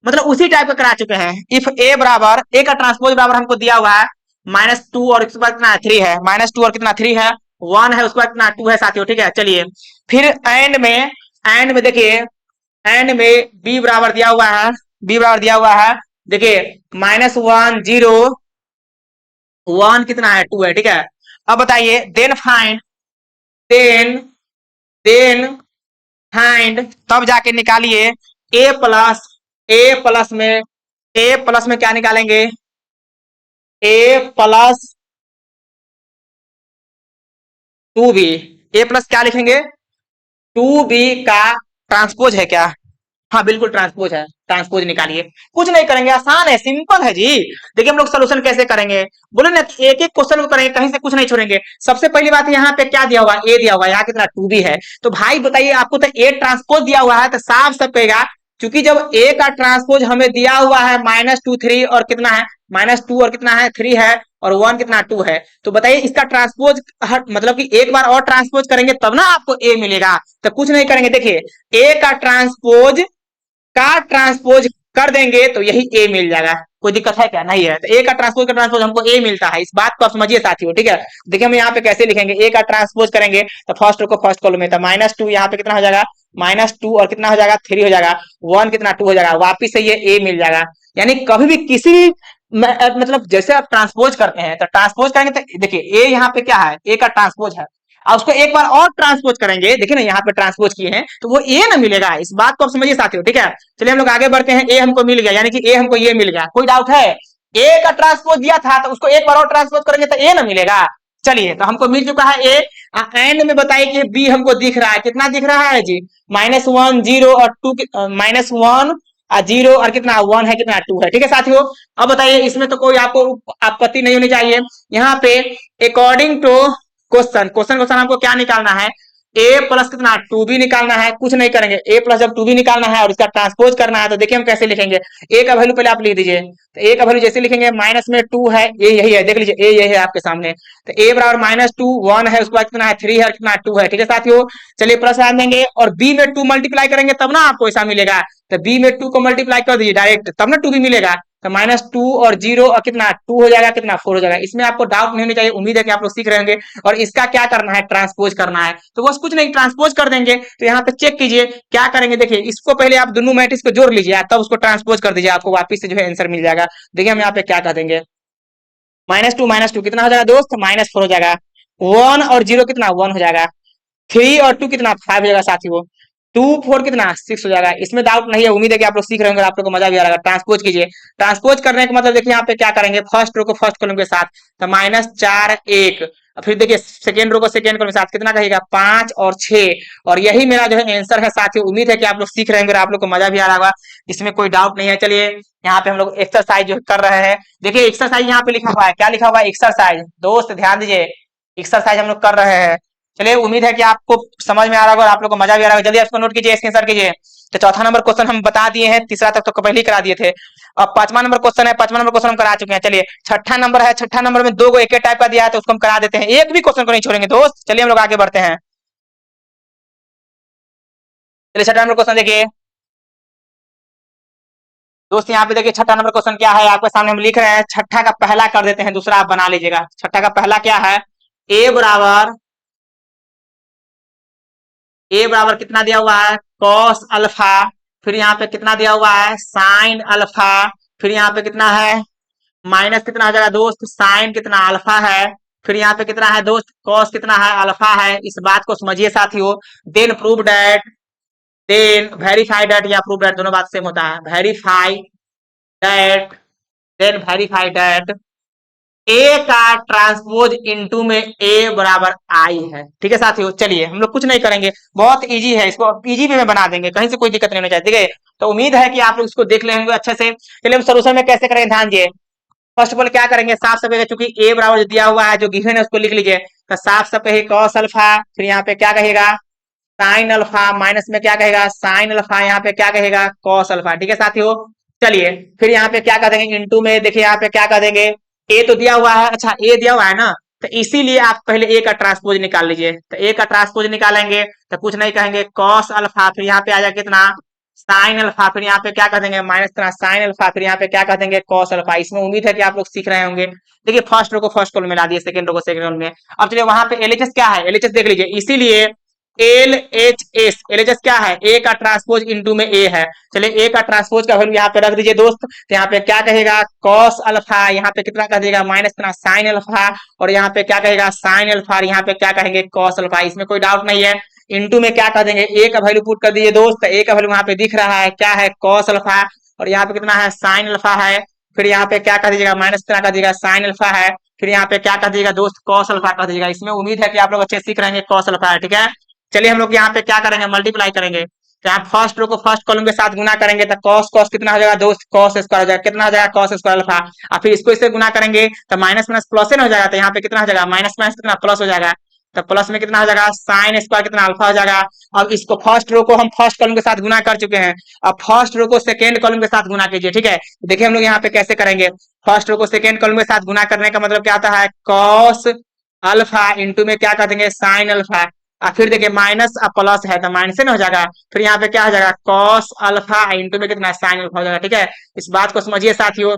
[SPEAKER 1] मतलब उसी टाइप का करा चुके हैं। इफ ए बराबर, ए का ट्रांसपोज बराबर हमको दिया हुआ है -2 और इसके बाद कितना 3 है, -2 और कितना 3 है 1 है, उसके बाद कितना 2 है साथियों। ठीक है चलिए फिर एंड में देखिए, एंड में बी बराबर दिया हुआ है, बी बराबर दिया हुआ है देखिए -1 0 1 कितना है 2 है। ठीक है अब बताइए then find, then then find, तब जाके निकालिए ए प्लस, ए प्लस में क्या निकालेंगे, ए प्लस 2b, ए प्लस क्या लिखेंगे 2b का ट्रांसपोज है क्या, हाँ बिल्कुल ट्रांसपोज है, ट्रांसपोज निकालिए। कुछ नहीं करेंगे, आसान है, सिंपल है जी। देखिए हम लोग सोल्यूशन कैसे करेंगे, बोले ना एक एक क्वेश्चन को करेंगे, कहीं से कुछ नहीं छोड़ेंगे। सबसे पहली बात यहाँ पे क्या दिया हुआ है, ए दिया हुआ है, यहाँ कितना 2b है, तो भाई बताइए आपको तो ए ट्रांसपोज दिया हुआ है, तो साफ सब कहेगा, क्योंकि जब ए का ट्रांसपोज हमें दिया हुआ है -2 3 और कितना है -2 और कितना है 3 है और 1 कितना 2 है, तो बताइए इसका ट्रांसपोज मतलब कि एक बार और ट्रांसपोज करेंगे तब ना आपको ए मिलेगा। तो कुछ नहीं करेंगे, देखिए ए का ट्रांसपोज कर देंगे तो यही ए मिल जाएगा। कोई दिक्कत है क्या, नहीं है। तो ए का ट्रांसपोज हमको ए मिलता है, इस बात को आप समझिए साथियों। ठीक है देखिए हम यहाँ पे कैसे लिखेंगे, ए का ट्रांसपोज करेंगे तो फर्स्ट रो को फर्स्ट कॉलम में, तो -2 यहाँ पे कितना हो जाएगा -2 और कितना हो जाएगा 3 हो जाएगा, 1 कितना 2 हो जाएगा, वापिस से ये ए मिल जाएगा। यानी कभी भी किसी मतलब जैसे आप ट्रांसपोज करते हैं तो ट्रांसपोज करेंगे तो देखिए ए यहाँ पे क्या है, ए का ट्रांसपोज है, और उसको एक बार और ट्रांसपोज करेंगे, देखिए ना यहाँ पे ट्रांसपोज किए हैं तो वो ए ना मिलेगा, इस बात को आप समझिए साथियों। ठीक है चलिए हम लोग आगे बढ़ते हैं। ए हमको मिल गया, यानी कि ए हमको ये मिल गया, कोई डाउट है, ए का ट्रांसपोज दिया था तो उसको एक बार और ट्रांसपोज करेंगे तो ए ना मिलेगा। चलिए तो हमको मिल चुका है ए। एंड में बताइए कि बी हमको दिख रहा है, कितना दिख रहा है जी -1 0 और 2 -1 0 और कितना 1 है, कितना 2 है। ठीक है साथियों अब बताइए इसमें तो कोई आपको आपत्ति नहीं होनी चाहिए। यहाँ पे अकॉर्डिंग टू क्वेश्चन हमको क्या निकालना है, ए प्लस कितना 2b निकालना है। कुछ नहीं करेंगे, ए प्लस जब 2b निकालना है और इसका ट्रांसपोज करना है तो देखिए हम कैसे लिखेंगे, ए का वैल्यू पहले आप लिख दीजिए, तो ए का वैल्यू जैसे लिखेंगे माइनस में 2 है, ये यही है, देख लीजिए ए यही है आपके सामने, तो ए बराबर -2 1 है, उसके बाद कितना है 3 है और कितना 2 है। ठीक है साथियों चलिए प्लस आ देंगे और बी में 2 मल्टीप्लाई करेंगे तब ना आपको ऐसा मिलेगा, तो बी में 2 को मल्टीप्लाई कर दीजिए डायरेक्ट, तब ना 2b मिलेगा, तो -2 और 0 और कितना 2 हो जाएगा, कितना 4 हो जाएगा। इसमें आपको डाउट नहीं होनी चाहिए, उम्मीद है कि आप लोग सीख रहे होंगे। और इसका क्या करना है, ट्रांसपोज करना है, तो बस कुछ नहीं ट्रांसपोज कर देंगे। तो यहाँ पे चेक कीजिए क्या करेंगे, देखिए इसको पहले आप दोनों मैट्रिक्स को जोड़ लीजिए तब उसको ट्रांसपोज कर दीजिए, आपको वापिस से जो है आंसर मिल जाएगा। देखिए हम यहाँ पे क्या कर देंगे, -2 कितना हो जाएगा दोस्त -4 हो जाएगा, 1 और 0 कितना 1 हो जाएगा, 3 और 2 कितना 5 हो जाएगा साथियों, 2 4 कितना 6 हो जाएगा। इसमें डाउट नहीं है, उम्मीद है कि आप लोग सीख रहे होंगे, आप लोग को मजा भी आ रहा है। ट्रांसपोज कीजिए, ट्रांसपोज करने का मतलब देखिए यहाँ पे क्या करेंगे, फर्स्ट रो को फर्स्ट कॉलम के साथ तो -4 1, फिर देखिए सेकेंड रो को सेकेंड कॉलम के साथ कितना कहेगा 5 और 6, और यही मेरा जो है आंसर है साथियों। उम्मीद है कि आप लोग सीख रहे होंगे, आप लोग को मजा भी आ रहा होगा, इसमें कोई डाउट नहीं है। चलिए यहाँ पे हम लोग एक्सरसाइज जो कर रहे हैं, देखिए एक्सरसाइज यहाँ पे लिखा हुआ है, क्या लिखा हुआ है एक्सरसाइज, दोस्त ध्यान दीजिए एक्सरसाइज हम लोग कर रहे हैं। चलिए उम्मीद है कि आपको समझ में आ रहा होगा और आप लोग को मजा भी आ रहा होगा। जल्दी इसको नोट कीजिए, स्क्रीनशॉट कीजिए। तो चौथा नंबर क्वेश्चन हम बता दिए हैं, तीसरा तक तो पहले ही करा दिए थे। अब पांचवा नंबर क्वेश्चन है, पांचवा नंबर क्वेश्चन हम करा चुके हैं। चलिए छठा नंबर है, छठा नंबर में 2 को एक टाइप का दिया है तो उसको हम करा देते हैं, एक भी क्वेश्चन को नहीं छोड़ेंगे दोस्त। चलिए हम लोग आगे बढ़ते हैं। चलिए छठा नंबर क्वेश्चन देखिए दोस्त, यहाँ पे देखिए छठा नंबर क्वेश्चन क्या है आपके सामने हम लिख रहे हैं। छठा का पहला कर देते हैं, दूसरा आप बना लीजिएगा। छठा का पहला क्या है, ए बराबर कितना दिया हुआ है कॉस अल्फा, फिर यहाँ पे कितना दिया हुआ है साइन अल्फा, फिर यहाँ पे कितना है माइनस कितना हो जाएगा दोस्त साइन कितना अल्फा है, फिर यहाँ पे कितना है दोस्त कॉस कितना है अल्फा है। इस बात को समझिए साथियों। Then prove that, then verify that या प्रूव दैट दोनों बात सेम होता है। Verify that, then verify that A का ट्रांसपोज इनटू में ए बराबर आई है। ठीक है साथियों चलिए हम लोग कुछ नहीं करेंगे, बहुत इजी है, इसको इजी वे में बना देंगे, कहीं से कोई दिक्कत नहीं होनी चाहिए। ठीक है तो उम्मीद है कि आप लोग इसको देख लेंगे अच्छे से। चलिए हम सोल्यूशन में कैसे करेंगे ध्यान दिए। फर्स्ट ऑफ ऑल क्या करेंगे, साफ सफेद चूंकि ए बराबर जो दिया हुआ है जो गिवन है उसको लिख लीजिए, तो साफ सफेद कॉस अल्फा, फिर यहाँ पे क्या कहेगा साइन अल्फा माइनस में क्या कहेगा साइन अल्फा, यहाँ पे क्या कहेगा कॉस अल्फा। ठीक है साथियों, चलिए फिर यहाँ पे क्या कर देंगे इनटू में, देखिए यहाँ पे क्या कर देंगे, ए तो दिया हुआ है, अच्छा ए दिया हुआ है ना, तो इसीलिए आप पहले ए का ट्रांसपोज निकाल लीजिए। तो ए का ट्रांसपोज निकालेंगे तो कुछ नहीं कहेंगे कॉस अल्फा, फिर यहाँ पे आ जाए कितना साइन अल्फा, फिर यहाँ पे क्या कर देंगे माइनस कितना साइन अल्फा, फिर यहाँ पे क्या कर देंगे कॉस अल्फा। इसमें उम्मीद है कि आप लोग सीख रहे होंगे। देखिए फर्स्ट रो को फर्स्ट कॉलम में ला दिए, सेकंड रो को सेकंड कॉलम में। अब चलिए वहां पे एलएचएस क्या है, एलएचएस देख लीजिए, इसीलिए एल एच एस, एलएचएस क्या है ए का ट्रांसपोज इनटू में ए है। चलिए ए का ट्रांसपोज का वैल्यू यहाँ पे रख दीजिए दोस्त, तो यहाँ पे क्या कहेगा कॉस अल्फा, यहाँ पे कितना कर देगा माइनस कितना साइन अल्फा, और यहाँ पे क्या कहेगा साइन अल्फा, यहाँ पे क्या कहेंगे कॉस अल्फा। इसमें कोई डाउट नहीं है। इनटू में क्या कर देंगे ए का वैल्यू पुट कर दीजिए दोस्त, ए का वैल्यू यहाँ पे दिख रहा है क्या है कॉस अल्फा, और यहाँ पे कितना है साइन अल्फा है। फिर यहाँ पे क्या कर दीजिएगा माइनस कितना कर दीजिएगा साइन अल्फा है, फिर यहाँ पे क्या कर दीजिएगा दोस्त कॉस अल्फा कर दीजिएगा। इसमें उम्मीद है कि आप लोग अच्छे सीख रहेंगे, कॉस अल्फा है। ठीक है, चलिए हम लोग यहाँ पे क्या करेंगे मल्टीप्लाई करेंगे, तो यहाँ फर्स्ट रो को फर्स्ट कॉलम के साथ गुना करेंगे तो कॉस कॉस कितना हो जाएगा दोस्त कॉस स्क्वायर हो जाएगा, कितना हो जाएगा कॉस स्क्वायर अल्फा, और फिर इसको इससे गुना करेंगे तो माइनस माइनस प्लस हो जाएगा, तो यहाँ पे कितना हो जाएगा माइनस माइनस कितना प्लस हो जाएगा, तो प्लस में कितना हो जाएगा साइन स्क्वायर कितना अल्फा हो जाएगा। अब इसको फर्स्ट रो को हम फर्स्ट कॉलम के साथ गुना कर चुके हैं, अब फर्स्ट रो को सेकेंड कॉलम के साथ गुना कीजिए। ठीक है, देखिए हम लोग यहाँ पे कैसे करेंगे, फर्स्ट रो को सेकेंड कॉलम के साथ गुना करने का मतलब क्या आता है कॉस अल्फा इंटू में क्या कर देंगे साइन अल्फा, और फिर देखिए माइनस और प्लस है तो माइनस से ना हो जाएगा, फिर यहाँ पे क्या हो जाएगा कॉस अल्फा इंटू में कितना साइन अल्फा हो जाएगा। ठीक है, इस बात को समझिए साथियों।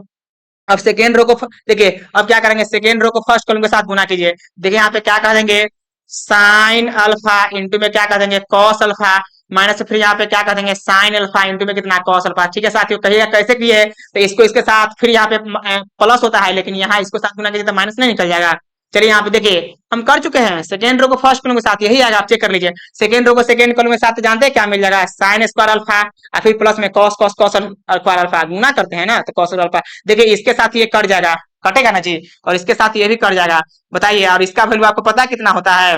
[SPEAKER 1] अब सेकेंड रो को देखिए अब क्या करेंगे सेकेंड रो को फर्स्ट कॉलम के साथ गुना कीजिए, देखिए यहाँ पे क्या कर देंगे साइन अल्फा इंटू में क्या कर देंगे कॉस अल्फा, माइनस फिर यहाँ पे क्या कर देंगे साइन अल्फा इंटू में कितना कॉस अल्फा। ठीक है साथियों, कहिएगा कैसे किए, तो इसको इसके साथ फिर यहाँ पे प्लस होता है, लेकिन यहाँ इसको साथ गुना कीजिए तो माइनस नहीं निकल जाएगा। चलिए यहाँ पे देखिए हम कर चुके हैं, सेकेंड रो को फर्स्ट कॉलम के साथ यही आएगा, आप चेक कर लीजिए। सेकेंड रो को सेकेंड कॉलम के साथ जानते हैं क्या मिल जाएगा साइन स्क्वायर अल्फा, और फिर प्लस में cos cos cos alpha alpha गुना करते हैं ना तो कॉस अल्फा। देखिए इसके साथ ये कट जाएगा, कटेगा ना जी, और इसके साथ ये भी कट जाएगा। बताइए, और इसका वैल्यू आपको पता कितना होता है,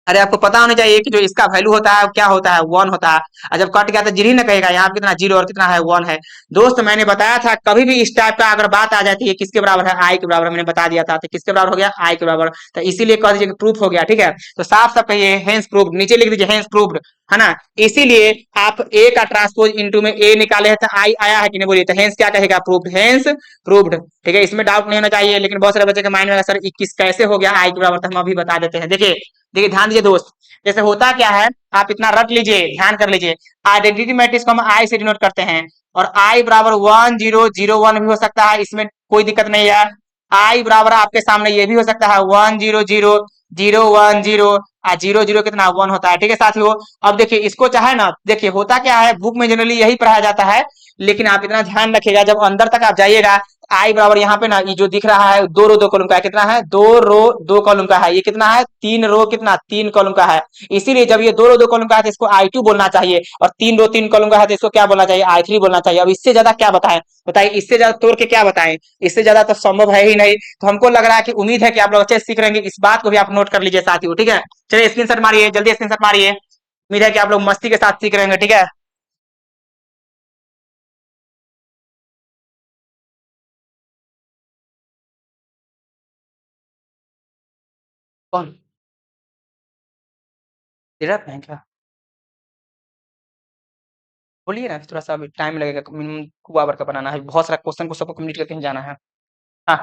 [SPEAKER 1] अरे आपको पता होना चाहिए कि जो इसका वैल्यू होता है क्या होता है वन होता है, और जब कट गया तो जीरो ही ना कहेगा, यहाँ पे कितना जीरो और कितना है वन है। दोस्त मैंने बताया था कभी भी इस टाइप का अगर बात आ जाती है किसके बराबर है आई के बराबर, मैंने बता दिया था, तो किसके बराबर हो गया आई के बराबर, तो इसीलिए कह दीजिए कि प्रूफ हो गया। ठीक है, तो साफ साफ कहिए हेंस प्रूव्ड, नीचे लिख दीजिए हेंस प्रूव्ड, है ना। इसीलिए आप ए का ट्रांसपोज इंटू में ए निकाले है तो आई आया है कि नहीं बोलिए, तो हेंस क्या कहेगा प्रूव्ड, हेंस प्रूव्ड। ठीक है, इसमें डाउट नहीं होना चाहिए, लेकिन बहुत सारे बच्चे के माइंड में सर 21 कैसे हो गया आई के बराबर, तो हम अभी बता देते हैं। देखिए देखिए ध्यान दीजिए दोस्त, जैसे होता क्या है आप इतना रट लीजिए ध्यान कर लीजिए, आइडेंटिटी मैट्रिक्स को हम आई से डिनोट करते हैं, और आई बराबर 1001 भी हो सकता है, इसमें कोई दिक्कत नहीं है। आई बराबर आपके सामने ये भी हो सकता है 100010 और 00 कितना वन होता है। ठीक है साथियों, अब देखिए इसको चाहे ना, देखिए होता क्या है बुक में जनरली यही पढ़ाया जाता है, लेकिन आप इतना ध्यान रखिएगा जब अंदर तक आप जाइएगा आई बराबर यहाँ पे ना ये जो दिख रहा है दो रो दो कॉलम का है, कितना है दो रो दो कॉलम का है, ये कितना है तीन रो कितना तीन कॉलम का है। इसीलिए जब ये दो रो दो कॉलम का है तो इसको आई टू बोलना चाहिए, और तीन रो तीन कॉलम का है तो इसको क्या बोलना चाहिए आई थ्री बोलना चाहिए। अब इससे ज्यादा क्या बताएं, बताइए इससे ज्यादा तोड़ के क्या बताएं, इससे ज्यादा तो संभव है ही नहीं। तो हमको लग रहा है कि उम्मीद है कि आप लोग अच्छे से सीख रहेंगे, इस बात को भी आप नोट कर लीजिए साथियों। ठीक है, चलिए स्क्रीनशॉट मारिए, जल्दी स्क्रीनशॉट मारिए, उम्मीद है कि आप लोग मस्ती के साथ सीख रहेंगे। ठीक है, कौन तेरा है क्या, बोलिए ना, थोड़ा सा अभी टाइम लगेगा, मिनिमम 2 आवर का बनाना है, बहुत सारा क्वेश्चन को सबको कंप्लीट करके ही जाना है। हाँ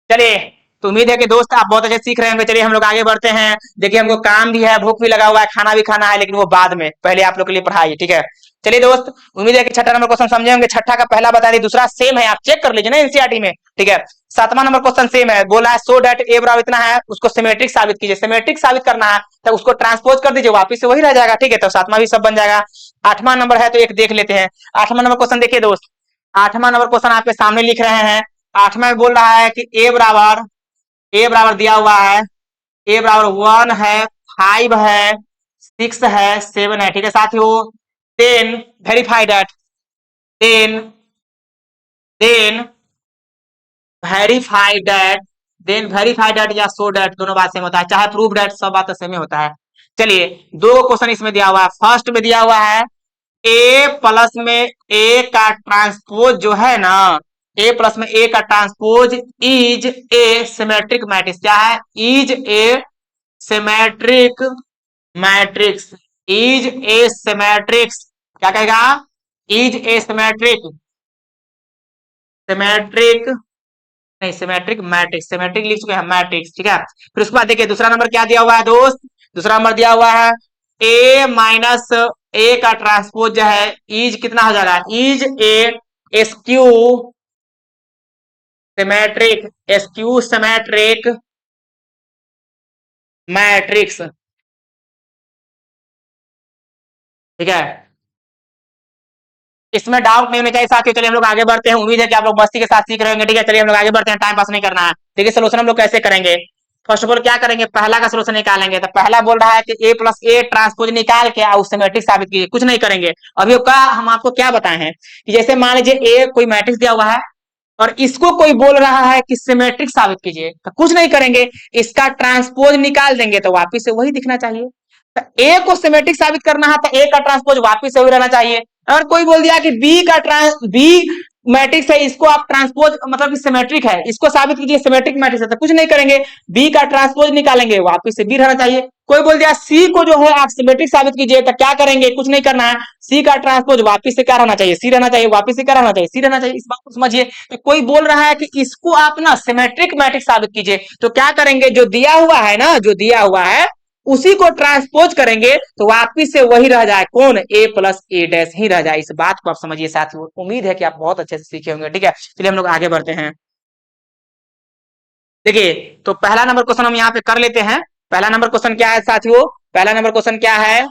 [SPEAKER 1] चलिए, तो उम्मीद है कि दोस्त आप बहुत अच्छे सीख रहे होंगे। चलिए हम लोग आगे बढ़ते हैं। देखिए हमको काम भी है, भूख भी लगा हुआ है, खाना भी खाना है, लेकिन वो बाद में, पहले आप लोग के लिए पढ़ाई। ठीक है, चलिए दोस्त, उम्मीद है कि छठा नंबर क्वेश्चन समझे होंगे। छठा का पहला बता दी, दूसरा सेम है, आप चेक कर लीजिए ना एनसीईआरटी में। ठीक है, 7वां नंबर क्वेश्चन सेम है, बोला है सो डेट ए बराबर इतना है, उसको सिमेट्रिक साबित कीजिए। सिमेट्रिक साबित करना है तो उसको ट्रांसपोज कर दीजिए, वापिस से वही रह जाएगा। ठीक है, तो 7वां भी सब बन जाएगा। 8वां नंबर है तो एक देख लेते हैं। 8वां नंबर क्वेश्चन देखिए दोस्त, 8वां नंबर क्वेश्चन आपके सामने लिख रहे हैं। 8वां में बोल रहा है कि ए बराबर दिया हुआ है, ए बराबर 1 है, 5 है, 6 है, 7 है। ठीक है साथियों, then verify that, then then verify that, then verify that या सो दैट, दोनों बात सेम होता है, चाहे प्रूव दैट, सब बात सेम ही होता है। चलिए दो क्वेश्चन इसमें दिया हुआ है। फर्स्ट में दिया हुआ है ए प्लस में ए का ट्रांसपोज जो है ना, ए प्लस में ए का transpose is a symmetric matrix, क्या है is a symmetric matrix is a symmetrics, क्या कहेगा, इज ए सिमेट्रिक, सिमेट्रिक नहीं सिमेट्रिक मैट्रिक्स, सिमेट्रिक लिख चुके हैं मैट्रिक्स, ठीक है। फिर उसके बाद देखिए दूसरा नंबर क्या दिया हुआ है दोस्त, दूसरा नंबर दिया हुआ है ए माइनस ए का ट्रांसपोज जो है इज कितना हो जाएगा, is A skew symmetric, skew symmetric matrix, ठीक है। इसमें डाउट नहीं होना चाहिए साथियों। चलिए हम लोग आगे बढ़ते हैं, उम्मीद है कि आप लोग मस्ती के साथ सीख रहे होंगे, ठीक है। चलिए हम लोग आगे बढ़ते हैं, टाइम पास नहीं करना है। देखिए सोल्यूशन हम लोग कैसे करेंगे, फर्स्ट ऑफ ऑल क्या करेंगे, पहला का सोल्यूशन निकालेंगे। तो पहला बोल रहा है कि ए प्लस ए ट्रांसपोज निकाल के उस सिमेट्रिक साबित कीजिए, कुछ नहीं करेंगे। अभी का हम आपको क्या बताए हैं कि जैसे मान लीजिए ए कोई मैट्रिक्स दिया हुआ है और इसको कोई बोल रहा है कि सिमेट्रिक साबित कीजिए, तो कुछ नहीं करेंगे, इसका ट्रांसपोज निकाल देंगे तो वापिस से वही दिखना चाहिए। तो ए को सिमेट्रिक साबित करना है तो ए का ट्रांसपोज वापिस से वही रहना चाहिए। अगर कोई बोल दिया कि बी मैट्रिक्स है, इसको आप ट्रांसपोज मतलब कि सिमेट्रिक है, इसको साबित कीजिए सिमेट्रिक मैट्रिक्स है, तो कुछ नहीं करेंगे, बी का ट्रांसपोज निकालेंगे, वापिस से बी रहना चाहिए। कोई बोल दिया सी को जो है आप सिमेट्रिक साबित कीजिए, तो क्या करेंगे, कुछ नहीं करना है, सी का ट्रांसपोज वापिस से क्या रहना चाहिए, सी रहना चाहिए, वापिस से क्या रहना चाहिए, सी रहना चाहिए। इस बात को समझिए। तो कोई बोल रहा है कि इसको आप ना सिमेट्रिक मैट्रिक्स साबित कीजिए, तो क्या करेंगे, जो दिया हुआ है ना, जो दिया हुआ है उसी को ट्रांसपोज करेंगे तो वापिस से वही रह जाए, कौन, ए प्लस ए डैश ही रह जाए। इस बात को आप समझिए साथियों, उम्मीद है कि आप बहुत अच्छे से सीखे होंगे, ठीक है। चलिए हम लोग आगे बढ़ते हैं। देखिए तो पहला नंबर क्वेश्चन हम यहाँ पे कर लेते हैं। पहला नंबर क्वेश्चन क्या है साथियों, पहला नंबर क्वेश्चन क्या है,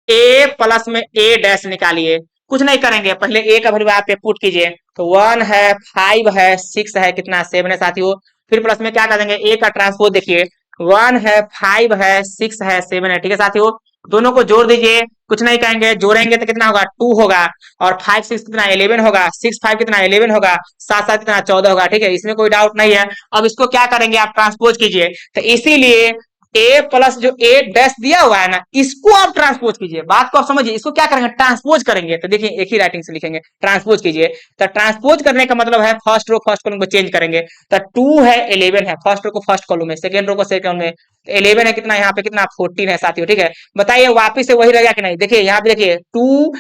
[SPEAKER 1] ए प्लस में ए डैश निकालिए। कुछ नहीं करेंगे, पहले ए का वैल्यू आप पे पुट कीजिए, तो 1 है, 5 है, 6 है, कितना 7 है साथियों। फिर प्लस में क्या कर देंगे, ए का ट्रांसपोज देखिए, 1 है, 5 है, 6 है, 7 है, ठीक है साथियों। दोनों को जोड़ दीजिए, कुछ नहीं कहेंगे, जोड़ेंगे तो कितना होगा 2 होगा, और 5 6 कितना 11 होगा, 6 5 कितना 11 होगा, 7 7 कितना 14 होगा, ठीक है, इसमें कोई डाउट नहीं है। अब इसको क्या करेंगे, आप ट्रांसपोज कीजिए, तो इसीलिए ए प्लस जो ए डैश दिया हुआ है ना, इसको आप ट्रांसपोज कीजिए। बात को आप समझिए, इसको क्या करेंगे, ट्रांसपोज करेंगे। तो देखिए एक ही राइटिंग से लिखेंगे, ट्रांसपोज कीजिए। तो ट्रांसपोज करने का मतलब है फर्स्ट रो फर्स्ट कॉलम को चेंज करेंगे। तो 2 है, 11 है, फर्स्ट रो को फर्स्ट कॉलम में, सेकंड रो को सेकंड में, तो 11 है, कितना यहाँ पे कितना 14 है साथियों, ठीक है। बताइए वापिस से वही रहेगा कि नहीं, देखिए यहाँ पे देखिए 2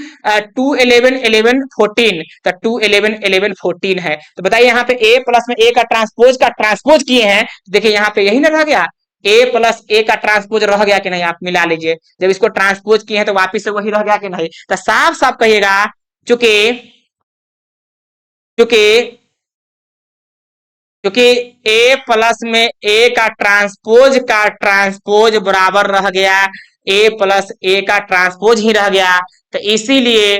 [SPEAKER 1] 11 11 14, तो 2 11 11 14 है। तो बताइए यहाँ पे ए प्लस में ए का ट्रांसपोज किए हैं, देखिए यहाँ पे यही ना रह गया, ए प्लस ए का ट्रांसपोज रह गया कि नहीं, आप मिला लीजिए। जब इसको ट्रांसपोज किए हैं तो वापिस से वही रह गया कि नहीं, तो साफ साफ कहिएगा, चूंकि चूंकि क्योंकि ए प्लस में ए का ट्रांसपोज बराबर रह गया, ए प्लस ए का ट्रांसपोज ही रह गया, तो इसीलिए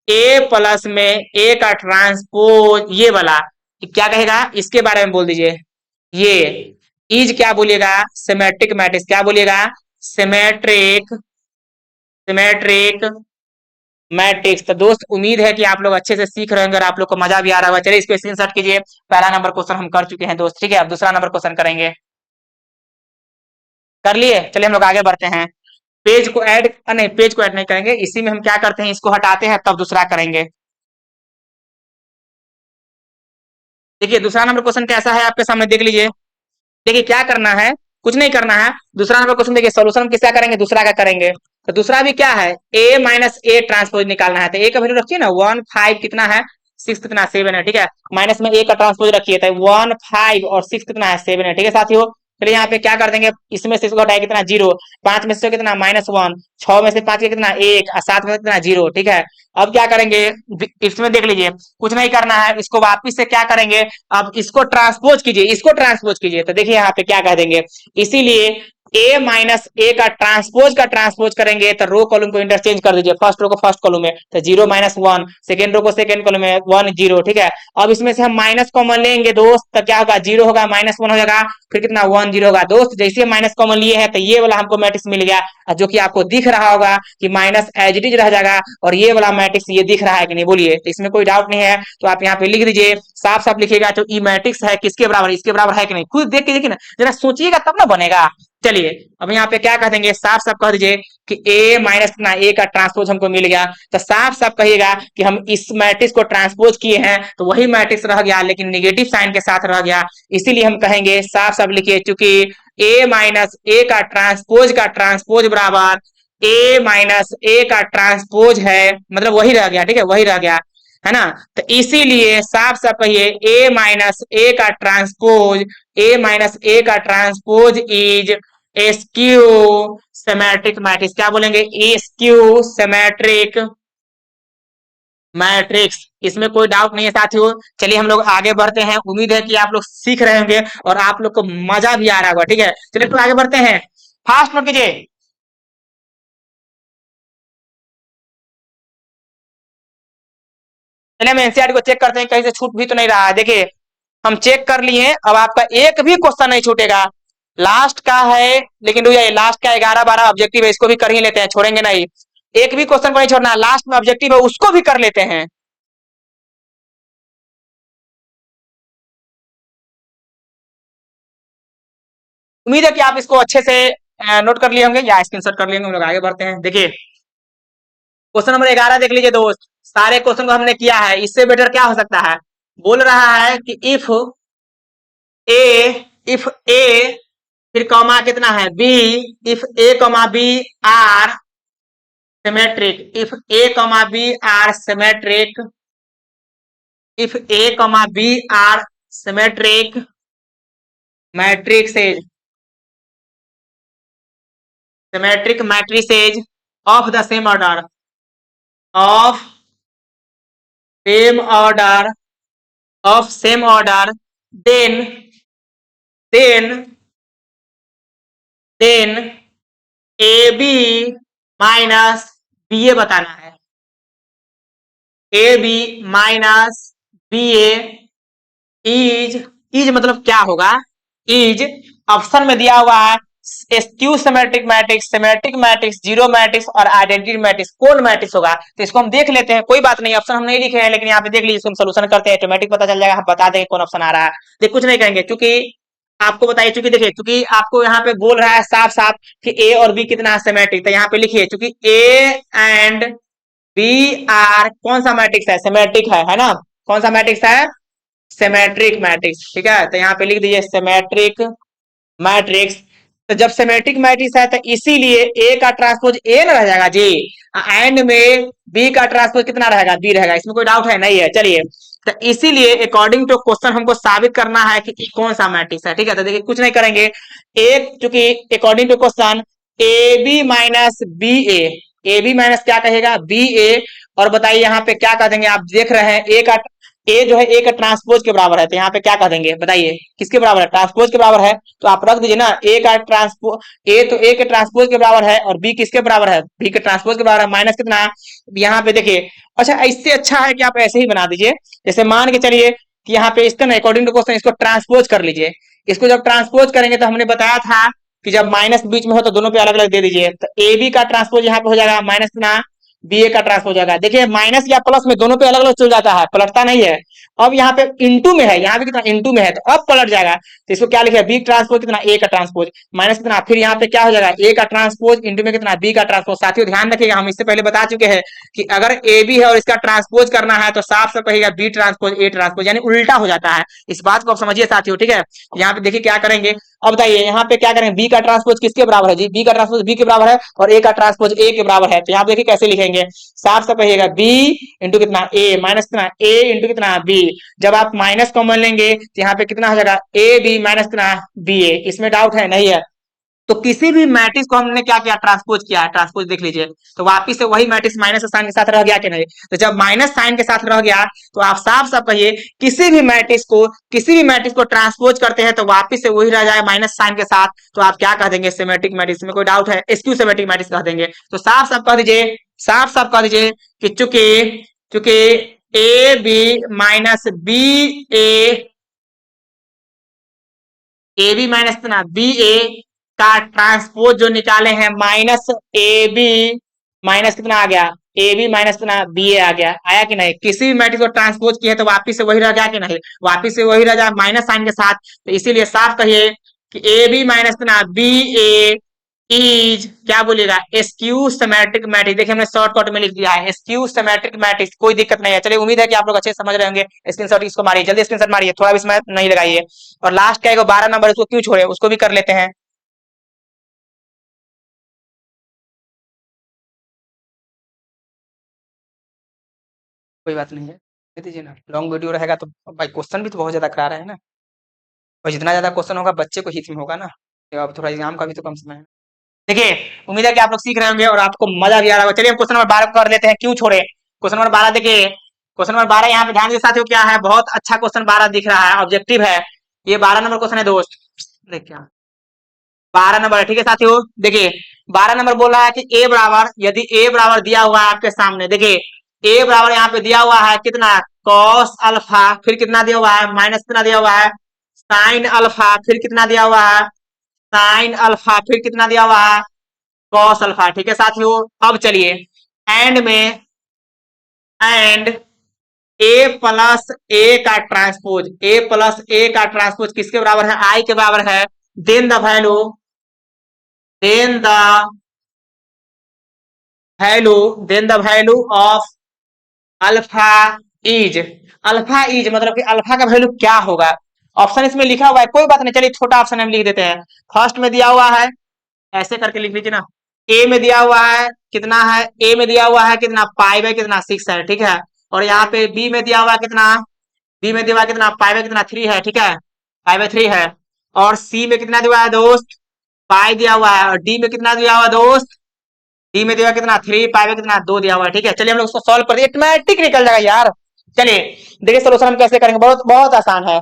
[SPEAKER 1] ए प्लस में ए का ट्रांसपोज ये वाला क्या कहेगा, इसके बारे में बोल दीजिए, ये इज क्या बोलिएगा, सिमेट्रिक मैट्रिक्स, क्या बोलिएगा, सिमेट्रिक सिमेट्रिक मैट्रिक्स। तो दोस्त उम्मीद है कि आप लोग अच्छे से सीख रहे होंगे और आप लोग को मजा भी आ रहा होगा। चलिए इसको स्क्रीनशॉट कीजिए, पहला नंबर क्वेश्चन हम कर चुके हैं दोस्त, ठीक है। अब दूसरा नंबर क्वेश्चन करेंगे, कर लिए। चलिए हम लोग आगे बढ़ते हैं, पेज को ऐड नहीं, पेज को ऐड नहीं करेंगे, इसी में हम क्या करते हैं, इसको हटाते हैं तब दूसरा करेंगे। देखिए दूसरा नंबर क्वेश्चन कैसा है आपके सामने देख लीजिए। देखिए क्या करना है, कुछ नहीं करना है। दूसरा नंबर क्वेश्चन देखिए, सोल्यूशन किसका करेंगे, दूसरा का करेंगे। तो दूसरा भी क्या है, ए माइनस ए ट्रांसपोज निकालना है। तो ए का वैल्यू रखिए ना, 1 5 कितना है, 6 कितना 7 है, ठीक है। माइनस में ए का ट्रांसपोज रखिए, तो 1 5 और 6 कितना है 7 है, ठीक है साथियों। चलिए यहाँ पे क्या कर देंगे, इसमें से इसको हटाए कितना 0, 5 में से कितना -1, 6 में से 5 कितना 1, और 7 में से कितना 0, ठीक है। अब क्या करेंगे, इसमें देख लीजिए, कुछ नहीं करना है, इसको वापिस से क्या करेंगे, अब इसको ट्रांसपोज कीजिए, इसको ट्रांसपोज कीजिए। तो देखिए यहाँ पे क्या कह देंगे, इसीलिए ए माइनस ए का ट्रांसपोज करेंगे तो रो कॉलम को इंटरचेंज कर दीजिए, फर्स्ट रो को फर्स्ट कॉलम में, तो 0 -1, सेकेंड रो को सेकेंड कॉलम में 1 0, ठीक है। अब इसमें से हम माइनस कॉमन लेंगे दोस्त, तो क्या होगा, 0 होगा, -1 हो जाएगा, फिर कितना 1 0 होगा दोस्त। जैसे माइनस कॉमन लिए है तो ये वाला हमको मैट्रिक्स मिल गया, जो कि आपको दिख रहा होगा कि माइनस एज इट इज रह जाएगा, और ये वाला मैट्रिक्स ये दिख रहा है कि नहीं, बोलिए। तो इसमें कोई डाउट नहीं है, तो आप यहाँ पे लिख दीजिए, साफ साफ लिखिएगा, तो ई मैट्रिक्स है किसके बराबर, इसके बराबर है कि नहीं, खुद देख के देखिए ना, जरा सोचिएगा तब ना बनेगा। चलिए अब यहाँ पे क्या कह देंगे, साफ साफ कह दीजिए कि ए माइनस कितना ए का ट्रांसपोज हमको मिल गया, तो साफ साफ कहिएगा कि हम इस मैट्रिक्स को ट्रांसपोज किए हैं तो वही मैट्रिक्स रह गया लेकिन निगेटिव साइन के साथ रह गया, इसीलिए हम कहेंगे साफ साफ लिखिए चूंकि ए माइनस ए का ट्रांसपोज बराबर ए माइनस ए का ट्रांसपोज है, मतलब वही रह गया, ठीक है, वही रह गया, है ना। तो इसीलिए साफ साफ कहिए ए माइनस ए का transpose is skew symmetric matrix. क्या बोलेंगे? Askew symmetric matrix. इसमें कोई डाउट नहीं है साथियों। चलिए हम लोग आगे बढ़ते हैं, उम्मीद है कि आप लोग सीख रहे होंगे और आप लोग को मजा भी आ रहा होगा, ठीक है। चलिए तो आगे बढ़ते हैं, फास्ट नोट कीजिए। चलिए हम एनसीईआरटी को चेक करते हैं कहीं से छूट भी तो नहीं रहा है। देखिए हम चेक कर लिए हैं, अब आपका एक भी क्वेश्चन नहीं छूटेगा। लास्ट का है, लेकिन रुक जाइए, लास्ट का 11-12 ऑब्जेक्टिव है, इसको भी कर ही लेते हैं, छोड़ेंगे नहीं। एक भी क्वेश्चन को नहीं छोड़ना, लास्ट में ऑब्जेक्टिव है उसको भी कर लेते हैं। उम्मीद है कि आप इसको अच्छे से नोट कर लिए होंगे या स्क्रीनशॉट कर लिए होंगे। हम लोग आगे बढ़ते हैं। देखिए क्वेश्चन नंबर 11 देख लीजिए दोस्त, सारे क्वेश्चन को हमने किया है, इससे बेटर क्या हो सकता है। बोल रहा है कि इफ ए फिर कॉमा कितना है B, if A comma B are symmetric, if A comma B are symmetric, if A comma B are symmetric matrices, symmetric matrices of the same order, of same order, of same order, then then then A B minus B A बताना है, A B minus B is मतलब क्या होगा, is option में दिया हुआ है skew symmetric matrix, symmetric matrix, zero matrix और आइडेंटिटी मैट्रिक्स, कौन मैट्रिक्स होगा। तो इसको हम देख लेते हैं, कोई बात नहीं, ऑप्शन हम नहीं लिखे हैं लेकिन यहाँ पे देख लीजिए, हम सोल्यूशन करते हैं, ऑटोमेटिक पता चल जाएगा, हम बता देंगे कौन ऑप्शन आ रहा है। देख कुछ नहीं कहेंगे क्योंकि आपको बताइए, चूंकि देखिए चूंकि आपको यहाँ पे बोल रहा है साफ साफ कि ए और बी कितना है सिमेट्रिक, तो यहाँ पे लिखिए चूंकि ए एंड बी आर कौन सा मैट्रिक्स है, सिमेट्रिक है ना। कौन सा मैट्रिक्स है? सिमेट्रिक मैट्रिक्स, ठीक है। तो यहाँ पे लिख दीजिए सिमेट्रिक मैट्रिक्स। तो जब सिमेट्रिक मैट्रिक्स है तो इसीलिए ए का ट्रांसपोज ए ना रह जाएगा जी, एंड में बी का ट्रांसपोज कितना रहेगा, बी रहेगा, इसमें कोई डाउट है नहीं है। चलिए तो इसीलिए अकॉर्डिंग टू क्वेश्चन हमको साबित करना है कि कौन सा मैट्रिक्स है, ठीक है। तो देखिए कुछ नहीं करेंगे, एक चूंकि according to question A B minus B A B minus क्या कहेगा बी ए, और बताइए यहाँ पे क्या कह देंगे, आप देख रहे हैं ए का ए जो है ए का ट्रांसपोज के बराबर है, तो यहाँ पे क्या कह देंगे बताइए, किसके बराबर है, ट्रांसपोज के बराबर है, तो आप रख दीजिए ना ए का ट्रांसपोज, ए तो ए के ट्रांसपोज के बराबर है और बी किसके बराबर है, बी के ट्रांसपोज के बराबर है, माइनस कितना यहाँ पे देखिए। अच्छा इससे अच्छा है कि आप ऐसे ही बना दीजिए, जैसे मान के चलिए कि यहाँ पे इसका ना अकॉर्डिंग टू क्वेश्चन इसको ट्रांसपोज कर लीजिए। इसको जब ट्रांसपोज करेंगे तो हमने बताया था कि जब माइनस बीच में हो तो दोनों पे अलग अलग दे दीजिए, तो ए बी का ट्रांसपोज यहाँ पे हो जाएगा माइनस कितना बी ए का ट्रांसपोज हो जाएगा। देखिए माइनस या प्लस में दोनों पे अलग अलग चल जाता है, पलटता नहीं है। अब यहाँ पे इंटू में है, यहाँ पे कितना इंटू में है तो अब पलट जाएगा, तो इसको क्या लिखे बी ट्रांसपोज कितना ए का ट्रांसपोज माइनस कितना, फिर यहाँ पे क्या हो जाएगा ए का ट्रांसपोज इंटू में कितना बी का ट्रांसपोज। साथियों ध्यान रखिएगा, हम इससे पहले बता चुके हैं कि अगर ए बी है और इसका ट्रांसपोज करना है तो साफ साफ कहेगा बी ट्रांसपोज ए ट्रांसपोज, यानी उल्टा हो जाता है। इस बात को आप समझिए साथियों, ठीक है। यहाँ पे देखिए क्या करेंगे, अब बताइए यहाँ पे क्या करेंगे, बी का ट्रांसपोज किसके बराबर है जी, बी का ट्रांसपोज बी के बराबर है और ए का ट्रांसपोज ए के बराबर है, तो यहाँ पे देखिए कैसे लिखेंगे, साफ साफ कहिएगा बी इंटू कितना ए माइनस कितना ए इंटू कितना बी। जब आप माइनस कॉमन लेंगे तो यहाँ पे कितना हो जाएगा ए बी माइनस कितना बी ए, इसमें डाउट है नहीं है। तो किसी भी मैट्रिक्स को हमने क्या किया, ट्रांसपोज किया है, ट्रांसपोज देख लीजिए, तो वापिस से वही मैट्रिक्स माइनस साइन के साथ रह गया कि नहीं। तो जब माइनस साइन के साथ रह गया तो आप साफ साफ कहिए किसी भी मैट्रिक्स को ट्रांसपोज करते हैं तो वापिस से वही रह जाए माइनस साइन के साथ, तो आप क्या कह देंगे सिमेट्रिक मैट्रिक्स में, कोई डाउट है, स्क्यू सिमेट्रिक मैट्रिक्स कह देंगे। तो साफ साफ कह दीजिए, साफ साफ कह दीजिए कि चूंकि चूंकि A B minus B minus कितना बी ए का ट्रांसपोज जो निकाले हैं माइनस ए बी माइनस कितना आ गया ए बी माइनस कितना बी ए आ गया, आया कि नहीं। किसी भी मैट्रिक्स को ट्रांसपोज किया तो वापिस से वही रह गया कि नहीं, वापिस से वही रह जाए माइनस साइन के साथ। तो इसीलिए साफ कहिए कि ए बी माइनस कितना बी ए इज क्या बोलिएगा, स्क्यू सिमेट्रिक मैट्रिक्स। देखिए हमने शॉर्टकट में लिख दिया है स्क्यू सिमेट्रिक मैट्रिक्स, कोई दिक्कत नहीं है। चलिए उम्मीद है कि आप लोग अच्छे से समझ रहे होंगे। स्क्रीनशॉट इसको मारिए, जल्दी स्क्रीनशॉट मारिए, थोड़ा भी समय नहीं लगाइए। और लास्ट का 12 नंबर, उसको क्यों छोड़े, उसको भी कर लेते हैं। कोई बात नहीं है, दे दीजिए ना, लॉन्ग वीडियो रहेगा तो भाई क्वेश्चन भी तो बहुत ज्यादा करा रहे हैं ना, और जितना ज्यादा क्वेश्चन होगा बच्चे को हित में होगा ना। तो अब थोड़ा एग्जाम का भी तो कम समय है। देखिए उम्मीद है कि आप लोग सीख रहे होंगे और आपको मजा भी आ रहा होगा। चलिए हम क्वेश्चन नंबर 12 को कर लेते हैं, क्यों छोड़े। क्वेश्चन नंबर 12 देखिए, क्वेश्चन नंबर 12 यहाँ पे ध्यान दीजिए साथियों, क्या है, बहुत अच्छा क्वेश्चन 12 दिख रहा है, ऑब्जेक्टिव है। ये 12 नंबर क्वेश्चन है दोस्त। देखिए 12 नंबर है, ठीक है साथियों। देखिए 12 नंबर बोल रहा है कि ए बराबर, यदि ए बराबर दिया हुआ है आपके सामने, देखिए ए बराबर यहाँ पे दिया हुआ है कितना, कॉस अल्फा, फिर कितना दिया हुआ है, माइनस कितना दिया हुआ है, साइन अल्फा, फिर कितना दिया हुआ है, साइन अल्फा, फिर कितना दिया हुआ है, कॉस अल्फा। ठीक है साथियों, अब चलिए एंड में, एंड ए प्लस ए का ट्रांसपोज, ए प्लस ए का ट्रांसपोज किसके बराबर है, आई के बराबर है। Then the value, then the value, then the value of alpha is, alpha is मतलब कि अल्फा का वैल्यू क्या होगा। ऑप्शन इसमें लिखा हुआ है, कोई बात नहीं, चलिए छोटा ऑप्शन हम लिख देते हैं। फर्स्ट में दिया हुआ है, ऐसे करके लिख लीजिए ना। ए में दिया हुआ है कितना है, ए में दिया हुआ है कितना, पाई बाय कितना 6 है, ठीक है। और यहाँ पे बी में दिया हुआ है कितना, बी में दिया हुआ है कितना, पाई बाय कितना 3 है, ठीक है, पाई बाय 3 है। और सी में कितना दिया हुआ है दोस्त, पाई दिया हुआ है। और डी में कितना दिया हुआ है दोस्त, डी में दिया हुआ कितना 3, पाई में कितना 2 दिया हुआ है, ठीक है। चलिए हम लोग उसको सॉल्व कर दिए, ऑटोमेटिक निकल जाएगा यार। चलिए देखिए सोल्यूशन हम कैसे करेंगे, बहुत बहुत आसान है।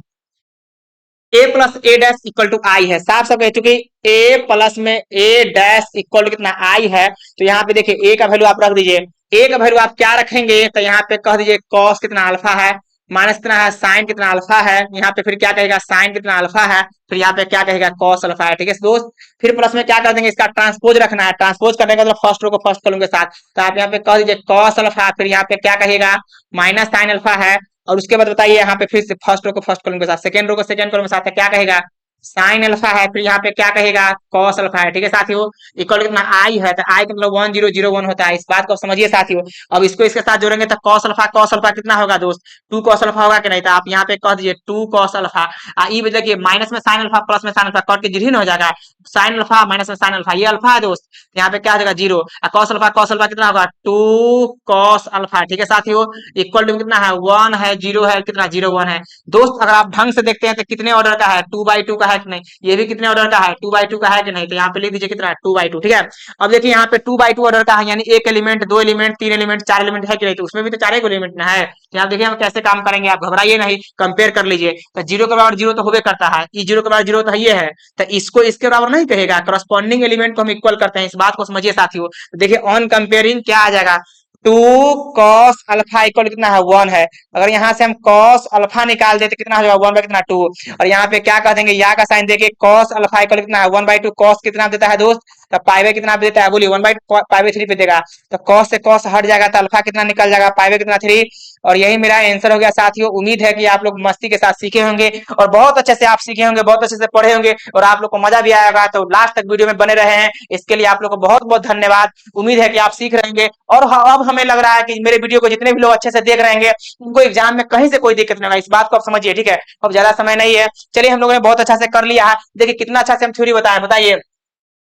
[SPEAKER 1] A plus A dash equal to I है, साफ साफ कह चुकी, ए प्लस में ए डैश इक्वल टू कितना आई है। तो यहाँ पे देखिए ए का वैल्यू आप रख दीजिए, ए का वैल्यू आप क्या रखेंगे, तो यहाँ पे कह दीजिए कॉस कितना अल्फा है, माइनस कितना है, साइन कितना अल्फा है, यहाँ पे फिर क्या कहेगा, साइन कितना अल्फा है, फिर यहाँ पे क्या कहेगा, कॉस अल्फा है, ठीक है दोस्त। फिर प्लस में क्या कर देंगे, इसका ट्रांसपोज रखना है, ट्रांसपोज करने का मतलब फर्स्ट रो को फर्स्ट कॉलम के साथ। तो आप यहाँ पे कह दीजिए कॉस अल्फा, फिर यहाँ पे क्या कहेगा, माइनस साइन अल्फा है। और उसके बाद बताइए यहाँ पे फिर से फर्स्ट रो को फर्स्ट कॉलम के साथ, सेकंड रो को सेकंड कॉलम के साथ है, क्या कहेगा, साइन अल्फा है, फिर यहाँ पे क्या कहेगा, कॉस अल्फा है, ठीक है साथियों। इक्वल कितना आई है, तो आई का मतलब 1001 होता है, इस बात को समझिए साथियों। अब इसको इसके साथ जोड़ेंगे तो कॉस अल्फा कितना होगा दोस्त, 2 कॉस अल्फा होगा कि नहीं, तो आप यहाँ पे कह दीजिए 2 कॉस अल्फा। ई मतलब कि माइनस में साइन अल्फा प्लस में साइन अल्फा कट के जीरो हो जाएगा, साइन अल्फा माइनस में साइन अल्फा, ये अल्फा है दोस्त, यहाँ पे क्या हो जाएगा जीरो। कॉस अल्फा कितना होगा, 2 कॉस अल्फा, ठीक है साथियों। इक्वल टू कितना है, 1 है, 0 है, कितना 0 1 है दोस्त। अगर आप ढंग से देखते हैं तो कितने ऑर्डर का है, 2/2 का है कि नहीं, ये भी कितने ऑर्डर का है, 2/2 का है कि नहीं, तो यहाँ पे लिख दीजिए कितना, 2/2, ठीक है। अब देखिए यहाँ पे 2/2 ऑर्डर का है, यानी एक एलिमेंट, दो एलिमेंट, तीन एलिमेंट, चार एलिमेंट है कि नहीं, तो उसमें भी तो चार एलिमेंट ना है। तो यहाँ देखिए हम कैसे काम करेंगे, आप घबराइए नहीं, कंपेयर कर लीजिए। तो जीरो के बराबर जीरो तो होबे करता है, ई जीरो के बराबर जीरो तो ये है, तो इसको इसके बराबर नहीं कहेगा, करस्पॉन्डिंग एलिमेंट को हम इक्वल करते हैं, इस बात को समझिए साथियों। तो देखिए ऑन कंपेयरिंग क्या आ जाएगा, 2 कॉस अल्फा इक्वल कितना है, 1 है। अगर यहाँ से हम कॉस अल्फा निकाल देते कितना हो जाएगा, 1 बाई कितना 2। और यहाँ पे क्या कर देंगे, या का साइन देके कॉस अल्फा इक्वल कितना है, 1/2। कॉस कितना देता है दोस्त, तो पाई बाई कितना देता है, बोलिए 1/पाई बाई 3 पे देगा। तो कॉस से कॉस हट जाएगा, तो अल्फा कितना निकल जाएगा, पाई बाई कितना 3। और यही मेरा आंसर हो गया साथियों। उम्मीद है कि आप लोग मस्ती के साथ सीखे होंगे और बहुत अच्छे से आप सीखे होंगे, बहुत अच्छे से पढ़े होंगे और आप लोग को मजा भी आएगा। तो लास्ट तक वीडियो में बने रहे हैं, इसके लिए आप लोग को बहुत बहुत धन्यवाद। उम्मीद है कि आप सीख रहेंगे। और अब हमें लग रहा है कि मेरे वीडियो को जितने भी लोग अच्छे से देख रहे हैं उनको एग्जाम में कहीं से कोई दिक्कत नहीं होगा, इस बात को आप समझिए, ठीक है। अब ज्यादा समय नहीं है, चलिए हम लोगों ने बहुत अच्छा से कर लिया है। देखिए कितना अच्छा से हम थ्योरी बताए, बताइए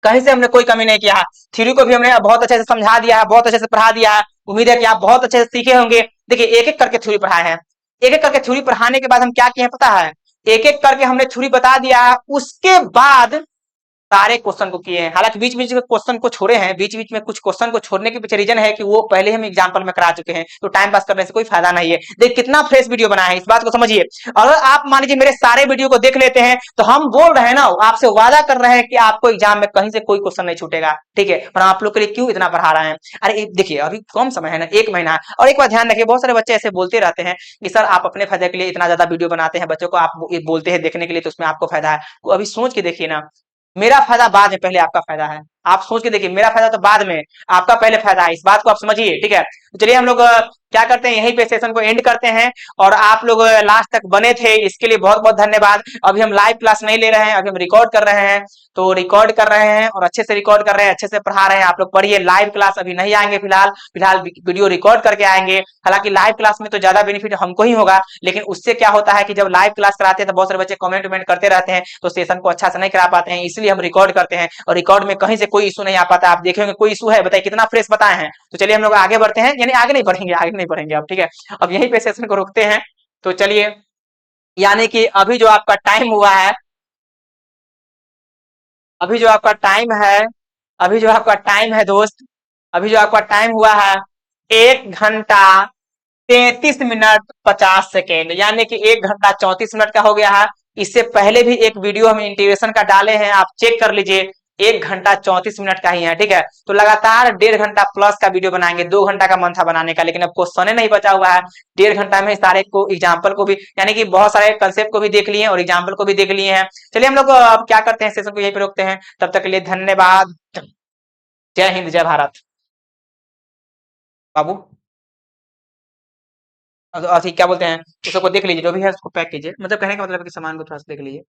[SPEAKER 1] कहीं से हमने कोई कमी नहीं किया है। थ्योरी को भी हमने बहुत अच्छे से समझा दिया है, बहुत अच्छे से पढ़ा दिया है। उम्मीद है कि आप बहुत अच्छे से सीखे होंगे। देखिए एक एक करके थ्योरी पढ़ाए हैं, एक एक करके थ्योरी पढ़ाने के बाद हम क्या किए हैं पता है, एक एक करके हमने थ्योरी बता दिया है, उसके बाद सारे क्वेश्चन को किए हैं। हालांकि बीच बीच में क्वेश्चन को छोड़े हैं, बीच बीच में कुछ क्वेश्चन को छोड़ने के पीछे रीजन है कि वो पहले हम एग्जाम्पल में करा चुके हैं, तो टाइम पास करने से कोई फायदा नहीं है। देखिए कितना फ्रेश वीडियो बना है, इस बात को समझिए। अगर आप मान लीजिए मेरे सारे वीडियो को देख लेते हैं तो हम बोल रहे हैं ना, आपसे वादा कर रहे हैं कि आपको एग्जाम में कहीं से कोई क्वेश्चन नहीं छूटेगा, ठीक है। पर आप लोग के लिए क्यों इतना पढ़ा रहे हैं, अरे देखिए अभी कम समय है ना, 1 महीना है। और एक बात ध्यान रखिए, बहुत सारे बच्चे ऐसे बोलते रहते हैं कि सर आप अपने फायदे के लिए इतना ज्यादा वीडियो बनाते हैं, बच्चों को आप बोलते हैं देखने के लिए, तो उसमें आपको फायदा है। तो अभी सोच के देखिए ना, मेरा फायदा बाद में, पहले आपका फायदा है। आप सोच के देखिए, मेरा फायदा तो बाद में, आपका पहले फायदा है, इस बात को आप समझिए, ठीक है। तो चलिए हम लोग क्या करते हैं, यहीं पे सेशन को एंड करते हैं। और आप लोग लास्ट तक बने थे, इसके लिए बहुत बहुत धन्यवाद। अभी हम लाइव क्लास नहीं ले रहे हैं, अभी हम रिकॉर्ड कर रहे हैं। तो रिकॉर्ड कर रहे हैं और अच्छे से रिकॉर्ड कर रहे हैं, अच्छे से पढ़ा रहे हैं, आप लोग पढ़िए। लाइव क्लास अभी नहीं आएंगे, फिलहाल फिलहाल वीडियो रिकॉर्ड करके आएंगे। हालांकि लाइव क्लास में तो ज्यादा बेनिफिट हमको ही होगा, लेकिन उससे क्या होता है कि जब लाइव क्लास कराते हैं तो बहुत सारे बच्चे कमेंट वमेंट करते रहते हैं, तो सेशन को अच्छा से नहीं करा पाते हैं, इसलिए हम रिकॉर्ड करते हैं। और रिकॉर्ड में कहीं से कोई इशू नहीं आ पाता। आप देखेंगे कोई इशू है, बताइए कितना फ्रेश बताए हैं। तो चलिए हम लोग आगे बढ़ते हैं, यानी आगे नहीं बढ़ेंगे, आगे नहीं बढ़ेंगे अब, ठीक है। अब यहीं पे सेशन को रोकते हैं। तो चलिए, यानी कि अभी जो आपका टाइम हुआ है, अभी जो आपका टाइम है, अभी जो आपका टाइम है दोस्त, अभी जो आपका टाइम हुआ है 1 घंटा 33 मिनट 50 सेकेंड, यानी कि 1 घंटा 34 मिनट का हो गया है। इससे पहले भी एक वीडियो हम इंटीग्रेशन का डाले हैं, आप चेक कर लीजिए। 1 घंटा 34 मिनट का ही है, ठीक है। तो लगातार 1.5 घंटा प्लस का वीडियो बनाएंगे, 2 घंटा का मन था बनाने का, लेकिन अब क्वेश्चन नहीं बचा हुआ है। 1.5 घंटा में सारे को एग्जाम्पल को भी, यानी कि बहुत सारे कंसेप्ट को भी देख लिए और एग्जाम्पल को भी देख लिए हैं। चलिए हम लोग अब क्या करते हैं, सेशन को यहीं पे रोकते हैं। तब तक के लिए धन्यवाद। जय हिंद, जय भारत। बाबू, अथी क्या बोलते हैं, उस सबको देख लीजिए, जो भी है उसको पैक कीजिए, मतलब कहने का मतलब है कि सामान को थोड़ा सा देख लीजिए।